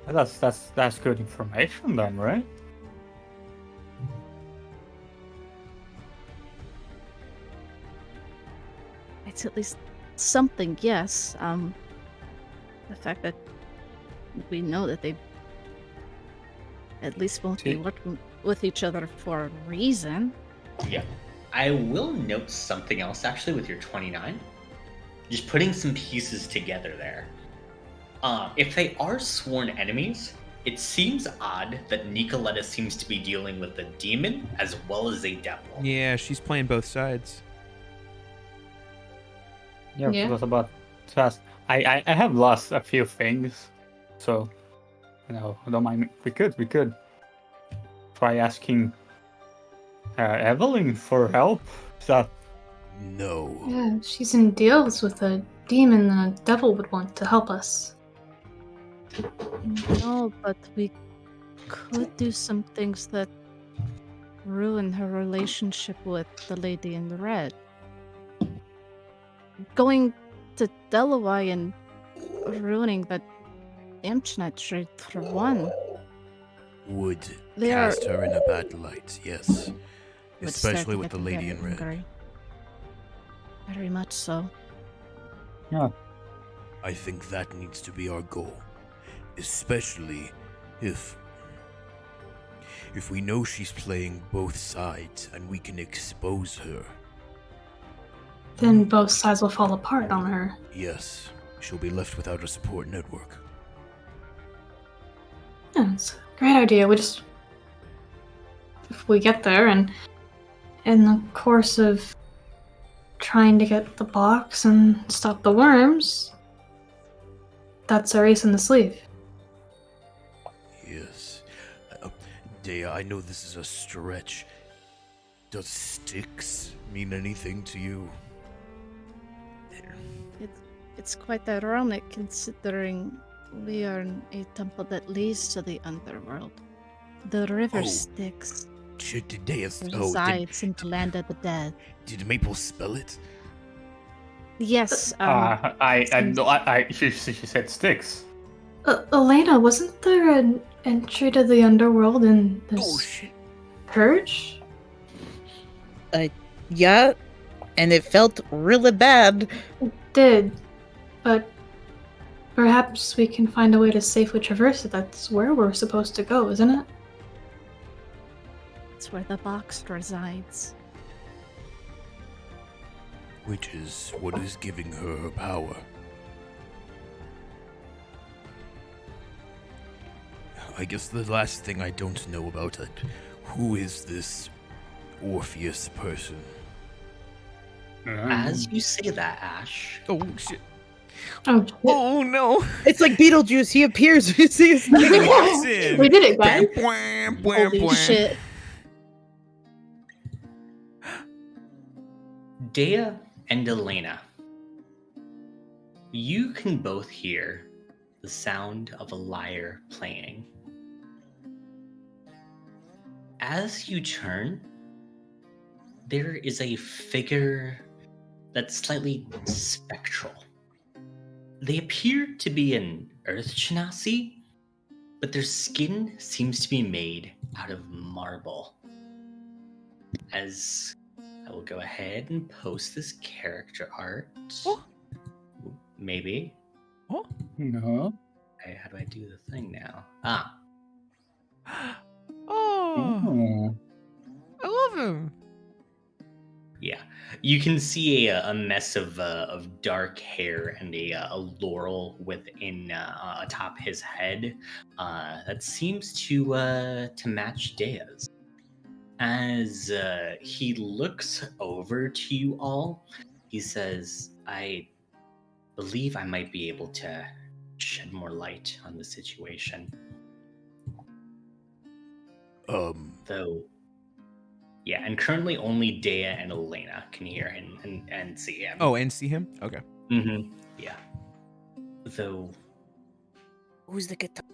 That's good information then, right? It's at least something, yes. The fact that we know that they at least won't be working with each other for a reason. Yeah. I will note something else actually with your 29. Just putting some pieces together there. If they are sworn enemies, it seems odd that Nicoletta seems to be dealing with a demon as well as a devil. Yeah, she's playing both sides. Yeah, it was about to ask. I have lost a few things, so don't mind me. We could try asking Evelyn for help. Is that No. Yeah, she's in deals with a demon and a devil would want to help us. No, but we could do some things that ruin her relationship with the lady in the red. Going to Delaware and ruining that Imchnite trade for one. Would They cast are- her in a bad light, yes. Would Especially start with the getting lady very in red. angry. Very much so. yeah? I think that needs to be our goal. Especially if we know she's playing both sides and we can expose her. Then both sides will fall apart on her. Yes, she'll be left without a support network. Yeah, it's a great idea. If we get there and in the course of trying to get the box and stop the worms, that's our ace in the sleeve. Yes. Dea, I know this is a stretch. Does sticks mean anything to you? It's quite ironic considering we are in a temple that leads to the underworld. The river Styx Did Dea's... resides in the land of the dead. Did Maple spell it? Yes, She said sticks. Elena, wasn't there an entry to the underworld in Oh, this shit. purge? Yeah, and it felt really bad. It did, but perhaps we can find a way to safely traverse it. That's where we're supposed to go, isn't it? it's where the box resides. Which is what is giving her her power. I guess the last thing I don't know about it, who is this Orpheus person? As you say that, Ash, Oh shit! Oh, Oh no! It's like Beetlejuice. He appears when you see his name. He walks in. we did it, guys. Bwam, bwam, Holy bwam. shit. Dea and Elena, you can both hear the sound of a lyre playing. As you turn, there is a figure that's slightly spectral. They appear to be an earth genasi, but their skin seems to be made out of marble. As I will go ahead and post this character art. Oh. Maybe. Oh. No. Okay, how do I do the thing now? Ah. Oh, Oh. I love him. Yeah, you can see a mess of dark hair and a laurel within atop his head that seems to match Dea's. As he looks over to you all, he says, "I believe I might be able to shed more light on the situation, though." Yeah, and currently only Dea and Elena can hear and see him. Oh, and see him? Okay. Mm-hmm. Yeah. Though. Who's the guitar?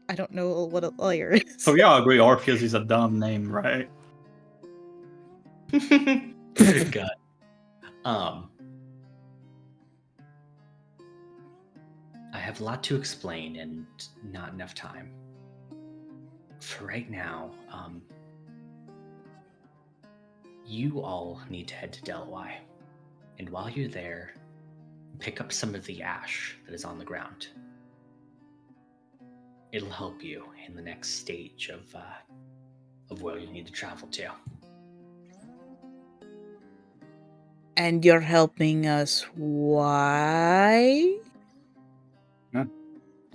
I don't know what a lawyer is. So we all agree Orpheus is a dumb name, right? Good God. I have a lot to explain and not enough time. For right now, you all need to head to Delaware. And while you're there, pick up some of the ash that is on the ground. It'll help you in the next stage of where you need to travel to. And you're helping us. Why?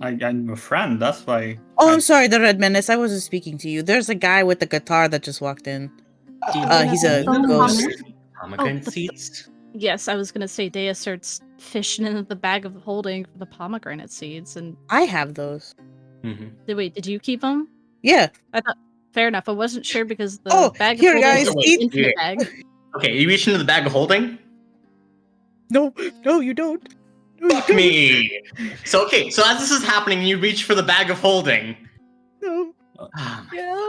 I'm a friend, that's why. Oh, I'm sorry, the Red Menace. I wasn't speaking to you. There's a guy with the guitar that just walked in. He's a ghost. Pomegranate Oh, seeds? Yes, I was gonna say Dea starts fishing in the bag of holding for the pomegranate seeds, and I have those. Mm-hmm. wait, did you keep them? Yeah. I thought fair enough. I wasn't sure because the bag here, of holding guys, was eat- an infinite bag. Okay, you reach into the bag of holding? No, you don't. No, you Fuck don't. me! So as this is happening, you reach for the bag of holding. No. Yeah.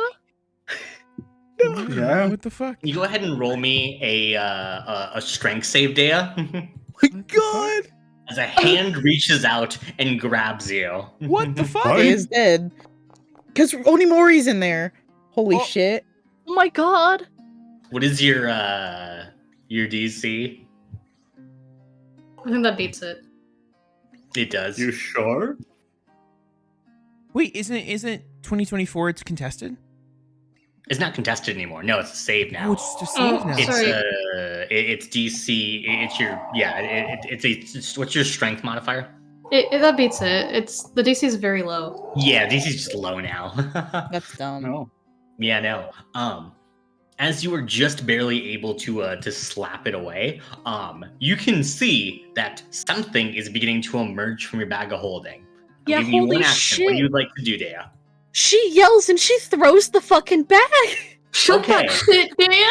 Yeah. What the fuck? You go ahead and roll me a strength save, Dea. My God. As a hand reaches out and grabs you. What the fuck? What? He is dead. Because Onimori's in there. Holy Oh. shit. Oh my God. What is your DC? I think that beats it. It does. You sure? Wait, isn't 2024 it's contested? It's not contested anymore. No, it's a save now. Oh, it's just save Oh, now. It's sorry. it's DC. It's your it's what's your strength modifier? That beats it. The DC is very low. Yeah, DC's just low now. That's dumb. No. Yeah, no. As you are just barely able to slap it away, you can see that something is beginning to emerge from your bag of holding. I'm Yeah, giving you holy one action. What do shit. you like to do, Dea? She yells and she throws the fucking bag Shut Okay. that shit, Dea!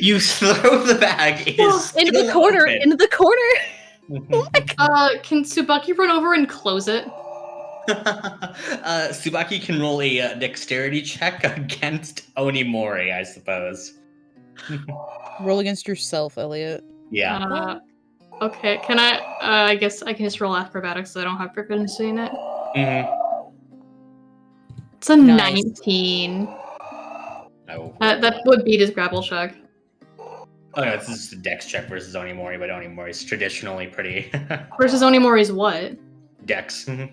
You throw the bag. It is into the still corner. open. Into the corner. Can Tsubaki run over and close it? Tsubaki can roll a dexterity check against Onimori, I suppose. Roll against yourself, Elliot. Yeah. Okay, can I guess I can just roll acrobatics so I don't have proficiency in it. Mhm. It's a Nice. 19. Oh. That would beat his grapple check. Oh no, it's just a dex check versus Onimori, but Onimori's traditionally pretty Versus Onimori's what? dex. Mhm.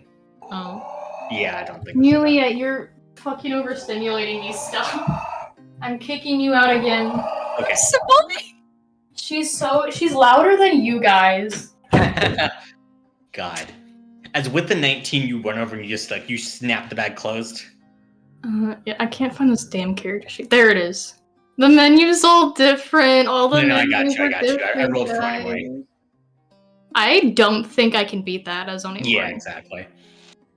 Oh. Yeah, I don't think. Yulia, you're fucking overstimulating me. Stop. I'm kicking you out again. Okay. She's louder than you guys. God. As with the 19, you run over and you just you snap the bag closed. Yeah, I can't find this damn character sheet. There it is. The menu's all different. All the No, I menus got you. are I different, rolled for guys. anyway. I don't think I can beat that as Onimori. Yeah, exactly.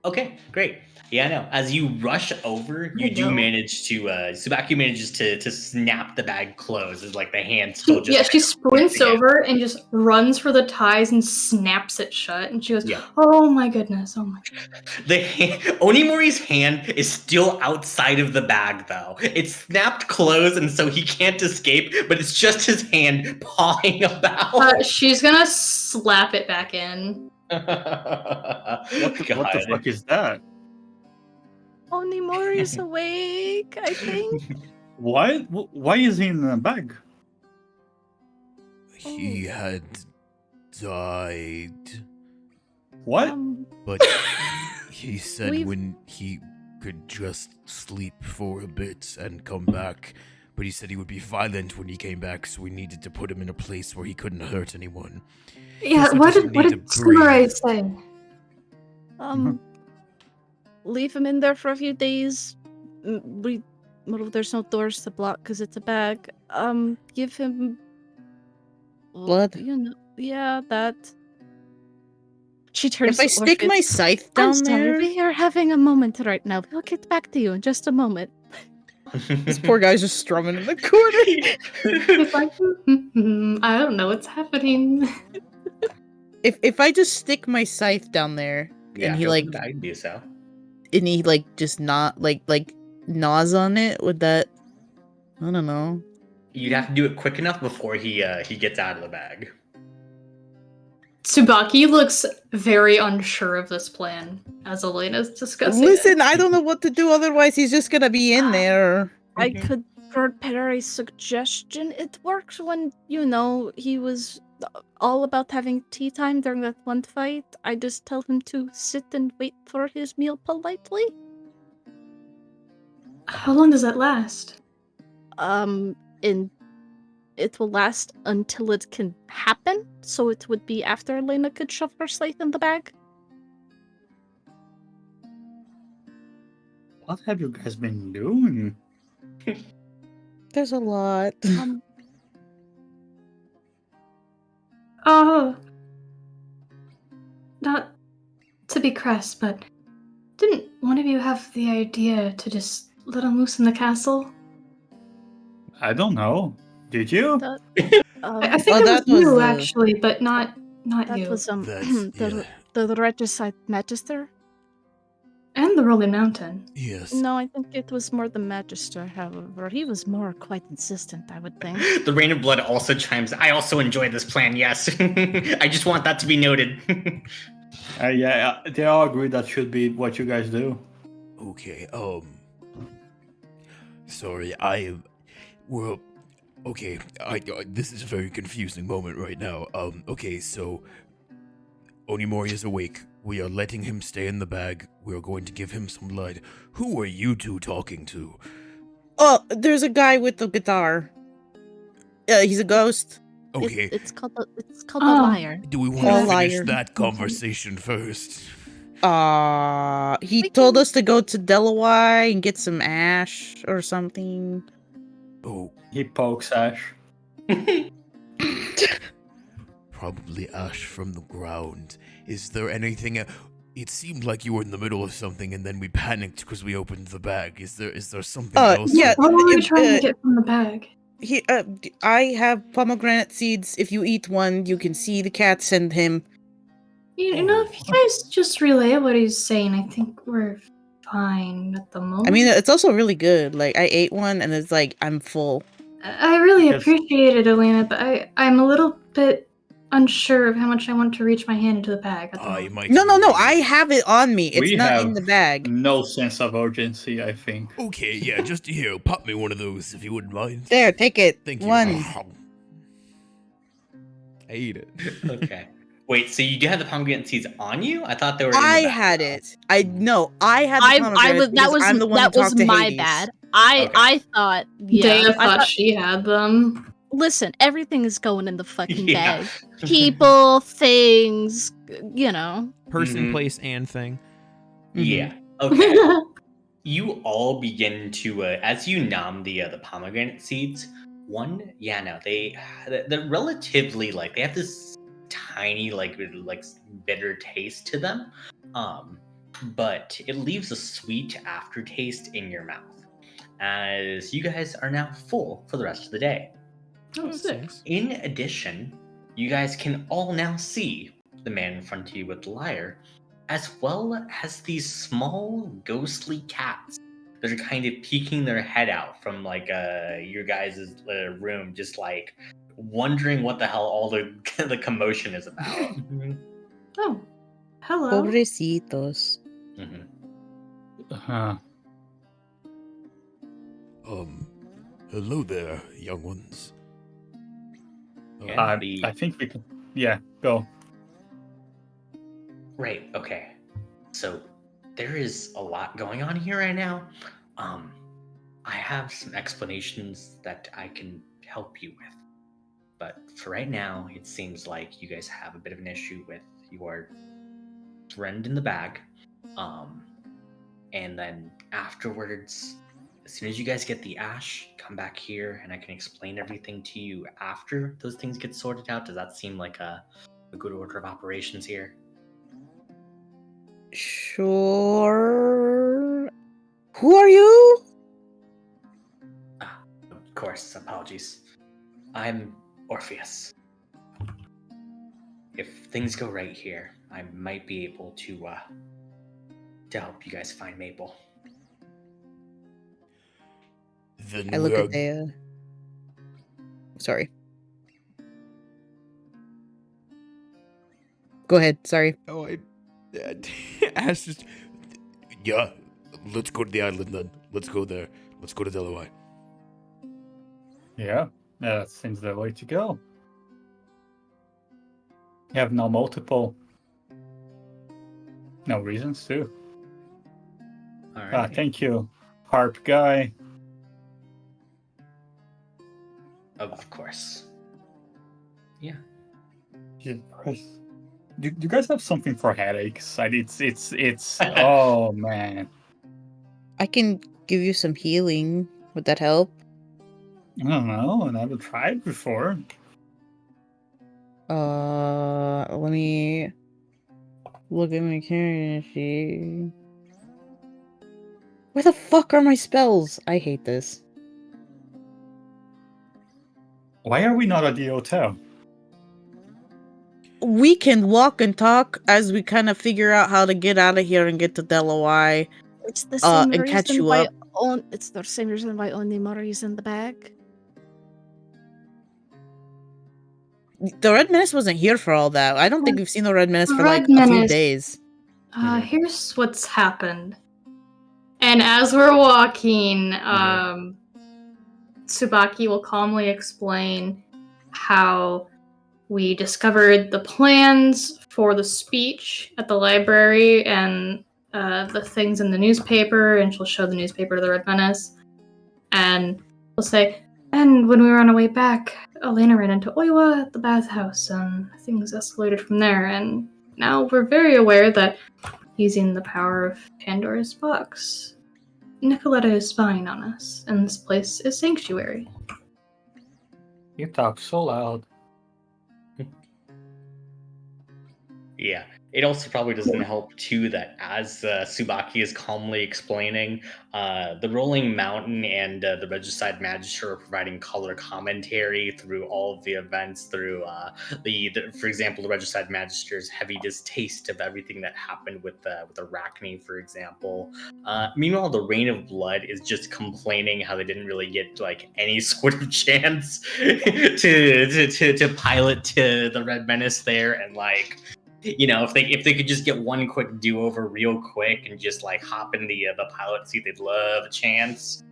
Okay, great. Yeah, no. As you rush over, you do know. manage to. Tsubaki manages to snap the bag closed. As the hand still just. Yeah, she sprints again. over and just runs for the ties and snaps it shut. And she goes, Yeah. "Oh my goodness! Oh my!" Onimori's hand is still outside of the bag, though. It's snapped closed, and so he can't escape. But it's just his hand pawing about. She's gonna slap it back in. What the fuck is that? Onimori's awake, I think. Why? Why is he in the bag? He had died, What? but he said We've- when he could just sleep for a bit and come back, but he said he would be violent when he came back, so we needed to put him in a place where he couldn't hurt anyone. Yeah, Guess I what just did need to Samurai breathe. say? Leave him in there for a few days. Well, there's no doors to block because it's a bag. Give him Blood? Yeah, that. She turns If I to stick my Orpheus. scythe I'm down sorry, there, we are having a moment right now. We'll get back to you in just a moment. this poor guy's just strumming in the corner. It's like, I don't know what's happening. If I just stick my scythe down there Yeah, and he go like for the bag, do so. and he like just not like gnaws on it, would that? I don't know. You'd have to do it quick enough before he gets out of the bag. Tsubaki looks very unsure of this plan as Elena's discussing Listen, it. I don't know what to do. Otherwise, he's just gonna be in there. I could prepare a suggestion. It worked when, he was all about having tea time during that one fight. I just tell him to sit and wait for his meal politely. How long does that last? It will last until it can happen, so it would be after Elena could shove her scythe in the bag. What have you guys been doing? There's a lot. Not to be crass, but didn't one of you have the idea to just let him loose in the castle? I don't know. Did you? I think it that was you, was, actually, but not That you. was That's- the regicide magister. And the Rolling Mountain. Yes. No, I think it was more the magister. However, he was more quite insistent, I would think. The Rain of Blood also chimes. I also enjoyed this plan. Yes, I just want that to be noted. Yeah, they all agree that should be what you guys do. Okay, sorry, well, okay, this is a very confusing moment right now. Okay, so, Onimori is awake. We are letting him stay in the bag. We are going to give him some light. Who are you two talking to? Oh, there's a guy with the guitar. He's a ghost. Okay, It's called the liar. do we want Oh, to finish liar. that conversation first? He We told can- us to go to Delaware and get some ash or something. Oh, He pokes Ash. probably ash from the ground. Is there anything? It seemed like you were in the middle of something, and then we panicked because we opened the bag. Is there something else? Yeah. What were you if, trying to get from the bag? I have pomegranate seeds. If you eat one, you can see the cat send him. You know, if you guys just relay what he's saying, I think we're fine at the moment. I mean, it's also really good. Like, I ate one, and it's like, I'm full. I really Because- appreciate it, Elena, but I'm a little bit unsure of how much I want to reach my hand into the bag at the You moment. might No, be right. I have it on me. It's We not have in the bag. no sense of urgency, I think. Okay, yeah, just here, pop me one of those if you wouldn't mind. There, take it. Thank you. One. I ate it. Okay. Wait, so you do have the pomegranate seeds on you? I thought they were. In I the bag. had it. I had the I pomegranate was because I'm the one who that was talked to my Hades. bad. Okay. I thought Dana I thought she had them. Listen, everything is going in the fucking Yeah. bag. People, things, Person, Mhm. place, and thing. Yeah. Okay. You all begin to, as you nom the pomegranate seeds. They're relatively they have this tiny bitter taste to them, but it leaves a sweet aftertaste in your mouth, as you guys are now full for the rest of the day. Oh, sick. In addition, you guys can all now see the man in front of you with the lyre, as well as these small ghostly cats that are kind of peeking their head out from your guys' room, just wondering what the hell all the the commotion is about. Oh, hello. Pobrecitos. Mhm. Hello there, young ones. Yeah. I think we can. Yeah, go. Right, okay. So there is a lot going on here right now. I have some explanations that I can help you with. But for right now, it seems like you guys have a bit of an issue with your friend in the bag. And then afterwards, as soon as you guys get the ash, come back here and I can explain everything to you after those things get sorted out. Does that seem like a good order of operations here? Sure. Who are you? Of course, apologies. I'm Orpheus. If things go right here, I might be able to help you guys find Maple. Then I look we are at Dea. Sorry. Go ahead. Sorry. Oh, Ash just. Yeah, let's go to the island then. Let's go there. Let's go to Delaware. Yeah, that seems the way to go. You have no reasons to. All right. Thank you, harp guy. Of course. Yeah. Do you guys have something for headaches? It's oh man. I can give you some healing. Would that help? I don't know. I never tried before. Let me look at my character sheet. Where the fuck are my spells? I hate this. Why are we not at the hotel? We can walk and talk as we kind of figure out how to get out of here and get to Delaware. It's the same and catch reason you why up. It's the same reason why only Murray's in the bag. The Red Menace wasn't here for all that. I don't think we've seen the Red Menace The for like Red a few Menace- days. Here's what's happened. And as we're walking, Tsubaki will calmly explain how we discovered the plans for the speech at the library and the things in the newspaper, and she'll show the newspaper to the Red Menace. And we'll say, and when we were on our way back, Elena ran into Oiwa at the bathhouse, and things escalated from there. And now we're very aware that using the power of Pandora's box, Nicoletta is spying on us, and this place is sanctuary. You talk so loud. Yeah. It also probably doesn't help too that as Tsubaki is calmly explaining, the Rolling Mountain and the Regicide Magister are providing color commentary through all of the events. Through for example, the Regicide Magister's heavy distaste of everything that happened with Arachne, for example. Meanwhile, the Reign of Blood is just complaining how they didn't really get like any sort of chance to pilot to the Red Menace there, and like. You know, if they could just get one quick do-over real quick and just like hop in the pilot seat, they'd love a chance.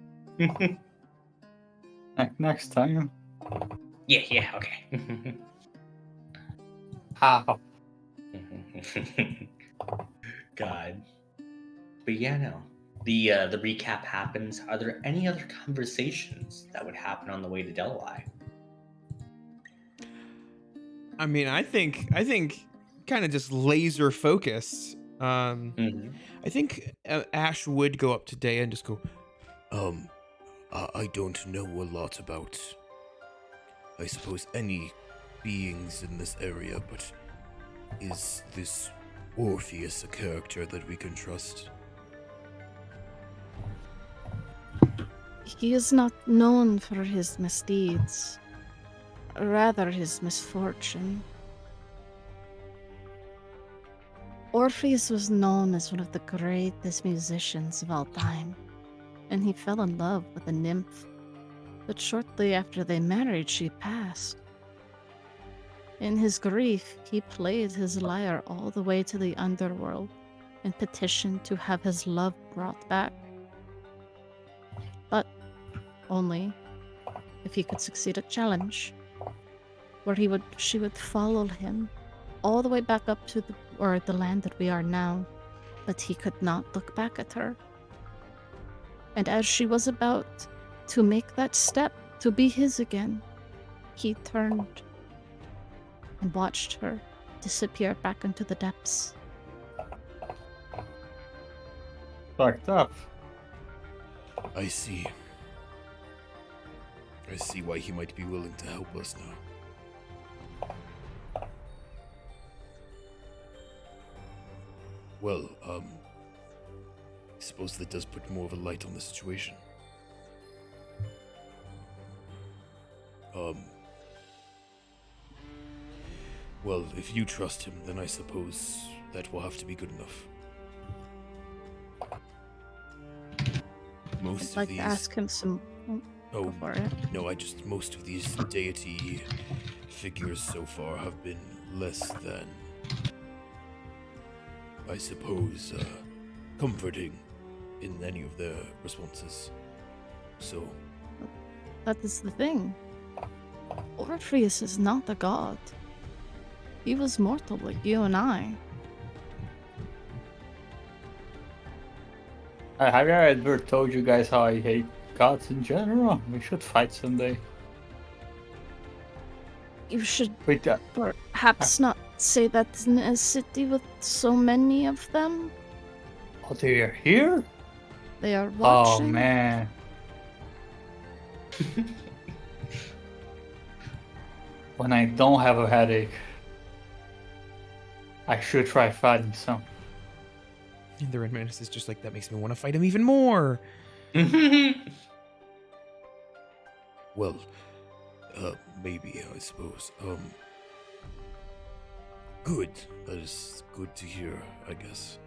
Next time. Yeah, okay. How? God. But yeah, no. The recap happens. Are there any other conversations that would happen on the way to Delaware? I mean, I think kind of just laser focused. I think Ash would go up to Dea and just go, I don't know a lot about, I suppose, any beings in this area, but is this Orpheus a character that we can trust? He is not known for his misdeeds, rather his misfortune. Orpheus was known as one of the greatest musicians of all time, and he fell in love with a nymph, but shortly after they married, she passed. In his grief, he played his lyre all the way to the underworld and petitioned to have his love brought back. But only if he could succeed a challenge, where she would follow him all the way back up to the land that we are now, but he could not look back at her. And as she was about to make that step to be his again, he turned and watched her disappear back into the depths. Fucked up. I see. I see why he might be willing to help us now. Well, I suppose that does put more of a light on the situation. Well, if you trust him, then I suppose that will have to be good enough. Most I'd like of these... to ask him some. Oh, Go for it. no, most of these deity figures so far have been less than, I suppose, comforting in any of their responses. So... That is the thing. Orpheus is not a god. He was mortal like you and I. Have I ever told you guys how I hate gods in general? We should fight someday. You should Wait, perhaps not say that in a city with so many of them. oh, they're here? They are Oh, watching. man. When I don't have a headache, I should try fighting some. And the Red Mantis is just like, that makes me want to fight him even more. Well, maybe, I suppose. Good. That is good to hear, I guess.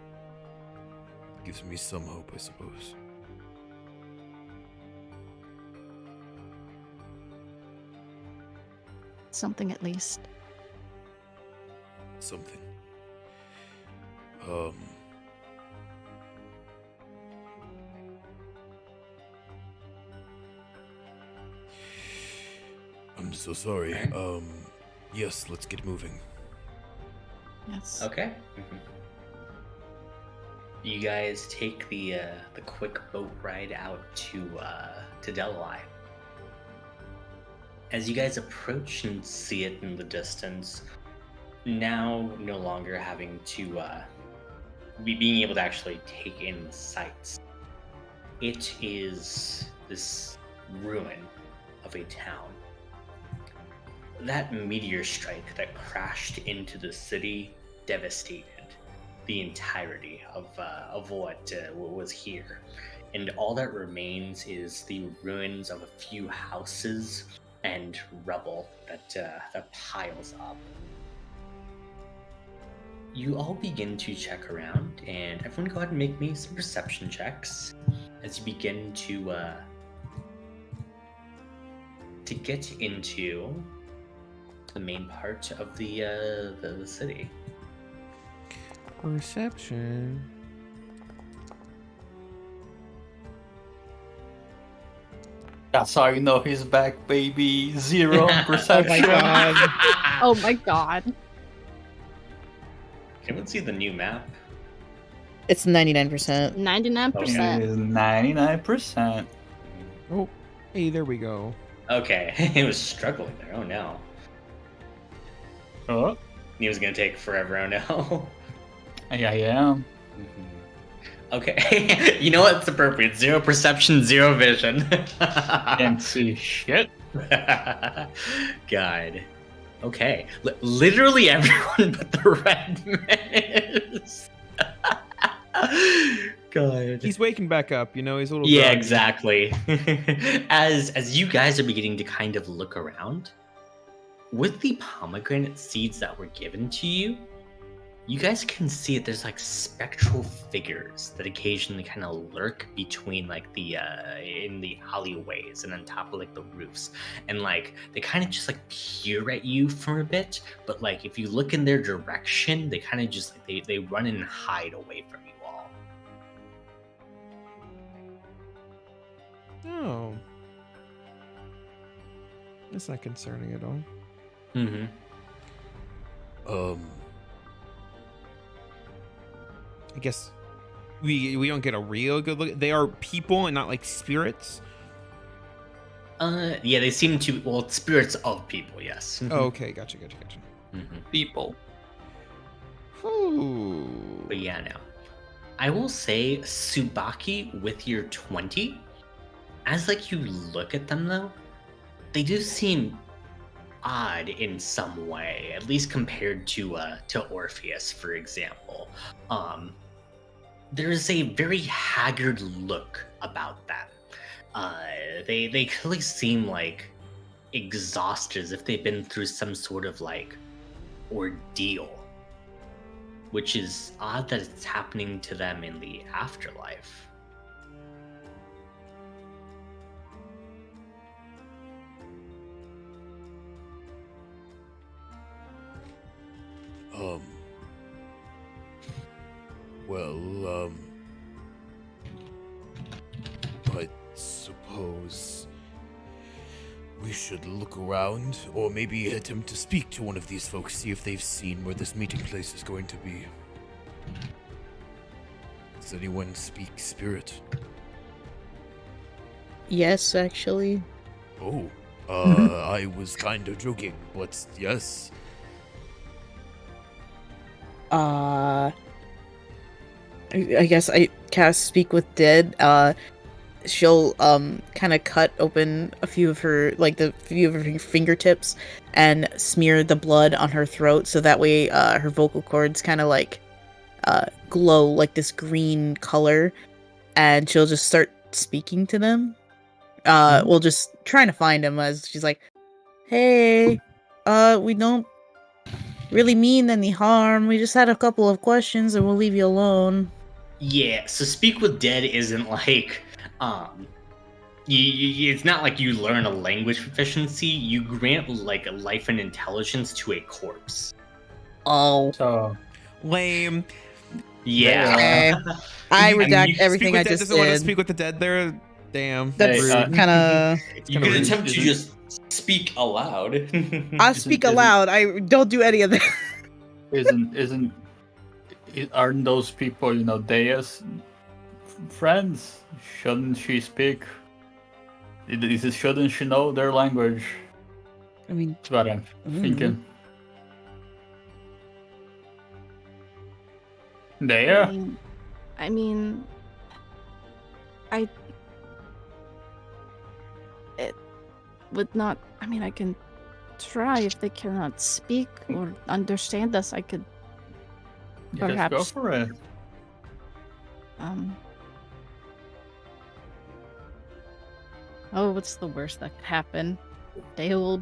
Gives me some hope, I suppose. Something at least. Something. I'm so sorry. Okay. Yes, let's get moving. Yes. Okay. You guys take the quick boat ride out to Delhi. As you guys approach and see it in the distance, now no longer having to being able to actually take in the sights. It is this ruin of a town. That meteor strike that crashed into the city devastated the entirety of what was here, and all that remains is the ruins of a few houses and rubble that piles up. You all begin to check around, and everyone go ahead and make me some perception checks as you begin to get into the main part of the city. Perception. That's how you know he's back, baby. 0 perception. God. Oh my god. Can anyone see the new map? It's 99%. 99%. It is 99%. Oh, hey, there we go. Okay, it was struggling there. Oh no. Oh, He was gonna take forever. Oh no. I am. Okay, you know what? It's appropriate. 0 perception, 0 vision. Can't see shit. God. Okay. Literally everyone but the Red Menace. God. He's waking back up, you know, he's a little Yeah, groggy. exactly. As you guys are beginning to kind of look around, with the pomegranate seeds that were given to you, you guys can see that there's like spectral figures that occasionally kind of lurk between like the in the alleyways and on top of like the roofs, and like they kind of just like peer at you for a bit, but like if you look in their direction, they kind of just like they run and hide away from you all. Oh. That's not concerning at all. Mm-hmm. I guess we don't get a real good look. They are people and not like spirits. Yeah, they seem to, well, spirits of people, yes. Oh, okay, gotcha. People. Ooh. But yeah, no. I will say, Tsubaki, with your 20, as like you look at them though, they do seem odd in some way, at least compared to Orpheus, for example. There is a very haggard look about them. They clearly seem like exhausted, as if they've been through some sort of like ordeal, which is odd that it's happening to them in the afterlife. Well, I suppose we should look around, or maybe attempt to speak to one of these folks, see if they've seen where this meeting place is going to be. Does anyone speak spirit? Yes, actually. Oh, I was kind of joking, but yes. I guess I cast Speak with Dead. She'll kind of cut open a few of her, like the few of her fingertips, and smear the blood on her throat, so that way her vocal cords kind of like glow like this green color, and she'll just start speaking to them. We'll just trying to find them, as she's like, "Hey, we don't really mean any harm. We just had a couple of questions, and we'll leave you alone." Yeah, so Speak with Dead isn't like, it's not like you learn a language proficiency. You grant like a life and intelligence to a corpse. Oh, So Lame. Yeah. I You- redact you everything Speak I with Dead just doesn't want to did. speak with the dead there. Damn. That's Hey, kind of. You kinda can rude, attempt to isn't it? just speak aloud. I speak aloud. I don't do any of that. Aren't those people, Dea's friends? Shouldn't she speak? Shouldn't she know their language? I mean, That's what I'm thinking. Dea? I mean, it would not. I mean, I can try if they cannot speak or understand us. I could Yeah, let's perhaps. go for it. Oh, what's the worst that could happen? They will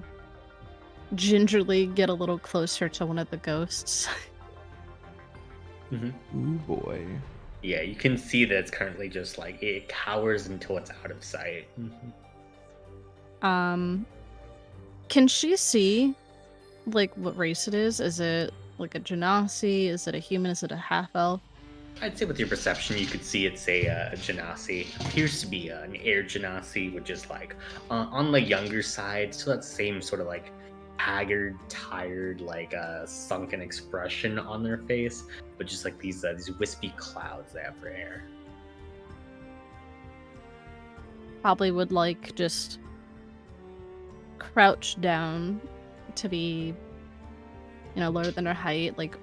gingerly get a little closer to one of the ghosts. Ooh boy. Yeah, you can see that it's currently just like it cowers until it's out of sight. Can she see, like, what race it is? Is it like a genasi? Is it a human? Is it a half elf? I'd say with your perception, you could see it's a genasi. Appears to be an air genasi, which is like on the younger side. So that same sort of like haggard, tired, like sunken expression on their face, but just like these wispy clouds they have for hair. Probably would like just crouch down to be, lower than her height, like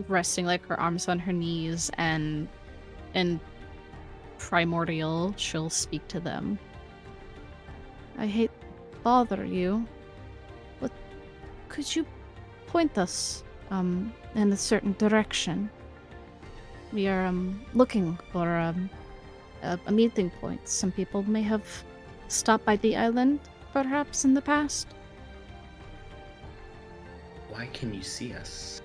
resting like her arms on her knees, and in primordial she'll speak to them. I hate to bother you, but could you point us in a certain direction? We are looking for a meeting point. Some people may have stopped by the island perhaps in the past. Why can you see us?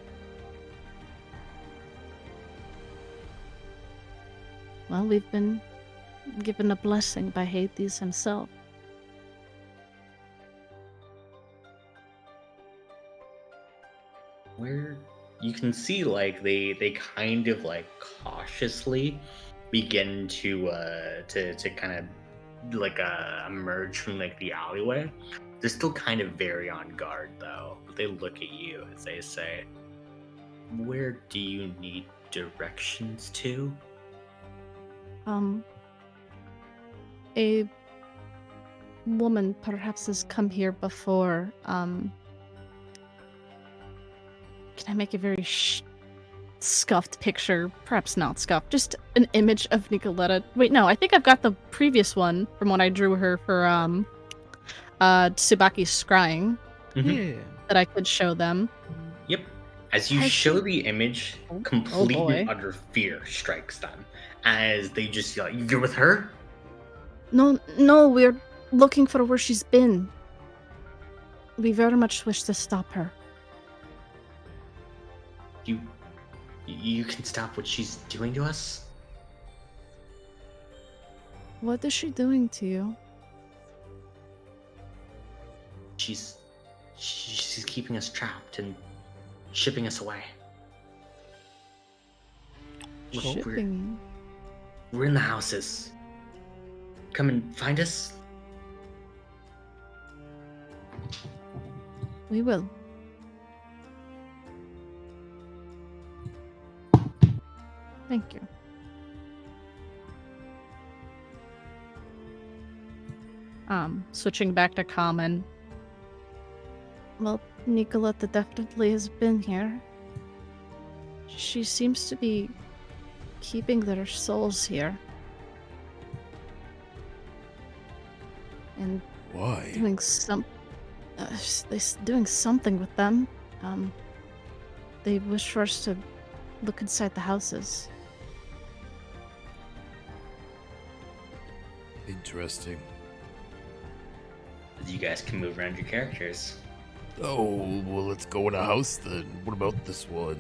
Well, we've been given a blessing by Hades himself. Where you can see like they kind of like cautiously begin to kind of like emerge from like the alleyway. They're still kind of very on guard though. But they look at you as they say, "Where do you need directions to?" A woman perhaps has come here before. Can I make a very scuffed picture? Perhaps not scuffed, just an image of Nicoletta. Wait, no, I think I've got the previous one from when I drew her for Tsubaki's scrying Yeah. that I could show them. Yep. As you Has show she- the image, Oh complete boy. and utter fear strikes them as they just yell, "You're with her?" No, we're looking for where she's been. We very much wish to stop her. You can stop what she's doing to us? What is she doing to you? She's keeping us trapped and shipping us away. Look, Shipping we're in the houses. Come and find us. you. We will. Thank you. Switching back to common. Well, Nicoletta definitely has been here. She seems to be keeping their souls here. And Why? doing doing something with them. They wish for us to look inside the houses. Interesting. You guys can move around your characters. Oh, well, let's go in a house then. What about this one?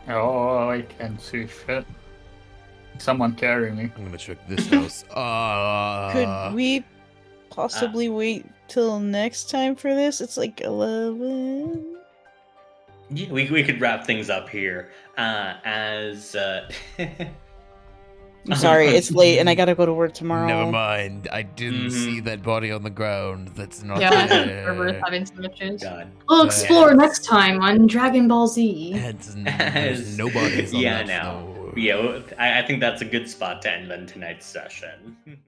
Oh, I can't see shit. Someone carry me. I'm gonna check this house. Could we possibly wait till next time for this? It's like 11. Yeah, we could wrap things up here. I'm sorry, it's late and I gotta go to work tomorrow. Never mind. I didn't Mhm. see that body on the ground. That's not Yeah, I think there. River's having some issues. God. We'll explore next time on Dragon Ball Z. There's no bodies on Yeah, that no. floor. Yeah, I think that's a good spot to end on tonight's session.